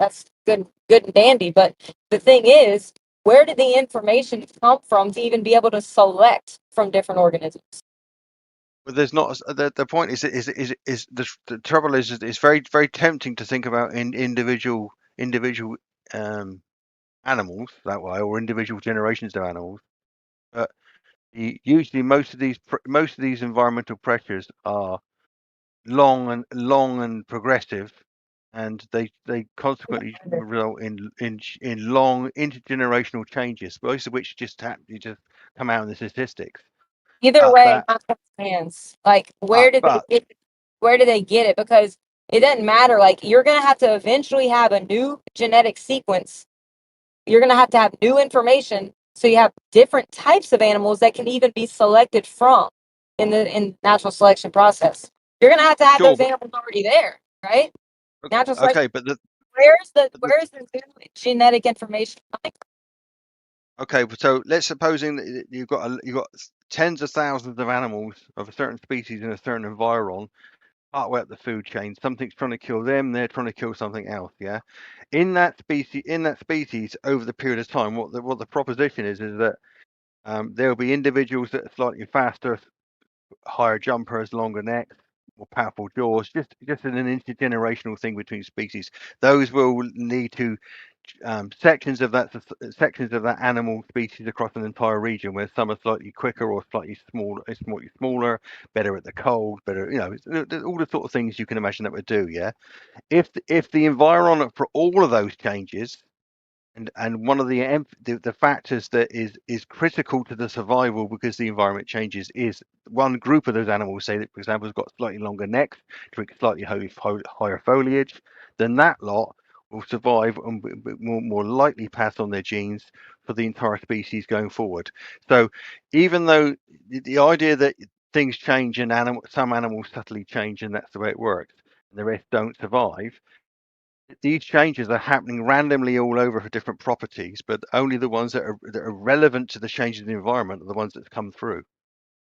good and dandy. But the thing is, where did the information come from to even be able to select from different organisms? But there's not the point is the trouble is it's very very tempting to think about individual animals that way, or individual generations of animals, but usually most of these environmental pressures are long and progressive, and they consequently result in long intergenerational changes, most of which just come out in the statistics. Either But way, that my stance, like, but where do they get it? Because it doesn't matter. Like, you're gonna have to eventually have a new genetic sequence. You're gonna have to have new information, so you have different types of animals that can even be selected from in natural selection process. You're gonna have to have sure, those animals already there, right? Natural selection. okay, but Where's the new genetic information coming okay, so let's supposing that you've got tens of thousands of animals of a certain species in a certain environ, partway up the food chain. Something's trying to kill them, they're trying to kill something else. Yeah, in that species, over the period of time, what the proposition is that there will be individuals that are slightly faster, higher jumpers, longer necks, more powerful jaws. Just an intergenerational thing between species. Those will lead to sections of that animal species across an entire region, where some are slightly quicker or slightly smaller, better at the cold, better, all the sort of things you can imagine that would do. Yeah, if the environment for all of those changes, and one of the factors that is critical to the survival because the environment changes is one group of those animals, say that for example has got slightly longer necks, drink slightly higher foliage, then that lot will survive and more likely pass on their genes for the entire species going forward. So even though the idea that things change and some animals subtly change and that's the way it works and the rest don't survive, these changes are happening randomly all over for different properties, but only the ones that are relevant to the changes in the environment are the ones that come through.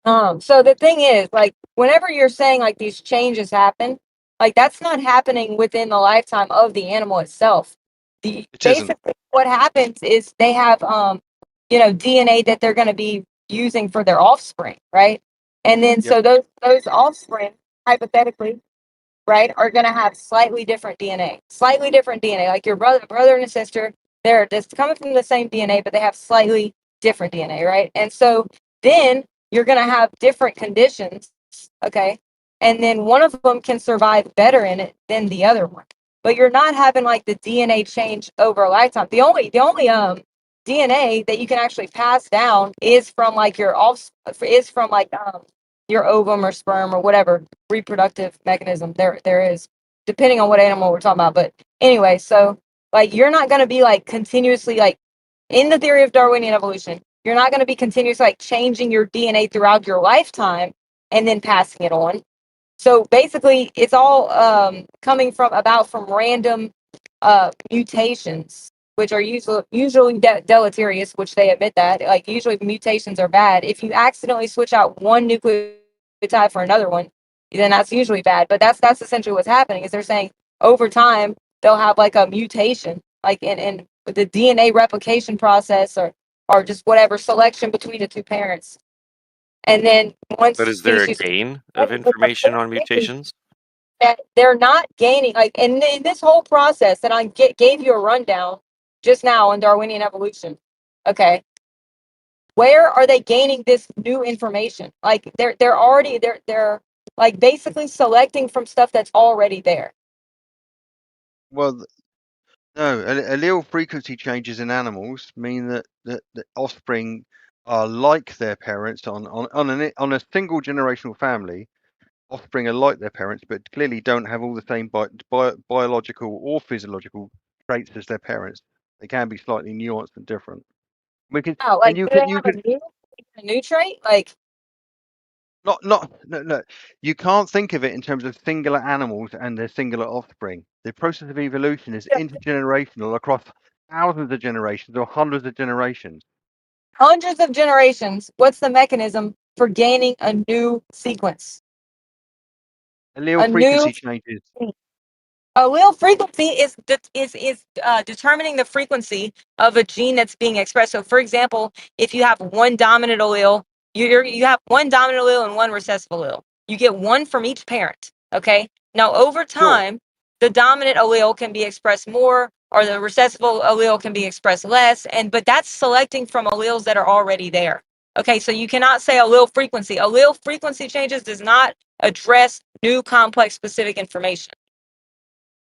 So the thing is, like, whenever you're saying like these changes happen, like that's not happening within the lifetime of the animal itself. Basically what happens is they have DNA that they're going to be using for their offspring, right? And then Yep. so those offspring hypothetically, right, are going to have slightly different DNA. Like your brother and a sister, they're just coming from the same DNA, but they have slightly different DNA, right? And so then you're going to have different conditions, okay? And then one of them can survive better in it than the other one. But you're not having like the DNA change over a lifetime. The only DNA that you can actually pass down is from like your your ovum or sperm or whatever reproductive mechanism there is, depending on what animal we're talking about. But anyway, so like you're not going to be like continuously like in the theory of Darwinian evolution, you're not going to be continuously like changing your DNA throughout your lifetime and then passing it on. So basically, it's all coming from random mutations, which are usually deleterious, which they admit that. Like usually mutations are bad. If you accidentally switch out one nucleotide for another one, then that's usually bad. But that's essentially what's happening. Is they're saying over time they'll have like a mutation, like in the DNA replication process or just whatever selection between the two parents. And then once But is there a species gain of information on mutations? that they're not gaining, like in this whole process that I gave you a rundown just now on Darwinian evolution. Okay, where are they gaining this new information? Like they're like basically selecting from stuff that's already there. Well, no, allele frequency changes in animals mean that the offspring are like their parents on a single generational family. Offspring are like their parents, but clearly don't have all the same biological or physiological traits as their parents. They can be slightly nuanced and different. We can, Oh, and like you do they can, you have can a new trait? Like no. You can't think of it in terms of singular animals and their singular offspring. The process of evolution is intergenerational across thousands of generations or hundreds of generations. hundreds of generations. What's the mechanism for gaining a new sequence? Allele A new frequency changes. allele frequency is determining the frequency of a gene that's being expressed. So, for example, if you have one dominant allele, you have one dominant allele and one recessive allele. You get one from each parent. Okay. Now, over time, the dominant allele can be expressed more, or the recessive allele can be expressed less. But that's selecting from alleles that are already there. Okay. So you cannot say allele frequency. Allele frequency changes does not address new complex specific information.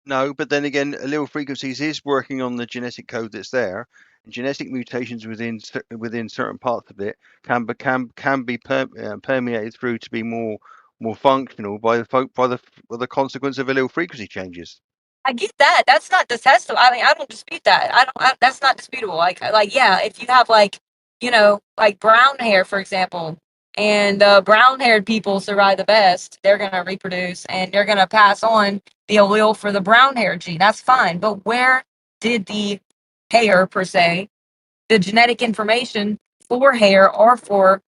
No, but then again, allele frequencies is working on the genetic code that's there. And genetic mutations within certain parts of it can be permeated through to be more functional by the consequence of allele frequency changes. I get that. That's not detestable. I mean, I don't dispute that. That's not disputable. Like, yeah, if you have like, like brown hair, for example, and brown-haired people survive the best, they're gonna reproduce and they're gonna pass on the allele for the brown-haired gene. That's fine. But where did the hair, per se, the genetic information for hair or for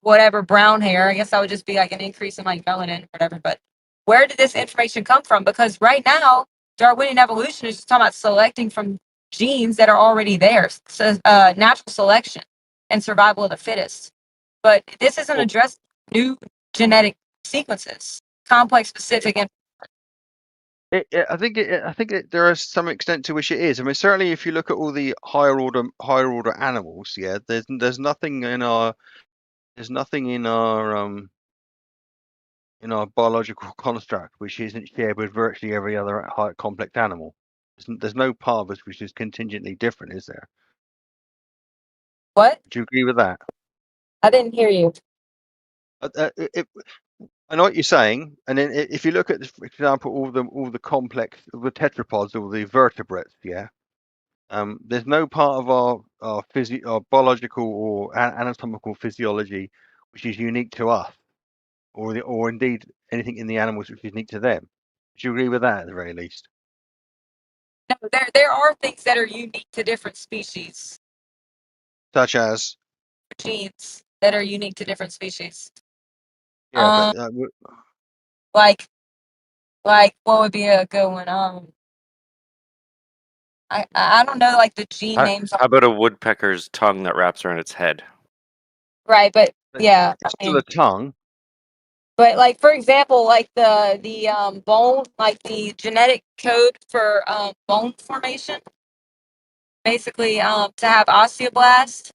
whatever brown hair, I guess that would just be like an increase in like melanin or whatever, but where did this information come from? Because right now, Darwinian evolution is just talking about selecting from genes that are already there. So, natural selection and survival of the fittest. But this isn't addressing new genetic sequences, complex, specific, and I think there is some extent to which it is. I mean, certainly if you look at all the higher order animals, yeah, there's nothing in our biological construct which isn't shared with virtually every other high complex animal. There's no part of us which is contingently different, is there? What? Do you agree with that? I didn't hear you. I know what you're saying, and then if you look at, for example, all the complex, the tetrapods, or the vertebrates, yeah, there's no part of our biological or anatomical physiology which is unique to us, or indeed anything in the animals which is unique to them. Do you agree with that at the very least? No, there are things that are unique to different species, Such as, genes that are unique to different species. yeah, but Like what would be a good one? I don't know like the gene names. How about a woodpecker's tongue that wraps around its head? Right, but yeah, it's I still a mean, tongue. but like for example, like the bone, like the genetic code for bone formation, basically to have osteoblast,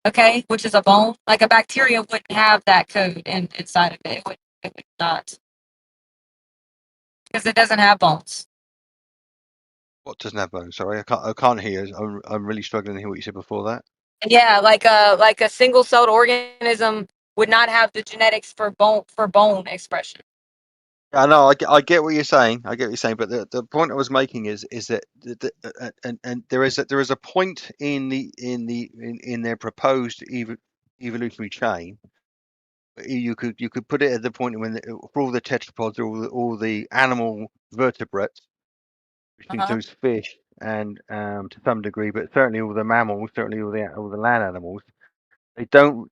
okay, which is a bone, like a bacteria wouldn't have that code inside of it. It would not, because it doesn't have bones. What doesn't have bones? Sorry, I can't hear. I'm really struggling to hear what you said before that. Yeah, like a single-celled organism would not have the genetics for bone expression. I know, I get what you're saying. I get what you're saying, but the point I was making is that and there is a point in their proposed evolutionary chain. You could put it at the point when for all the tetrapods, all the animal vertebrates, which includes fish and to some degree, but certainly all the mammals, certainly all the land animals,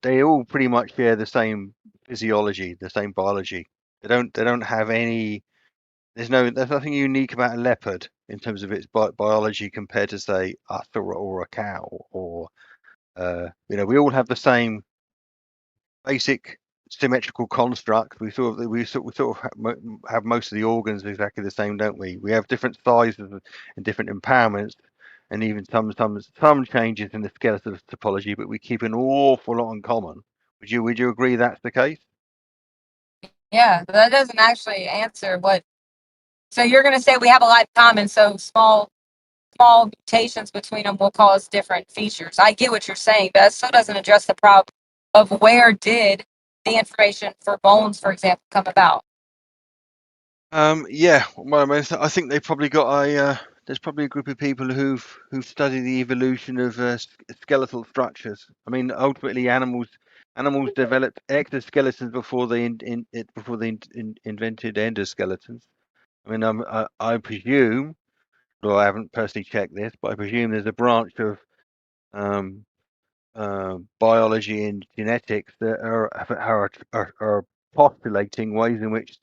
they all pretty much share the same physiology, the same biology. They don't have any. There's nothing unique about a leopard in terms of its biology compared to say us or a cow or we all have the same basic symmetrical construct. We sort of have most of the organs exactly the same, don't we? We have different sizes and different empowerments, and even some changes in the skeletal topology, but we keep an awful lot in common. Would you agree that's the case? Yeah, but that doesn't actually answer what. So you're going to say we have a lot in common, so small mutations between them will cause different features. I get what you're saying, but that still doesn't address the problem of where did the information for bones, for example, come about. Yeah. Well, I mean, I think they probably got there's probably a group of people who've studied the evolution of skeletal structures. I mean, ultimately, animals developed exoskeletons before they invented endoskeletons. I mean, I presume, well, I haven't personally checked this, but I presume there's a branch of um, biology and genetics that are postulating ways in which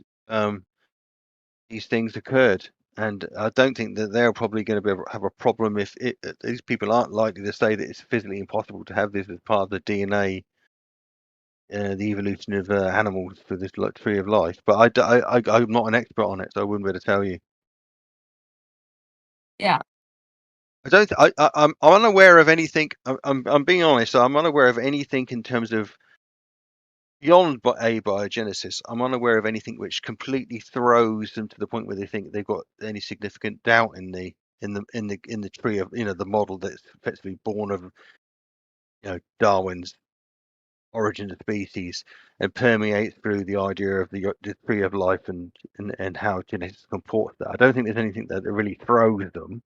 these things occurred. And I don't think that they're probably going to have a problem if these people aren't likely to say that it's physically impossible to have this as part of the DNA, the evolution of animals for this tree of life. But I'm not an expert on it, so I wouldn't be able to tell you. Yeah. I don't. I'm unaware of anything. I'm being honest. So I'm unaware of anything in terms of beyond abiogenesis, I'm unaware of anything which completely throws them to the point where they think they've got any significant doubt in the tree of the model that's effectively born of Darwin's origin of species and permeates through the idea of the tree of life and how genetics comports that. I don't think there's anything that really throws them.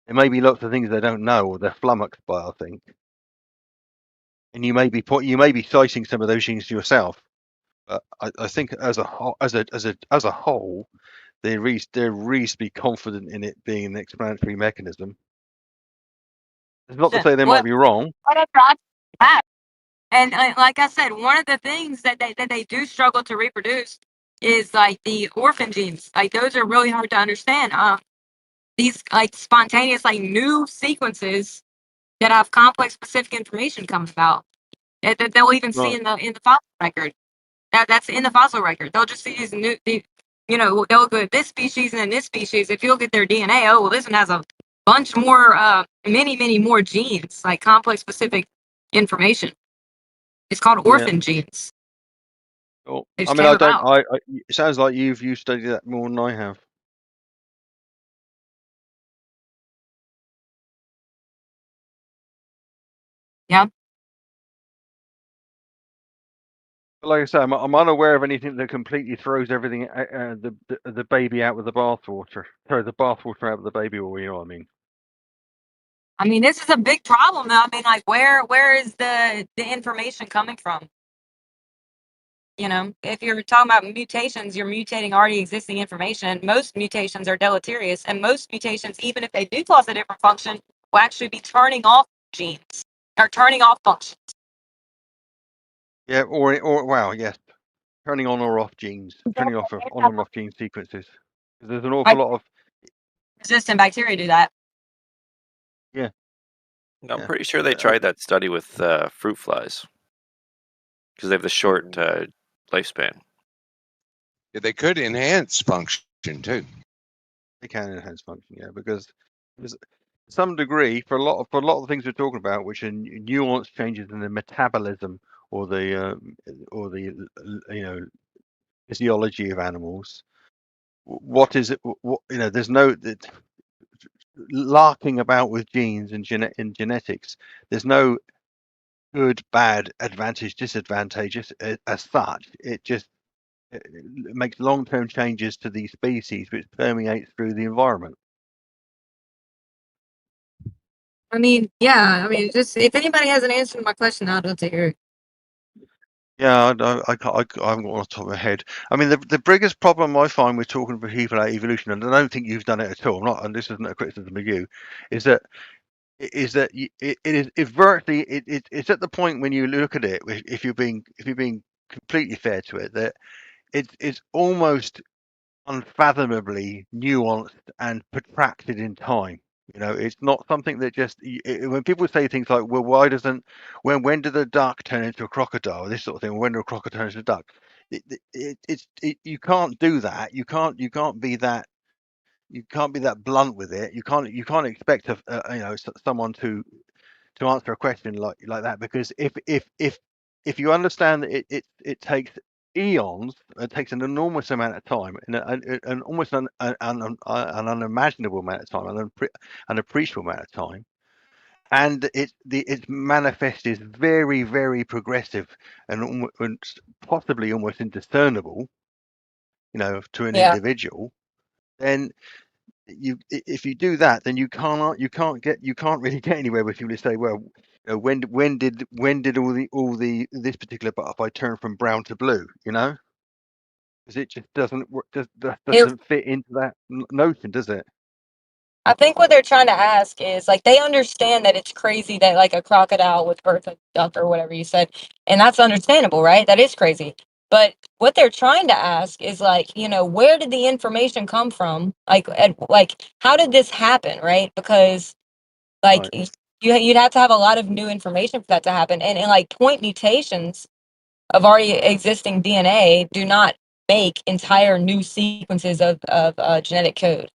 There may be lots of things they don't know or they're flummoxed by, I think. And you may be citing some of those genes to yourself. But I think as a whole, they reasonably be confident in it being an explanatory mechanism. It's not to say they might be wrong. Whatever I have. And like I said, one of the things that they do struggle to reproduce is like the orphan genes. Like those are really hard to understand. These like spontaneous like new sequences that have complex specific information come about that they'll even see in the fossil record. That's in the fossil record. They'll just see they'll go this species and then this species. If you look at their DNA, oh well, this one has a bunch more, many more genes, like complex specific information. It's called orphan genes. Well, They I just mean, came about. it sounds like you've studied that more than I have. Yeah. But like I say, I'm unaware of anything that completely throws everything, the baby out with the bathwater. Sorry, the bathwater out with the baby, or you know what I mean. I mean, this is a big problem, though. I mean, like, where is the information coming from? You know, if you're talking about mutations, you're mutating already existing information. Most mutations are deleterious, and most mutations, even if they do cause a different function, will actually be turning off genes or turning off functions. Yeah, or wow, yes, turning on or off genes, turning off on and off gene sequences. Because there's an awful lot of Resistant bacteria do that. yeah. I'm pretty sure they tried that study with fruit flies because they have the short lifespan. Yeah, they could enhance function too. They can enhance function, yeah, because there's some degree for a lot of things we're talking about, which are nuanced changes in the metabolism or the physiology of animals. What is it? What there's no larking about with genes in genetics. There's no good, bad, advantage, disadvantageous as such. It just makes long-term changes to these species, which permeates through the environment. I mean, yeah. I mean, just if anybody has an answer to my question, I'd love to hear it. Yeah, I haven't got off the top of my head. I mean, the biggest problem I find with talking to people about evolution, and I don't think you've done it at all. Not, and this isn't a criticism of you, is that it's virtually it's at the point when you look at it, if you're being completely fair to it, that it's almost unfathomably nuanced and protracted in time. It's not something that just when people say things like, "Well, why doesn't when did a duck turn into a crocodile?" This sort of thing. When did a crocodile turn into a duck? You can't do that. You can't be that. You can't be that blunt with it. You can't expect someone to answer a question like that, because if you understand that it takes eons, it takes an enormous amount of time, and an almost an unimaginable amount of time, an appreciable amount of time, and its manifest is very, very progressive and possibly almost indiscernible, to an individual, then if you do that, then you can't really get anywhere with people to say, well, when did this particular butterfly turn from brown to blue? Because it just doesn't work, doesn't fit into that notion, does it? I think what they're trying to ask is like they understand that it's crazy that like a crocodile would birth a duck or whatever you said, and that's understandable, right? That is crazy. But what they're trying to ask is like, where did the information come from? Like, how did this happen, right? Because like you'd have to have a lot of new information for that to happen, and like point mutations of already existing DNA do not make entire new sequences of genetic code.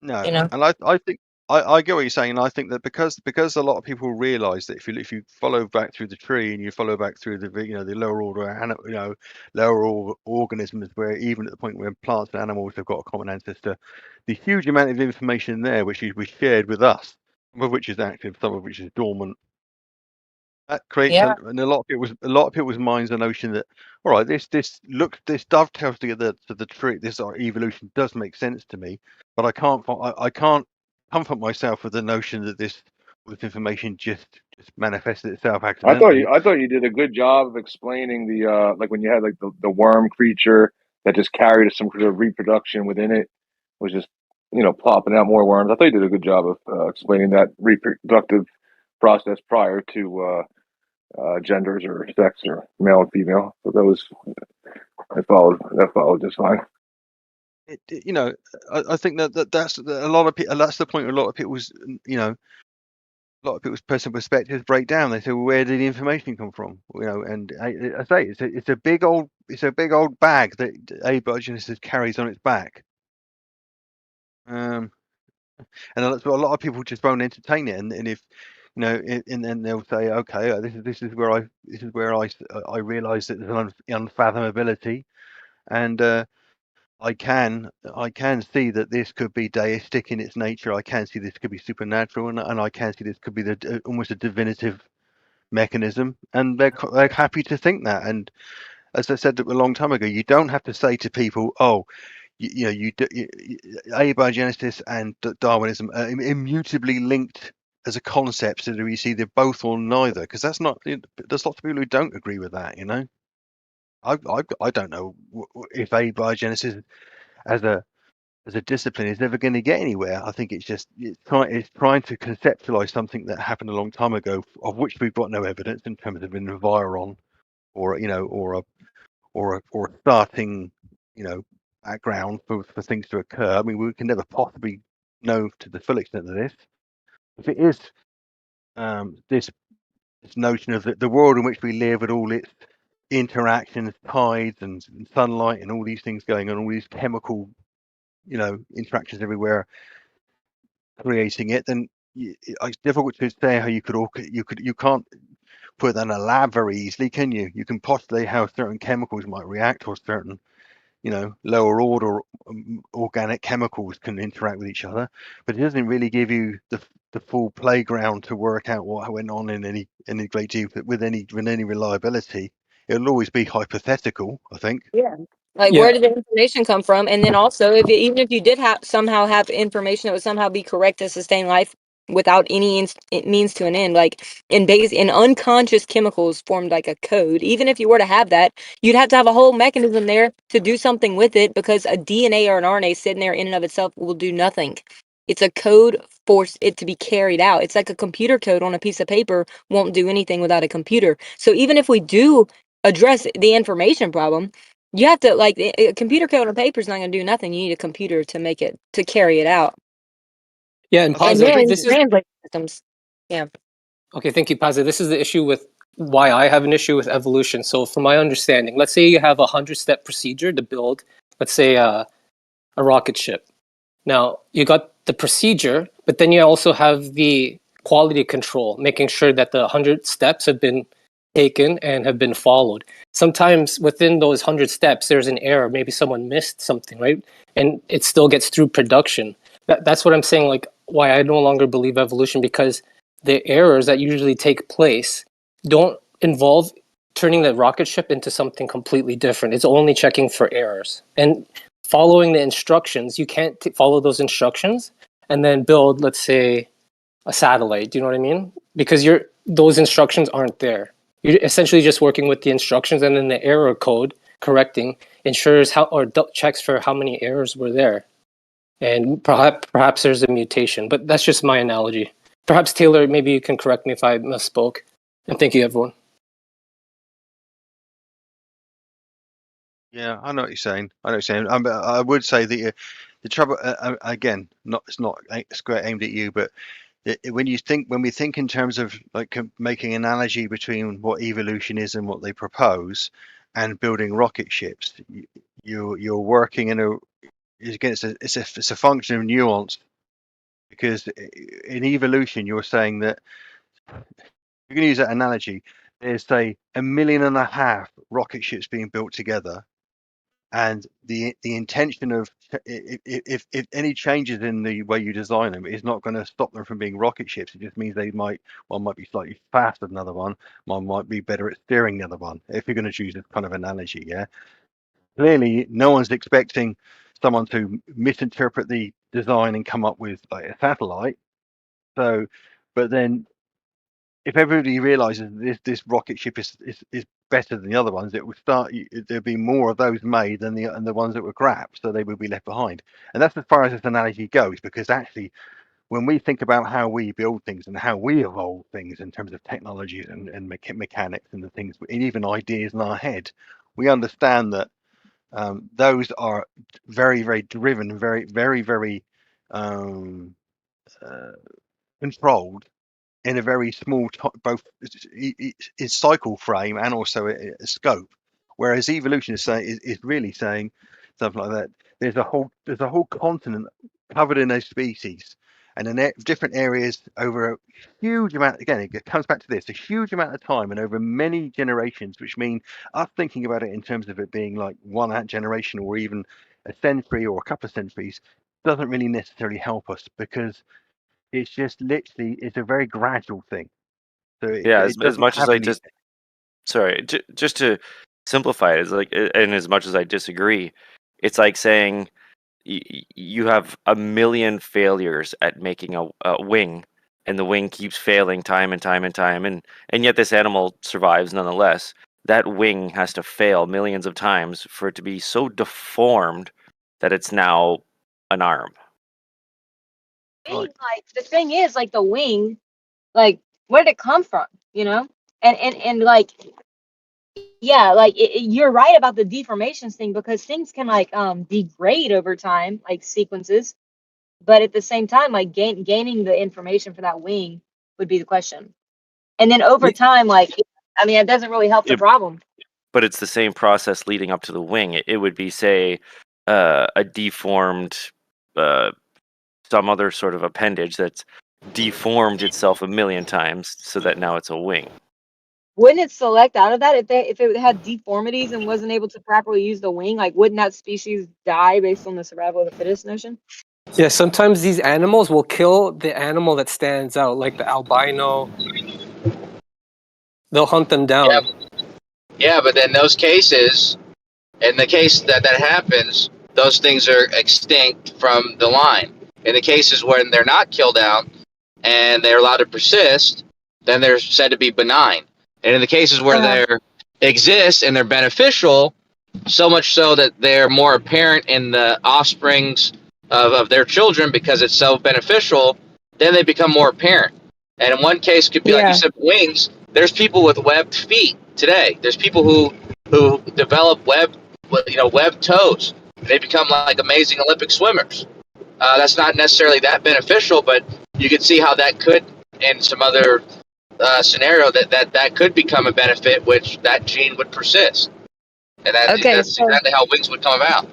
No, You know? and I think I get what you're saying, and I think that because a lot of people realise that if you follow back through the tree and you follow back through the the lower order lower organisms, where even at the point where plants and animals have got a common ancestor, the huge amount of information there which was shared with us, some of which is active, some of which is dormant. That creates Yeah. and a lot of people's minds the notion that all right, this dovetails together to the tree. This evolution does make sense to me, but I can't comfort myself with the notion that this information just manifested itself accidentally. I thought you did a good job of explaining the like when you had like the worm creature that just carried some sort of reproduction within it, was just plopping out more worms. I thought you did a good job of explaining that reproductive process prior to genders or sex or male and female. So that followed just fine. I think that's a lot of people. That's the point. A lot of people's a lot of people's personal perspectives break down. They say, well, where did the information come from? And I say it's a big old bag that A-Biogenesis carries on its back. And that's what a lot of people just won't entertain it. And if and then they'll say, okay, this is where I realise that there's an unfathomability, and I can see that this could be deistic in its nature. I can see this could be supernatural, and I can see this could be almost a divinative mechanism. And they're happy to think that. And as I said a long time ago, you don't have to say to people, oh, Abiogenesis and Darwinism are immutably linked as a concept, so that you see they're both or neither, because that's not. There's lots of people who don't agree with that. I don't know if Abiogenesis as a discipline is never going to get anywhere. I think it's trying to conceptualize something that happened a long time ago, of which we've got no evidence in terms of an environ or a starting background for things to occur. I mean, we can never possibly know to the full extent of this. If it is this notion of the world in which we live, with all its interactions, tides and sunlight and all these things going on, all these chemical interactions everywhere creating it, then it's difficult to say how you can't put that in a lab very easily, can you? You can postulate how certain chemicals might react, or certain lower order organic chemicals can interact with each other, but it doesn't really give you the full playground to work out what went on in any great deal with any reliability. It'll always be hypothetical, I think. Yeah. Like, where did the information come from? And then also, even if you did somehow have information that would somehow be correct to sustain life without any means to an end, like in unconscious chemicals formed like a code. Even if you were to have that, you'd have to have a whole mechanism there to do something with it, because a DNA or an RNA sitting there in and of itself will do nothing. It's a code for it to be carried out. It's like a computer code on a piece of paper won't do anything without a computer. So even if we do address the information problem, you have to, like, a computer code on paper is not going to do nothing. You need a computer to carry it out. Yeah, and And then this is translate systems. Yeah. okay. Thank you, Paza. This is the issue with why I have an issue with evolution. So, from my understanding, let's say you have a 100-step procedure to build, let's say, a rocket ship. Now, you got the procedure, but then you also have the quality control, making sure that the 100 steps have been taken and have been followed. Sometimes within those 100 steps, there's an error. Maybe someone missed something, right? And it still gets through production. That's what I'm saying, like, why I no longer believe evolution, because the errors that usually take place don't involve turning the rocket ship into something completely different. It's only checking for errors. And following the instructions, you can't follow those instructions and then build, let's say, a satellite. Do you know what I mean? Because those instructions aren't there. You're essentially just working with the instructions, and then the error code correcting ensures checks for how many errors were there. And perhaps there's a mutation, but that's just my analogy. Perhaps Taylor, maybe you can correct me if I misspoke. And thank you, everyone. Yeah, I know what you're saying. I would say that the trouble, again, it's not square aimed at you, but when we think in terms of like making an analogy between what evolution is and what they propose, and building rocket ships, you're working in it's a function of nuance, because in evolution, you're saying that you're going to use that analogy. There's say 1.5 million rocket ships being built together, and the intention of if any changes in the way you design them is not going to stop them from being rocket ships. It just means one might be slightly faster than the other one might be better at steering the other one, if you're going to choose this kind of analogy. Yeah, clearly no one's expecting someone to misinterpret the design and come up with like a satellite. So but then if everybody realizes this rocket ship is better than the other ones, it will start. There'll be more of those made than the ones that were crap, so they will be left behind. And that's as far as this analogy goes, because actually, when we think about how we build things and how we evolve things in terms of technologies and mechanics and the things, and even ideas in our head, we understand that those are very, very driven, very, very, very controlled in a very small both cycle frame and also a scope, whereas evolution is really saying something like that. There's a whole continent covered in those species, and in different areas over a huge amount. Again, it comes back to this: a huge amount of time and over many generations, which mean us thinking about it in terms of it being like one generation or even a century or a couple of centuries doesn't really necessarily help us, because it's just literally it's a very gradual thing. So Yeah, it as doesn't much as have I any. just sorry, just to simplify it, it's like, and as much as I disagree, it's like saying you have 1 million failures at making a wing, and the wing keeps failing time and time and time, and yet this animal survives nonetheless. That wing has to fail millions of times for it to be so deformed that it's now an arm. Like the thing is, like the wing, like where did it come from? You know, and like yeah, like you're right about the deformations thing, because things can like degrade over time, like sequences. But at the same time, like gaining the information for that wing would be the question. And then over time, like I mean, it doesn't really help the It- problem. but it's the same process leading up to the wing. It would be, say, a deformed, some other sort of appendage that's deformed itself 1 million times so that now it's a wing. Wouldn't it select out of that if it had deformities and wasn't able to properly use the wing? Like, wouldn't that species die based on the survival of the fittest notion? Yeah, sometimes these animals will kill the animal that stands out, like the albino. They'll hunt them down. Yeah, but in those cases, in the case that happens, those things are extinct from the line. In the cases when they're not killed out and they're allowed to persist, then they're said to be benign. And in the cases where they exist and they're beneficial, so much so that they're more apparent in the offsprings of their children because it's so beneficial, then they become more apparent. And in one case, could be like you said, wings. There's people with webbed feet today. There's people who develop webbed toes. They become like amazing Olympic swimmers. That's not necessarily that beneficial, but you can see how that could, in some other scenario, that could become a benefit, which that gene would persist. And that's exactly how wings would come about.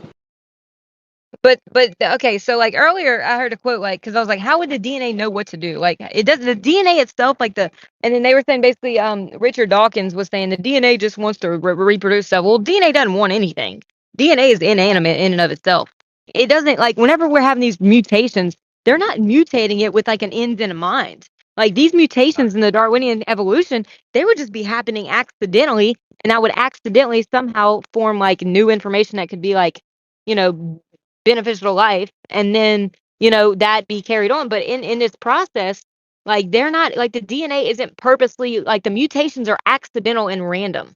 But okay, so like earlier I heard a quote, like, because I was like, how would the DNA know what to do? Like, it does the DNA itself, like and then they were saying basically, Richard Dawkins was saying the DNA just wants to reproduce stuff. Well, DNA doesn't want anything. DNA is inanimate in and of itself. It doesn't, like, whenever we're having these mutations, they're not mutating it with like an end in mind. Like these mutations in the Darwinian evolution, they would just be happening accidentally, and that would accidentally somehow form like new information that could be like, you know, beneficial to life, and then that be carried on. But in this process, like they're not, like, the DNA isn't purposely, like, the mutations are accidental and random.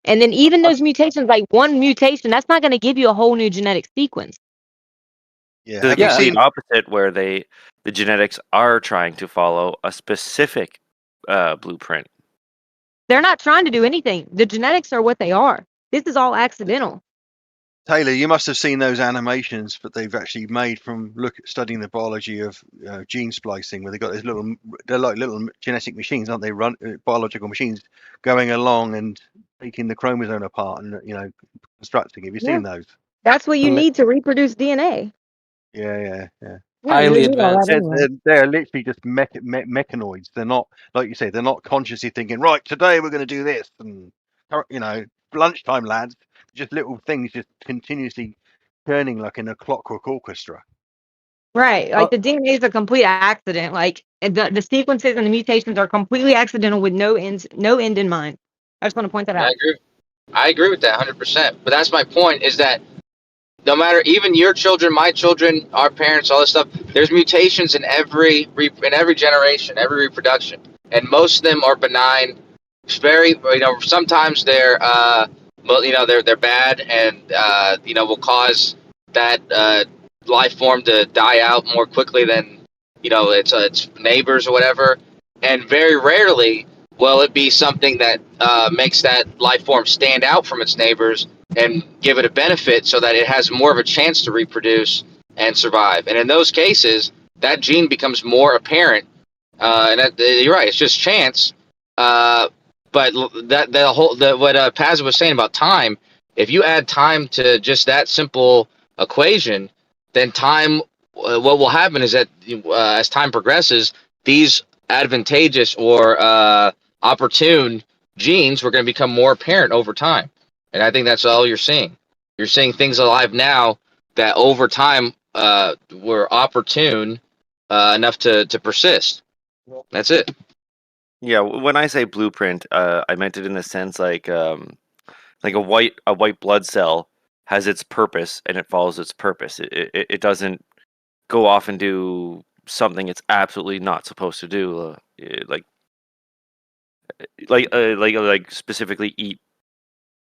And then even those mutations, like one mutation, that's not going to give you a whole new genetic sequence. Yeah, The have you complete seen? opposite, where the genetics are trying to follow a specific blueprint. They're not trying to do anything. The genetics are what they are. This is all accidental. Taylor, you must have seen those animations that they've actually made from studying the biology of gene splicing, where they got these they're like little genetic machines, aren't they? Biological machines going along and taking the chromosome apart and constructing. Have you seen those? That's what you need to reproduce DNA. Yeah. highly advanced. They're literally just mechanoids. They're not, like you say, they're not consciously thinking, right, today we're going to do this. And, lunchtime, lads. Just little things just continuously turning like in a clockwork orchestra. Right. Like the DNA is a complete accident. Like the sequences and the mutations are completely accidental with no end in mind. I just want to point that out. I agree with that 100%. But that's my point, is that no matter, even your children, my children, our parents, all this stuff, there's mutations in every generation, every reproduction, and most of them are benign. It's very, sometimes they're they're bad, and will cause that life form to die out more quickly than its neighbors or whatever. And very rarely will it be something that makes that life form stand out from its neighbors and give it a benefit so that it has more of a chance to reproduce and survive. And in those cases, that gene becomes more apparent. You're right; it's just chance. But what Paz was saying about time, if you add time to just that simple equation, then time. What will happen is that as time progresses, these advantageous or opportune genes were going to become more apparent over time. And I think that's all you're seeing. You're seeing things alive now that over time were opportune enough to persist. That's it. Yeah, when I say blueprint, I meant it in the sense like a white blood cell has its purpose and it follows its purpose. It doesn't go off and do something it's absolutely not supposed to do, like specifically eat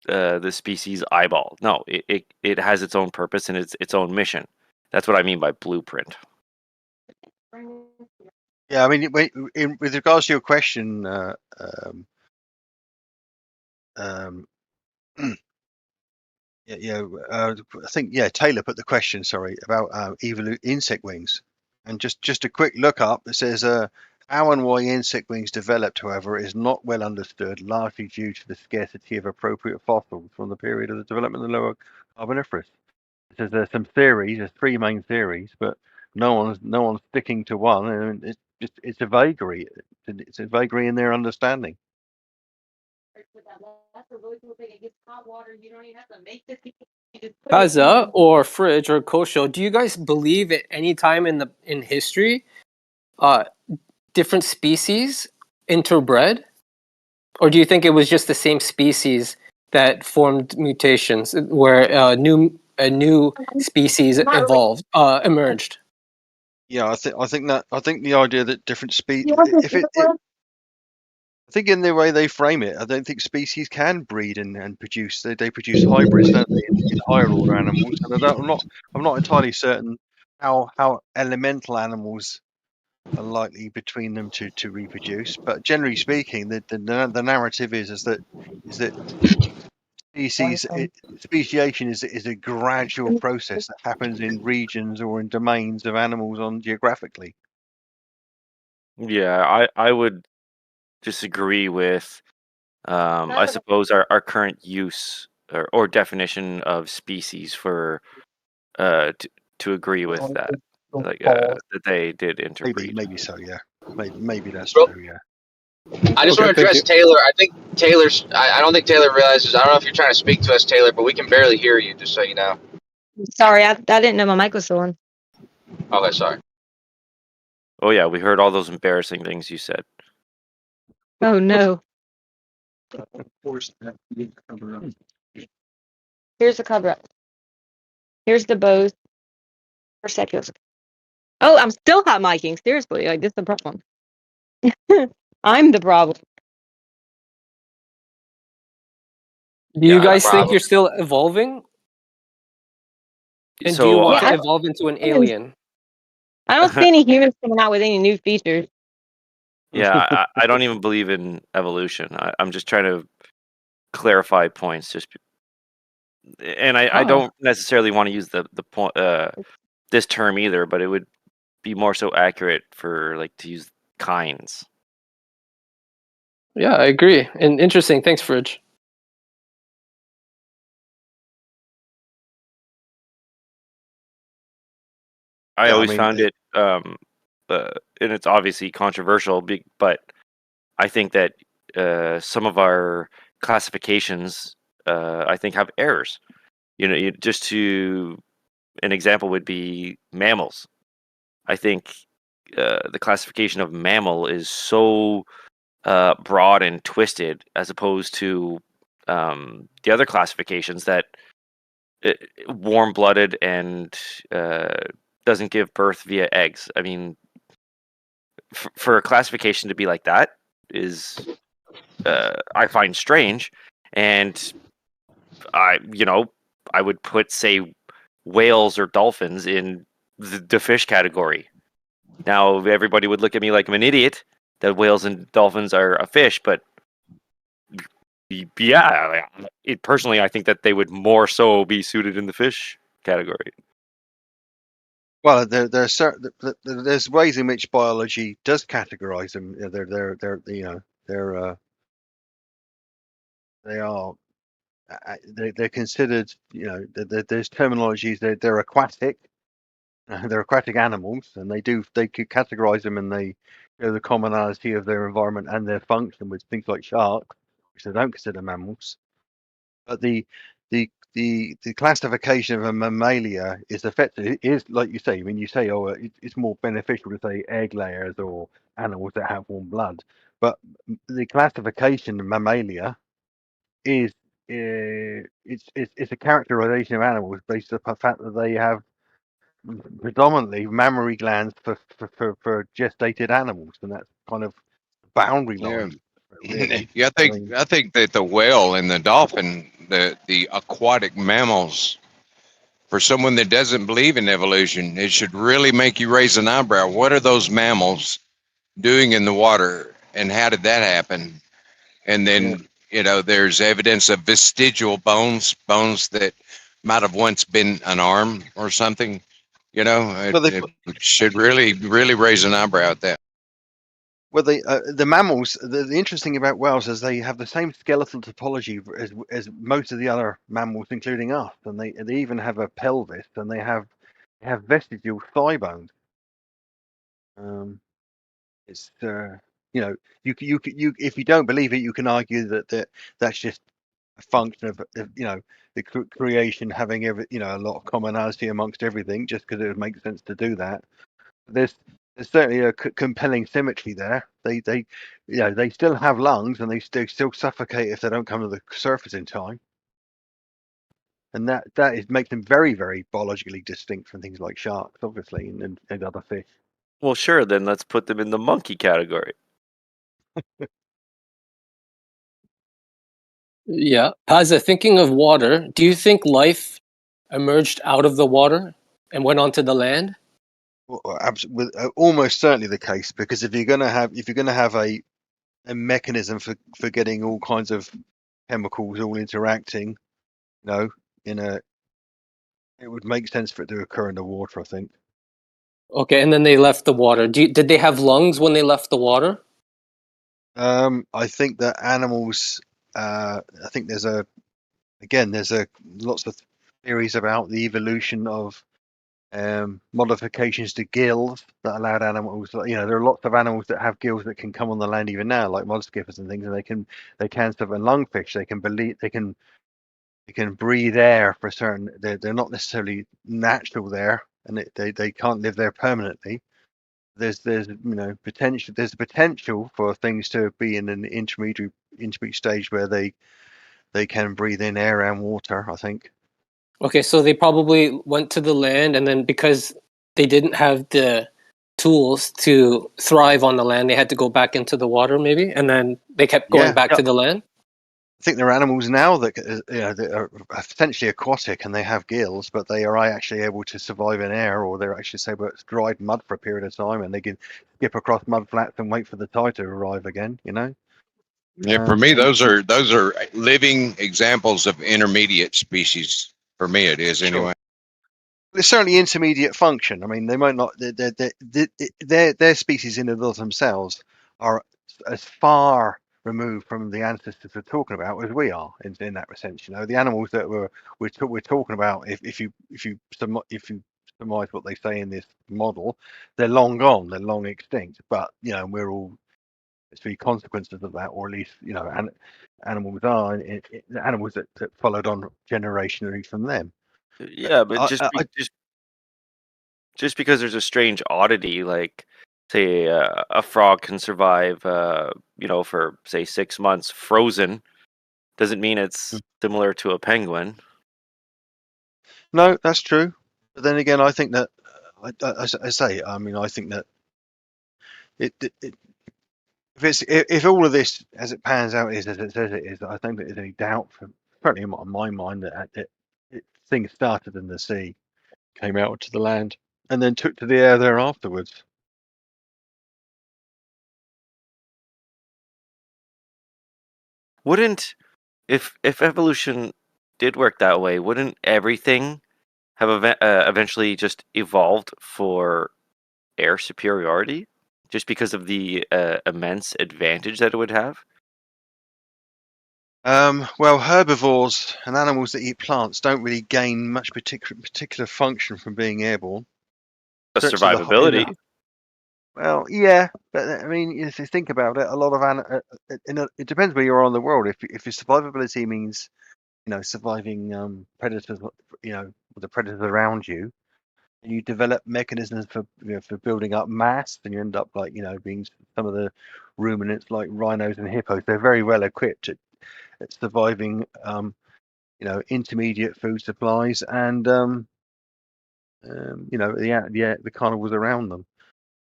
the species eyeball. No, it has its own purpose and its own mission. That's what I mean by blueprint. Yeah, I mean, with regards to your question, I think Taylor put the question, sorry, about insect wings, and just a quick look up. It says how and why insect wings developed, however, is not well understood, largely due to the scarcity of appropriate fossils from the period of the development of the lower Carboniferous. It says there's some theories, there's three main theories, but no one's sticking to one, and it's a vagary. It's a vagary in their understanding. Kaza or Fridge or Kosho, do you guys believe at any time in history, different species interbred, or do you think it was just the same species that formed mutations where a new species emerged? Yeah, I think the idea that different species, I think in the way they frame it, I don't think species can breed and produce. They produce hybrids, don't they, in higher order animals? And I'm not entirely certain how elemental animals are likely between them to reproduce. But generally speaking, the narrative is that speciation is a gradual process that happens in regions or in domains of animals on geographically. Yeah, I would disagree with I suppose our current use or definition of species for to agree with that, that they did interbreed. Maybe so, yeah. Maybe that's true, yeah. I just want to address Taylor. I think Taylor's. I don't think Taylor realizes. I don't know if you're trying to speak to us, Taylor, but we can barely hear you. Just so you know. Sorry, I didn't know my mic was still on. Okay, sorry. Oh yeah, we heard all those embarrassing things you said. Oh no. Here's the cover up. Here's the bows. Oh, I'm still hot micing. Seriously, like this is the problem. I'm the problem. Do you guys think you're still evolving? And do you want to evolve into an alien? I don't see any humans coming out with any new features. Yeah, I don't even believe in evolution. I'm just trying to clarify points. I don't necessarily want to use the point this term either, but it would be more so accurate for like to use kinds. Yeah, I agree. And interesting. Thanks, Fridge. I Yeah, I always mean, found it, and it's obviously controversial, but I think that some of our classifications, I think, have errors. Just to an example would be mammals. I think the classification of mammal is so broad and twisted, as opposed to the other classifications that warm-blooded and doesn't give birth via eggs. I mean, for a classification to be like that is I find strange, and I would put, say, whales or dolphins in the fish category. Now everybody would look at me like I'm an idiot that whales and dolphins are a fish, but yeah, personally, I think that they would more so be suited in the fish category. Well, there are certain there's ways in which biology does categorize them. They are they're considered. There's terminologies. They're aquatic. They're aquatic animals, and they could categorize them, and they the commonality of their environment and their function with things like sharks, which they don't consider mammals. But the classification of a mammalia is affected. It is like you say. When you say, oh, it's more beneficial to say egg layers or animals that have warm blood. But the classification of mammalia is it's a characterization of animals based upon the fact that they have predominantly mammary glands for gestated animals, and that's kind of boundary Yeah. line, really. Yeah, I think that the whale and the dolphin, the aquatic mammals, for someone that doesn't believe in evolution, it should really make you raise an eyebrow. What are those mammals doing in the water, and how did that happen? And then there's evidence of vestigial bones that might have once been an arm or something. It should really raise an eyebrow at that. Well, the mammals. The interesting about whales is they have the same skeletal topology as most of the other mammals, including us, and they even have a pelvis, and they have vestigial thigh bones. It's you if you don't believe it, you can argue that that's just a function of the creation having a lot of commonality amongst everything, just because it would make sense to do that. There's certainly a compelling symmetry there. They still have lungs, and they still suffocate if they don't come to the surface in time, and that makes them very, very biologically distinct from things like sharks, obviously, and other fish. Well, sure, then let's put them in the monkey category. Yeah. Paza, thinking of water, do you think life emerged out of the water and went onto the land? Almost certainly the case, because if you're going to have a mechanism for getting all kinds of chemicals all interacting, it would make sense for it to occur in the water, I think. Okay, and then they left the water. Did they have lungs when they left the water? I think that animals. I think there's lots of theories about the evolution of modifications to gills that allowed animals. There are lots of animals that have gills that can come on the land even now, like mudskippers and things, and they can survive. And lungfish, they can breathe air for certain. They're not necessarily natural there, and they can't live there permanently. There's potential. There's the potential for things to be in an intermediate stage where they can breathe in air and water, I think. Okay, so they probably went to the land, and then because they didn't have the tools to thrive on the land, they had to go back into the water, maybe, and then they kept going back to the land. I think there are animals now that that are potentially aquatic and they have gills, but they are actually able to survive in air, or they're actually say it's dried mud for a period of time, and they can skip across mud flats and wait for the tide to arrive again. Yeah, for me, those are living examples of intermediate species. For me, it is anyway. It's certainly intermediate function. I mean, they might not. Their species in and of themselves are as far removed from the ancestors we're talking about as we are in that sense. The animals that we're talking about. If you surmise what they say in this model, they're long gone, they're long extinct. But we're all it's the consequences of that, or at least animals are the animals that followed on generationally from them. Yeah, but just because there's a strange oddity, like say a frog can survive, for say 6 months frozen, doesn't mean it's similar to a penguin. No, that's true. But then again, I think that I say, I mean, I think that if all of this as it pans out is as it says it is, I don't think there's any doubt, certainly in my mind, that things started in the sea, came out to the land, and then took to the air there afterwards. Wouldn't if evolution did work that way, wouldn't everything have eventually just evolved for air superiority, just because of the immense advantage that it would have? Well, herbivores and animals that eat plants don't really gain much particular function from being airborne. Survivability. Well, yeah, but I mean, if you think about it, a lot of it depends where you are in the world. If your survivability means surviving predators, the predators around you, and you develop mechanisms for for building up mass, then you end up like being some of the ruminants like rhinos and hippos. They're very well equipped at surviving intermediate food supplies and the carnivores around them.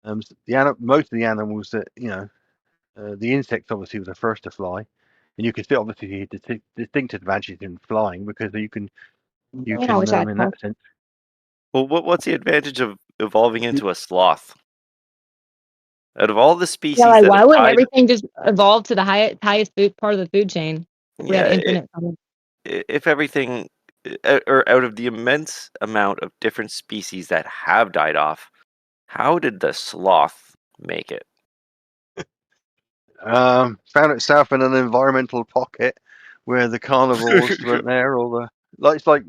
Most of the animals that the insects obviously were the first to fly, and you can see obviously the distinct advantages in flying because you can in that sense. Well, what's the advantage of evolving into a sloth? Out of all the species Yeah, like that why have wouldn't died, everything just evolve to the highest food part of the food chain? If we had yeah, infinite food. if everything, or out of the immense amount of different species that have died off, how did the sloth make it? Found itself in an environmental pocket where the carnivores weren't there, or it's like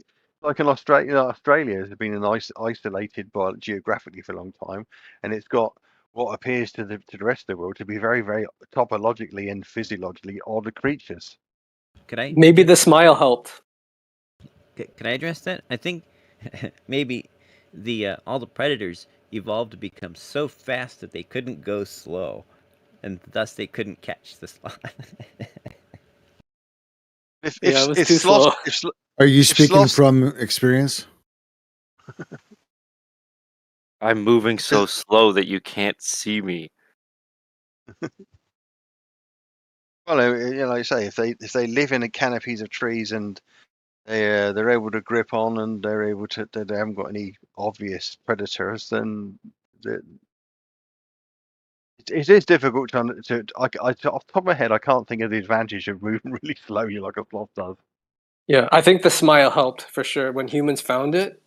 in Australia. Australia has been isolated geographically for a long time, and it's got what appears to the rest of the world to be very, very topologically and physiologically odd creatures. Could I? Maybe the smile helped. Could I address that? I think maybe the all the predators evolved to become so fast that they couldn't go slow, and thus they couldn't catch the sloth. It was too slow. Are you speaking from experience? I'm moving so slow that you can't see me. Well, like I say, if they live in canopies of trees and they're able to grip on and they haven't got any obvious predators, then it is difficult to off the top of my head, I can't think of the advantage of moving really slowly like a sloth does. Yeah, I think the smile helped for sure when humans found it.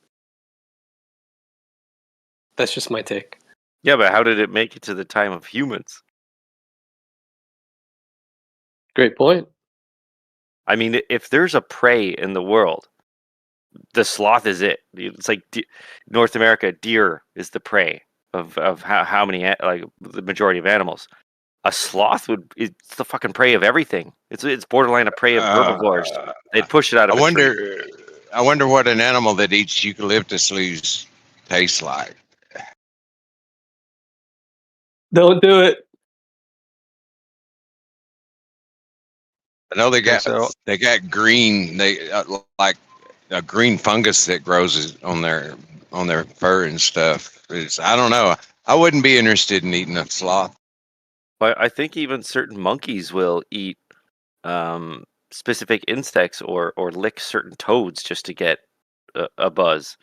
That's just my take. Yeah, but how did it make it to the time of humans? Great point. I mean, if there's a prey in the world, the sloth is it. It's like North America, deer is the prey of how many, like the majority of animals. A sloth it's the fucking prey of everything. It's borderline a prey of herbivores. They'd push it out of a tree. I wonder what an animal that eats eucalyptus leaves tastes like. Don't do it. I know they got green. They like a green fungus that grows on their fur and stuff. I don't know. I wouldn't be interested in eating a sloth. But I think even certain monkeys will eat specific insects or lick certain toads just to get a buzz.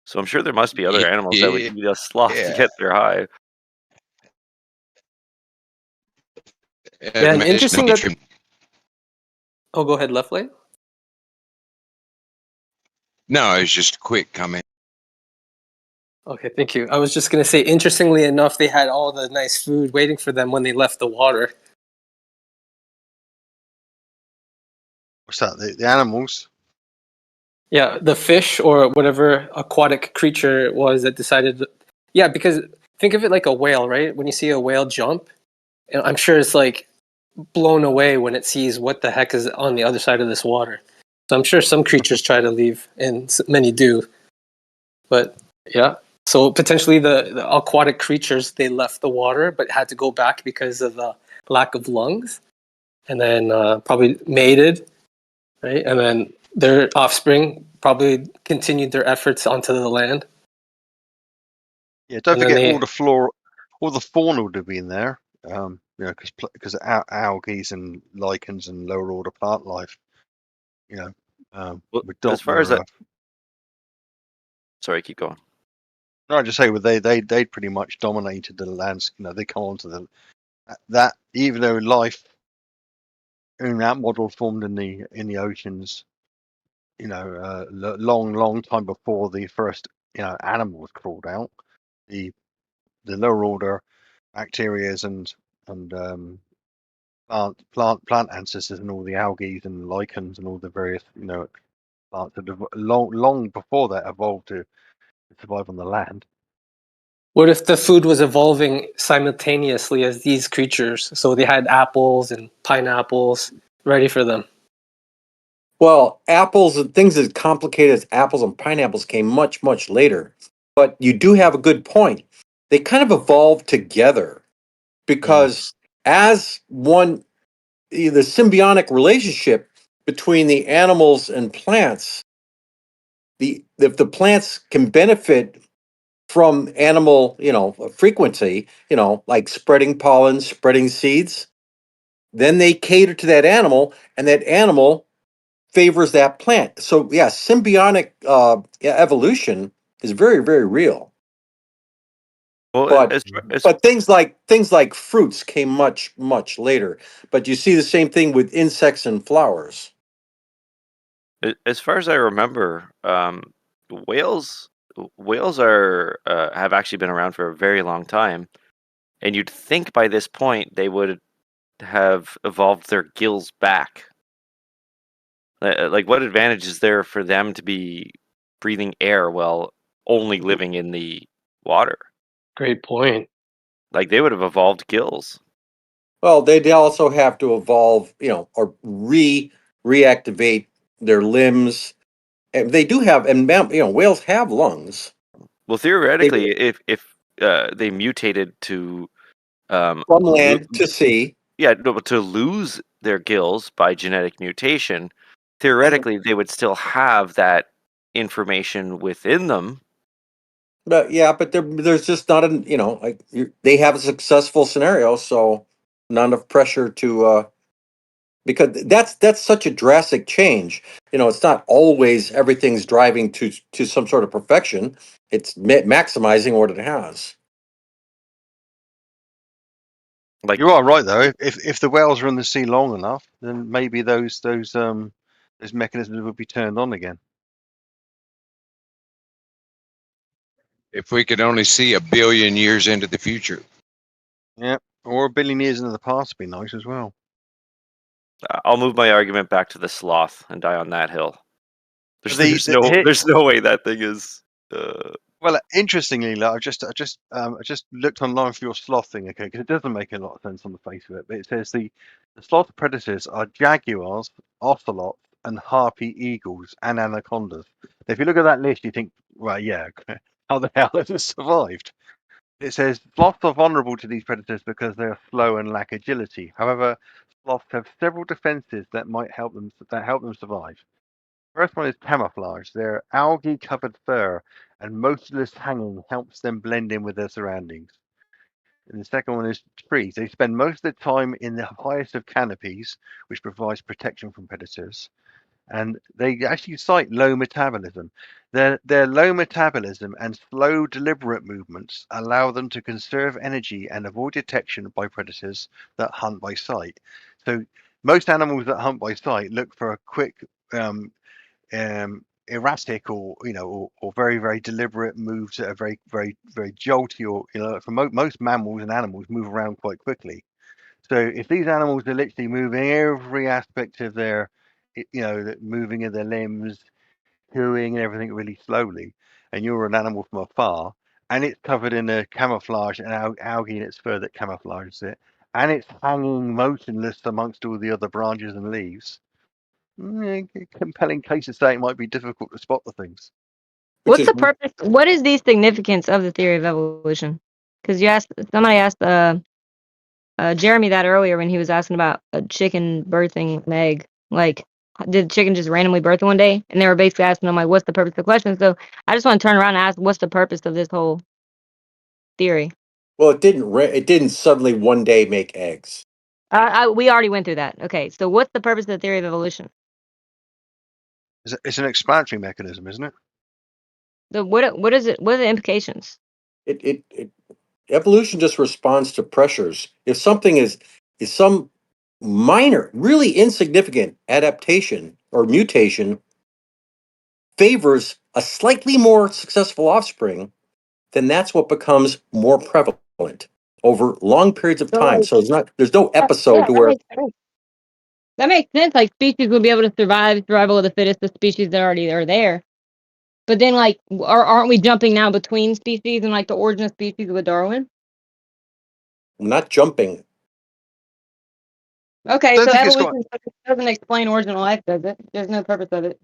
So I'm sure there must be other animals that would eat a sloth to get their high. Yeah, and interesting that. Oh, go ahead, Leftley. No, it was just a quick comment. Okay, thank you. I was just going to say, interestingly enough, they had all the nice food waiting for them when they left the water. What's that? The animals? Yeah, the fish or whatever aquatic creature it was that decided. Yeah, because think of it like a whale, right? When you see a whale jump, and I'm sure it's like blown away when it sees what the heck is on the other side of this water. So I'm sure some creatures try to leave, and many do. But yeah, so potentially the aquatic creatures, they left the water but had to go back because of the lack of lungs, and then probably mated, right? And then their offspring probably continued their efforts onto the land. Yeah, don't And then forget they all the flora, all the fauna would have been there. You know, because algae and lichens and lower order plant life. You know, Well, were as far as that, sorry, keep going. no, I just say well, they pretty much dominated the lands. You know, they come onto that even though life in that model formed in the oceans. You know, long time before the first animals crawled out. The lower order bacterias and plant ancestors and all the algae and lichens and all the various plants that have long before that evolved to survive on the land. What if the food was evolving simultaneously as these creatures? So they had apples and pineapples ready for them. Well, apples and things as complicated as apples and pineapples came much, much later. But you do have a good point. They kind of evolved together because as one, the symbiotic relationship between the animals and plants, if the plants can benefit from animal, frequency, like spreading pollen, spreading seeds, then they cater to that animal, and that animal favors that plant. So yeah, symbiotic evolution is very, very real. Well, But things like fruits came much, much later. But you see the same thing with insects and flowers. as far as I remember, whales are have actually been around for a very long time, and you'd think by this point they would have evolved their gills back. Like, what advantage is there for them to be breathing air while only living in the water? Great point. Like, they would have evolved gills. Well, they also have to evolve, or reactivate their limbs. And they do have, and whales have lungs. Well, They, theoretically, if they mutated to from lo- land to sea. yeah, no, but to lose their gills by genetic mutation, theoretically they would still have that information within them. But yeah, but there's just not an like they have a successful scenario, so not enough pressure to because that's such a drastic change. It's not always everything's driving to some sort of perfection. It's maximizing what it has. Like, you are right though. If the whales are in the sea long enough, then maybe those mechanisms would be turned on again. If we could only see 1 billion years into the future. Yeah, or 1 billion years into the past would be nice as well. I'll move my argument back to the sloth and die on that hill. There's The no way that thing is. Well, interestingly, like, I just looked online for your sloth thing, okay, because it doesn't make a lot of sense on the face of it. But it says the sloth predators are jaguars, ocelots, and harpy eagles and anacondas. If you look at that list, you think, right, yeah, how the hell has it survived? It says sloths are vulnerable to these predators because they are slow and lack agility. However, sloths have several defenses that help them survive. First one is camouflage. Their algae-covered fur and motionless hanging helps them blend in with their surroundings. And the second one is trees. They spend most of their time in the highest of canopies, which provides protection from predators. And they actually cite low metabolism. Their low metabolism and slow, deliberate movements allow them to conserve energy and avoid detection by predators that hunt by sight. So most animals that hunt by sight look for a quick erratic or very very deliberate moves that are very very very jolty, or for most mammals and animals move around quite quickly. So if these animals are literally moving every aspect of their moving of their limbs, chewing and everything really slowly, and you're an animal from afar, and it's covered in a camouflage and algae in its fur that camouflages it, and it's hanging motionless amongst all the other branches and leaves. Compelling case to say it might be difficult to spot the things. What's the purpose? What is the significance of the theory of evolution? Because somebody asked Jeremy that earlier when he was asking about a chicken birthing an egg. Like, did the chicken just randomly birth one day? And they were basically asking him, like, what's the purpose of the question? So I just want to turn around and ask, what's the purpose of this whole theory? Well, it didn't suddenly one day make eggs. We already went through that. Okay, so what's the purpose of the theory of evolution? It's an explanatory mechanism, isn't it? So what is it? What are the implications? Evolution just responds to pressures. If something is some minor, really insignificant adaptation or mutation favors a slightly more successful offspring, then that's what becomes more prevalent over long periods of time. So there's no episode to where That makes sense. Like, species will be able to survival of the fittest, the species that already are there. But then, like, aren't we jumping now between species and, like, the origin of species with Darwin? I'm not jumping. Okay, so evolution doesn't explain original life, does it? There's no purpose of it.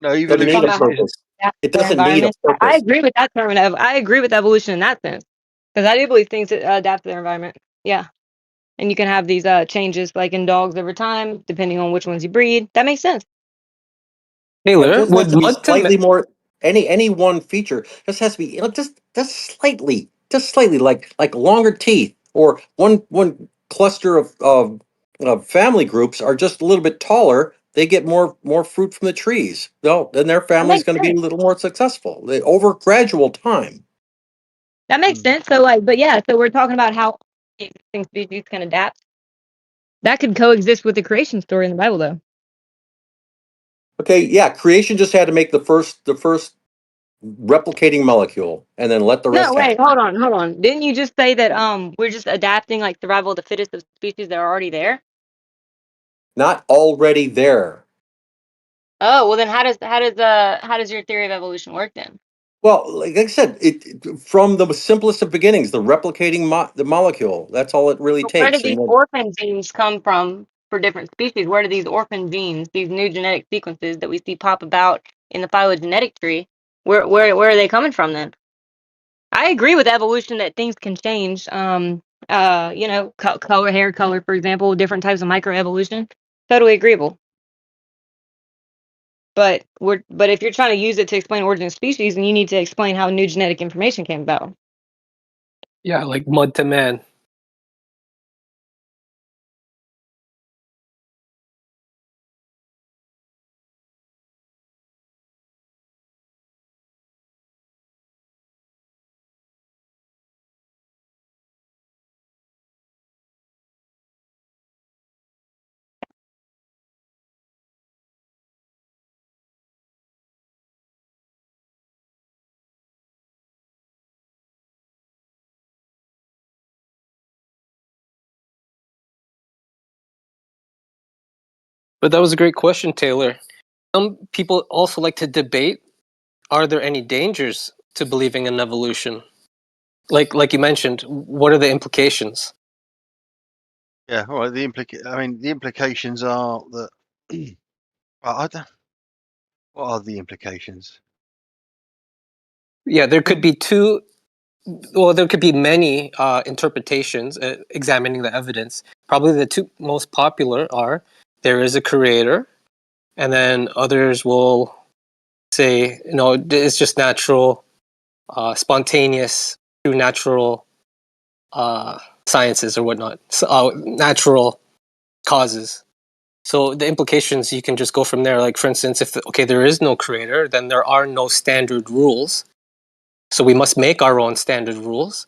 No, it doesn't need a purpose. It doesn't need a purpose. I agree with that term. I agree with evolution in that sense, because I do believe things adapt to their environment. Yeah, and you can have these changes, like in dogs over time, depending on which ones you breed. That makes sense. Taylor, would to be slightly more any one feature just has to be just slightly like longer teeth, or one cluster of family groups are just a little bit taller. They get more fruit from the trees. Well, then their family is going to be a little more successful over gradual time. That makes sense. So, so we're talking about how existing species can adapt. That could coexist with the creation story in the Bible, though. Okay, yeah, creation just had to make the first replicating molecule and then let the rest happen. Hold on. Didn't you just say that we're just adapting, like, survival of the fittest of species that are already there? Not already there. Oh, well then how does your theory of evolution work then? Well, like I said, it from the simplest of beginnings, the replicating the molecule. That's all it really takes. Where did these orphan genes come from for different species? Where do these orphan genes, these new genetic sequences that we see pop about in the phylogenetic tree, where are they coming from then? I agree with evolution that things can change. Color, hair color, for example, different types of microevolution. Totally agreeable. But if you're trying to use it to explain origin of species, then you need to explain how new genetic information came about. Yeah, like mud to man. But that was a great question, Taylor. Some people also like to debate, are there any dangers to believing in evolution? Like you mentioned, what are the implications? Yeah, all right. The implications are that. What are the implications? Yeah, there could be two. Well, there could be many interpretations examining the evidence. Probably the two most popular are there is a creator, and then others will say, it's just natural, spontaneous through natural sciences or whatnot, natural causes. So the implications, you can just go from there. Like, for instance, if there is no creator, then there are no standard rules. So we must make our own standard rules.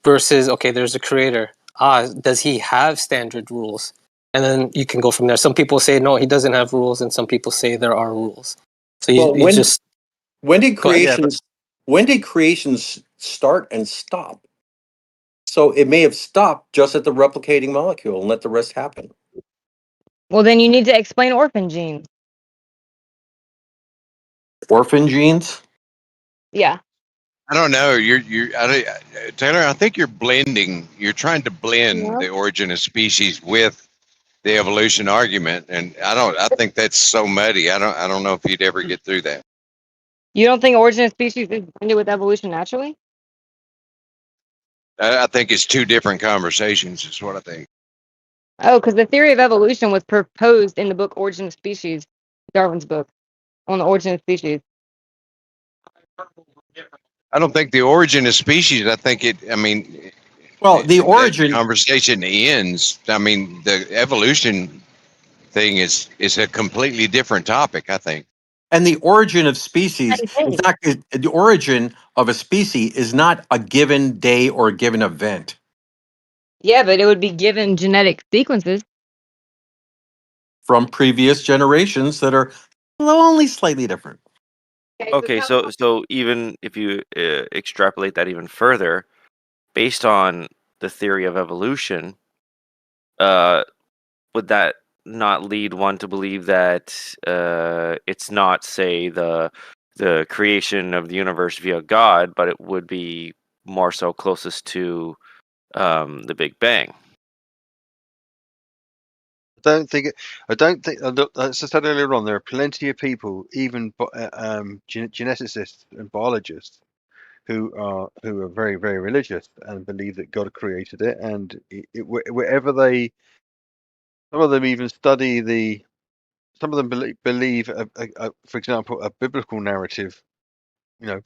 Versus, there's a creator. Does he have standard rules? And then you can go from there. Some people say no, he doesn't have rules, and some people say there are rules. So when did creations start and stop? So it may have stopped just at the replicating molecule and let the rest happen. Well, then you need to explain orphan genes. Orphan genes? Yeah. I don't know. Taylor, I think you're blending. You're trying to blend No. the origin of species with the evolution argument, and I think that's so muddy. I don't know if you'd ever get through that. You don't think origin of species is blended with evolution naturally? I think it's two different conversations. Is what I think. Oh, because the theory of evolution was proposed in the book Origin of Species, Darwin's book on the origin of species. I don't think the origin of species. I think it. I mean, Well, the that origin conversation ends. I mean, the evolution thing is a completely different topic. I think. and the origin of species is not the origin of a species is not a given day or a given event. Yeah, but it would be given genetic sequences. From previous generations that are only slightly different. Okay, so even if you extrapolate that even further, based on the theory of evolution, would that not lead one to believe that it's not, say, the creation of the universe via God, but it would be more so closest to the Big Bang? I don't think. Look, as I said earlier on, there are plenty of people, even geneticists and biologists, who are very very religious and believe that God created it, and wherever they, some of them even study some of them believe, for example, a biblical narrative, you know,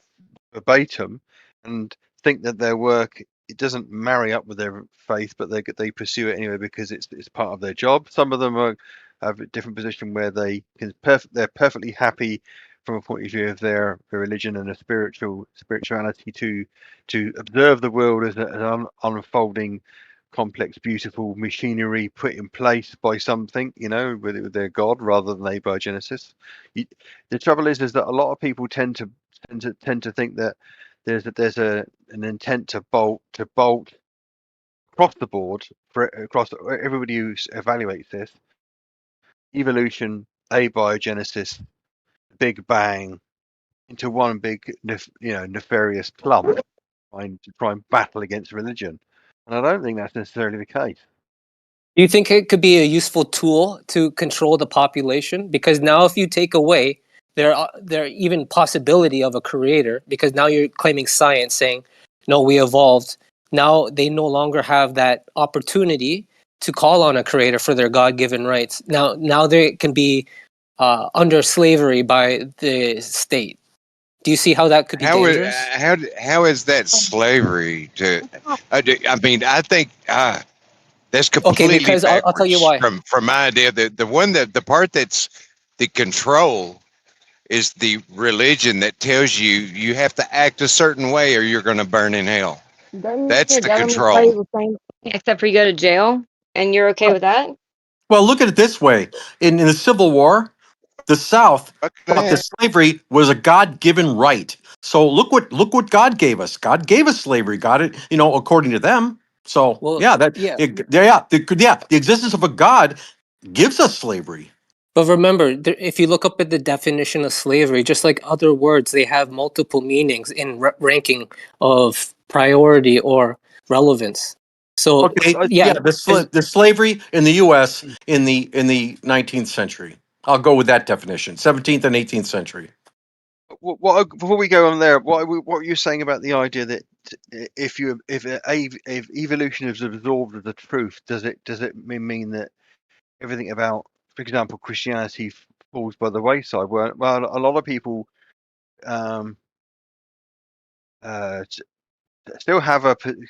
verbatim, and think that their work, it doesn't marry up with their faith, but they pursue it anyway because it's part of their job. Some of them have a different position where they're perfectly happy from a point of view of their religion and a spirituality to observe the world as an unfolding, complex, beautiful machinery put in place by something, with their God rather than A-Biogenesis. The trouble is that a lot of people tend to think that there's an intent to bolt across the board across everybody who evaluates this: evolution, abiogenesis, Big Bang, into one big nefarious clump, trying to battle against religion. And I don't think that's necessarily the case. Do you think it could be a useful tool to control the population? Because now, if you take away there even possibility of a creator, because now you're claiming science, saying no, we evolved. Now they no longer have that opportunity to call on a creator for their God-given rights. Now they can be under slavery by the state. Do you see how that could be dangerous? How is that slavery to? I mean, I think that's Okay, completely because I'll tell you backwards why. from my idea. The part that's the control is the religion that tells you have to act a certain way or you're going to burn in hell. Doesn't That's your the government tell you control. the same thing, except for you go to jail, and you're okay with that? Well, look at it this way: in the Civil War, the South thought that slavery was a God-given right. So look what God gave us. God gave us slavery. God, according to them. So Well, yeah, yeah. the existence of a God gives us slavery. But remember, if you look up at the definition of slavery, just like other words, they have multiple meanings in ranking of priority or relevance. So, Okay, yeah, the slavery in the U.S. in the 19th century. I'll go with that definition: 17th and 18th century. Before we go on there, what are you saying about the idea that if evolution is absorbed as the truth, does it mean that everything about, for example, Christianity falls by the wayside? Well, a lot of people um, uh,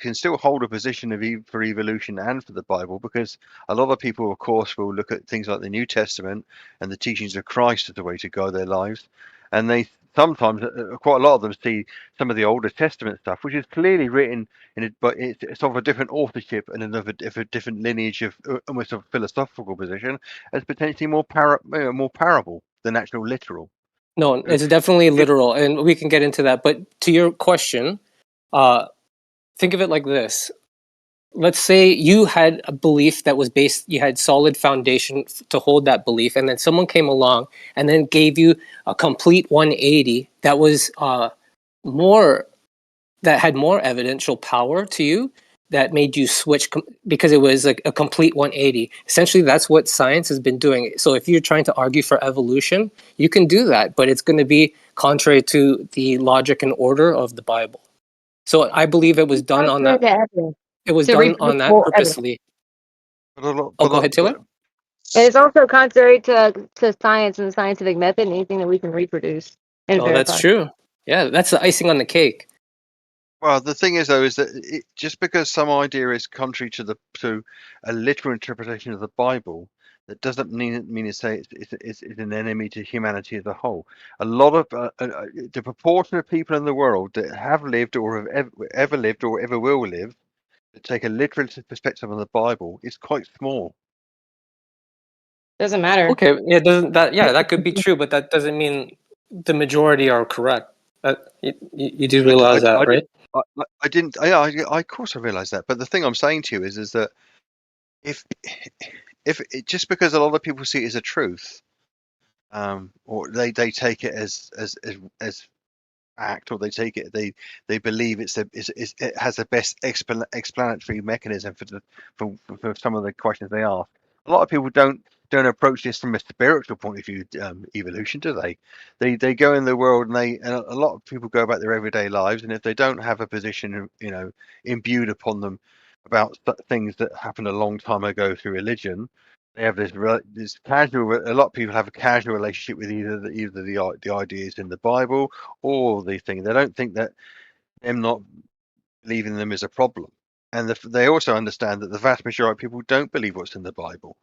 can still hold a position for evolution and for the Bible, because a lot of people, of course, will look at things like the New Testament and the teachings of Christ as the way to guide their lives, and they sometimes, quite a lot of them, see some of the Older Testament stuff, which is clearly written but it's of a different authorship and of a different lineage of almost a philosophical position, as potentially more parable than actual literal. no, it's definitely literal, and we can get into that. But to your question, think of it like this. let's say you had a belief that was based, you had solid foundation to hold that belief, and then someone came along and then gave you a complete 180 that was more, that had more evidential power to you, that made you switch because it was like a complete 180. Essentially, that's what science has been doing. So if you're trying to argue for evolution, you can do that, but it's going to be contrary to the logic and order of the Bible. So I believe it was done on Contrary that. to evidence. It was To done on that reproducible evidence. purposely. But a lot, Oh, go ahead, Taylor. And it's also contrary to science and the scientific method and anything that we can reproduce and Oh, that's verify. true. Yeah, that's the icing on the cake. well, the thing is, though, is that just because some idea is contrary to a literal interpretation of the Bible, that doesn't mean it's an enemy to humanity as a whole. A lot of the proportion of people in the world that have lived or have ever lived or ever will live that take a literal perspective on the Bible is quite small. Doesn't matter. Okay, yeah, doesn't that? Yeah, that could be true, but that doesn't mean the majority are correct. You do realize that, right? I didn't. I of course I realize that, but the thing I'm saying to you is that if just because a lot of people see it as a truth, or they take it as fact, or they take it they believe it has the best explanatory mechanism for some of the questions they ask. A lot of people don't approach this from a spiritual point of view, evolution, do they? They go in the world and a lot of people go about their everyday lives, and if they don't have a position, imbued upon them about things that happened a long time ago through religion, they have this casual. A lot of people have a casual relationship with either the ideas in the Bible or the thing. They don't think that them not believing them is a problem, and they also understand that the vast majority of people don't believe what's in the Bible.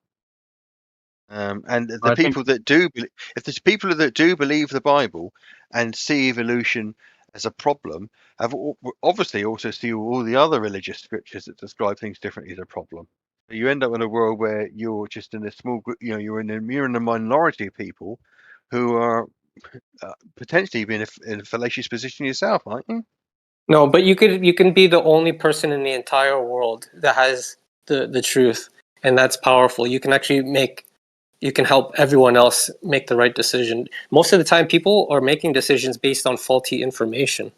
And the I think people that do, if there's people that do believe the Bible and see evolution as a problem, obviously also see all the other religious scriptures that describe things differently as a problem. You end up in a world where you're just in a small group, you're in a minority of people who are potentially being in a fallacious position yourself, aren't you? No, but you can be the only person in the entire world that has the truth, and that's powerful. You can actually you can help everyone else make the right decision. Most of the time, people are making decisions based on faulty information.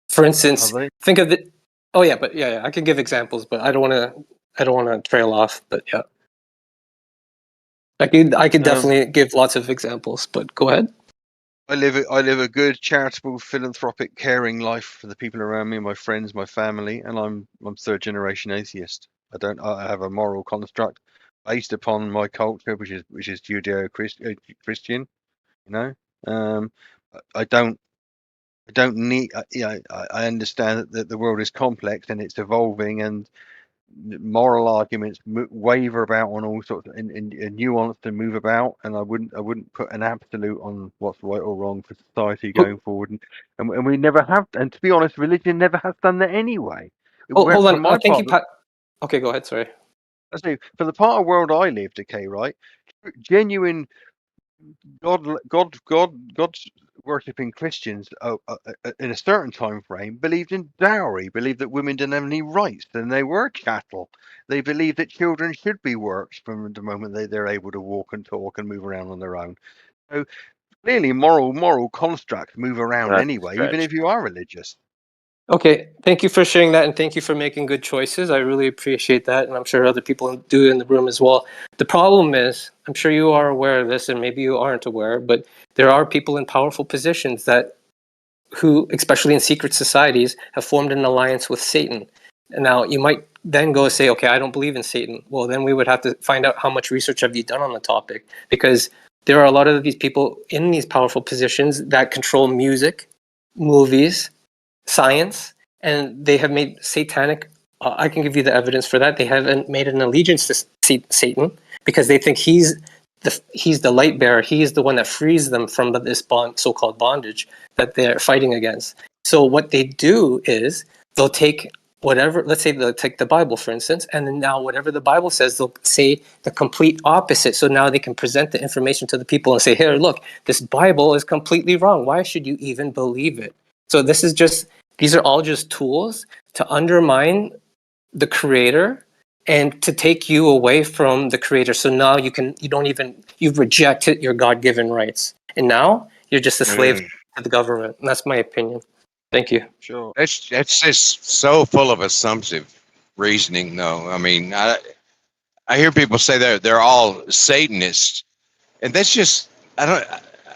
For instance, think of the. Oh yeah, but yeah, I can give examples, but I don't want to trail off. But yeah, I could definitely give lots of examples. But go ahead. I live a good, charitable, philanthropic, caring life for the people around me, my friends, my family, and I'm third generation atheist. I have a moral construct based upon my culture, which is Judeo Christian. I don't need. I understand that the world is complex and it's evolving, and moral arguments waver about on all sorts and nuance and move about, and I wouldn't put an absolute on what's right or wrong for society going forward, and we never have, and to be honest, religion never has done that anyway. Hold For on, my thank you, part, Pat. Okay, go ahead. Sorry. I say for the part of world I lived, okay, right, genuine God worshipping Christians in a certain time frame believed in dowry, believed that women didn't have any rights, and they were chattel. They believed that children should be worked from the moment they're able to walk and talk and move around on their own. So clearly, moral constructs move around That's a anyway, even stretch. if you are religious. Okay, thank you for sharing that, and thank you for making good choices. I really appreciate that, and I'm sure other people do in the room as well. The problem is, I'm sure you are aware of this, and maybe you aren't aware, but there are people in powerful positions who, especially in secret societies, have formed an alliance with Satan. And now you might then go say, okay, I don't believe in Satan. Well, then we would have to find out how much research have you done on the topic, because there are a lot of these people in these powerful positions that control music, movies, science, and they have made satanic. I can give you the evidence for that. They have made an allegiance to Satan because they think he's the light bearer. He is the one that frees them from this so-called bondage that they're fighting against. So what they do is they'll take whatever. Let's say they'll take the Bible, for instance, and then now whatever the Bible says, they'll say the complete opposite. So now they can present the information to the people and say, "Here, look, this Bible is completely wrong. Why should you even believe it?" So these are all just tools to undermine the creator and to take you away from the creator. So now you've rejected your God-given rights. And now you're just a slave to the government. And that's my opinion. Thank you. Sure. That's just so full of assumptive reasoning, though. I mean, I hear people say they're all Satanists, and that's just I don't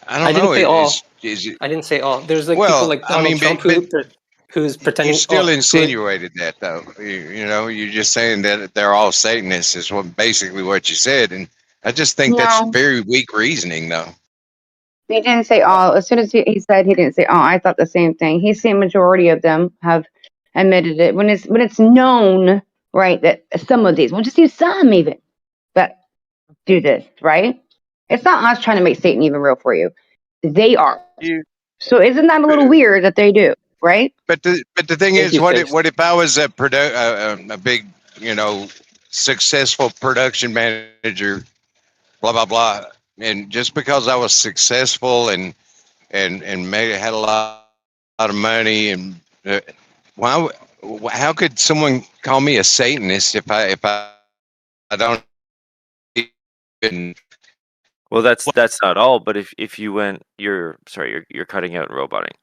I didn't know. say all. Is it? I didn't say all. There's like people Well, like I Donald mean, Trump who's you pretending. still insinuated that, though. You know, you're just saying that they're all Satanists is basically what you said, and I just think that's No, very weak reasoning, though. he didn't say all. As soon as he said he didn't say all, I thought the same thing. He's saying majority of them have admitted it when it's known, right, that some of these, we'll just use some even, that do this, right? It's not us trying to make Satan even real for you. They are. So isn't that a little weird that they do, right? But the thing Thank is, you, what Fix. if I was a big, successful production manager, blah blah blah, and just because I was successful and had a lot of money, and how could someone call me a Satanist if I don't even? Well, that's not all. But if you went, you're cutting out and roboting.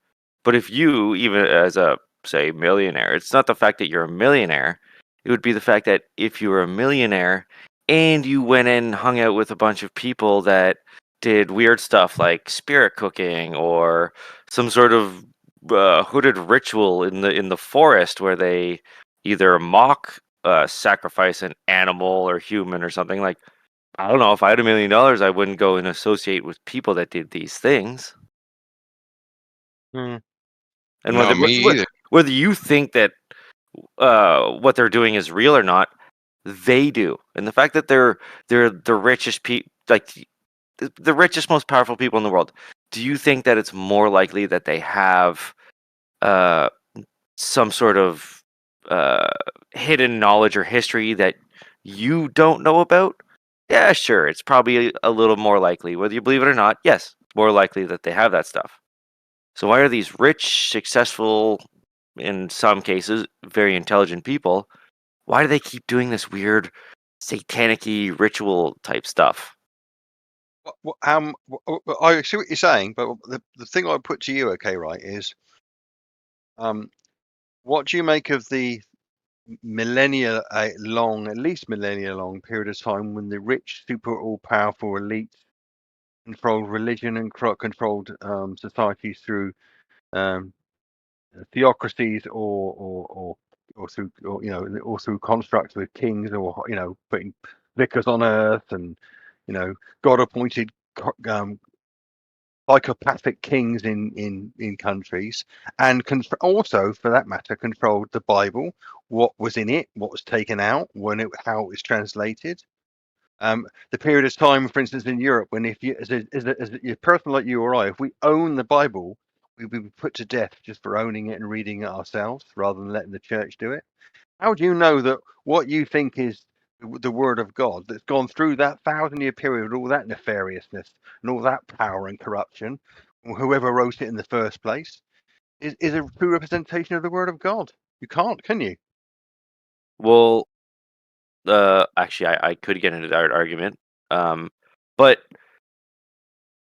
But if you, even as a say millionaire, it's not the fact that you're a millionaire. It would be the fact that if you were a millionaire and you went and hung out with a bunch of people that did weird stuff like spirit cooking or some sort of hooded ritual in the forest where they either mock sacrifice an animal or human or something like. I don't know. If I had $1 million, I wouldn't go and associate with people that did these things. Hmm. And No, me either. whether you think that what they're doing is real or not, they do. And the fact that they're the richest the richest, most powerful people in the world. Do you think that it's more likely that they have some sort of hidden knowledge or history that you don't know about? Yeah, sure. It's probably a little more likely, whether you believe it or not. Yes, it's more likely that they have that stuff. So why are these rich, successful, in some cases, very intelligent people? Why do they keep doing this weird, satanic-y ritual type stuff? I see what you're saying, but the thing I put to you, okay, right, is what do you make of the millennia long, at least millennia long period of time when the rich, super all powerful elite controlled religion and controlled societies through theocracies or through or through constructs with kings or putting vicars on earth and God appointed psychopathic kings in countries and also for that matter controlled the Bible, what was in it, what was taken out, how it was translated. The period of time, for instance, in Europe, when if you as a person like you or I, if we own the Bible, we would be put to death just for owning it and reading it ourselves rather than letting the church do it. How do you know that what you think is the word of God that's gone through that 1,000-year period with all that nefariousness and all that power and corruption, whoever wrote it in the first place, is a true representation of the word of God? You can't, can you? Well, actually, I could get into that argument, but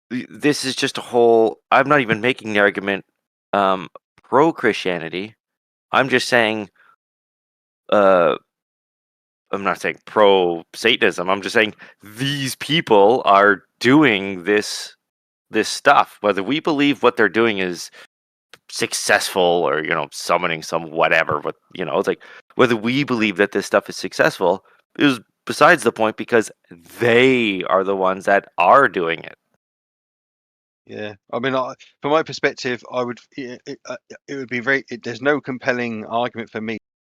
this is just a whole. I'm not even making the argument pro Christianity. I'm just saying, I'm not saying pro Satanism. I'm just saying these people are doing this stuff. Whether we believe what they're doing is successful or summoning some whatever, but it's like whether we believe that this stuff is successful is besides the point because they are the ones that are doing it. Yeah, I mean, from my perspective, I would it would be there's no compelling argument for me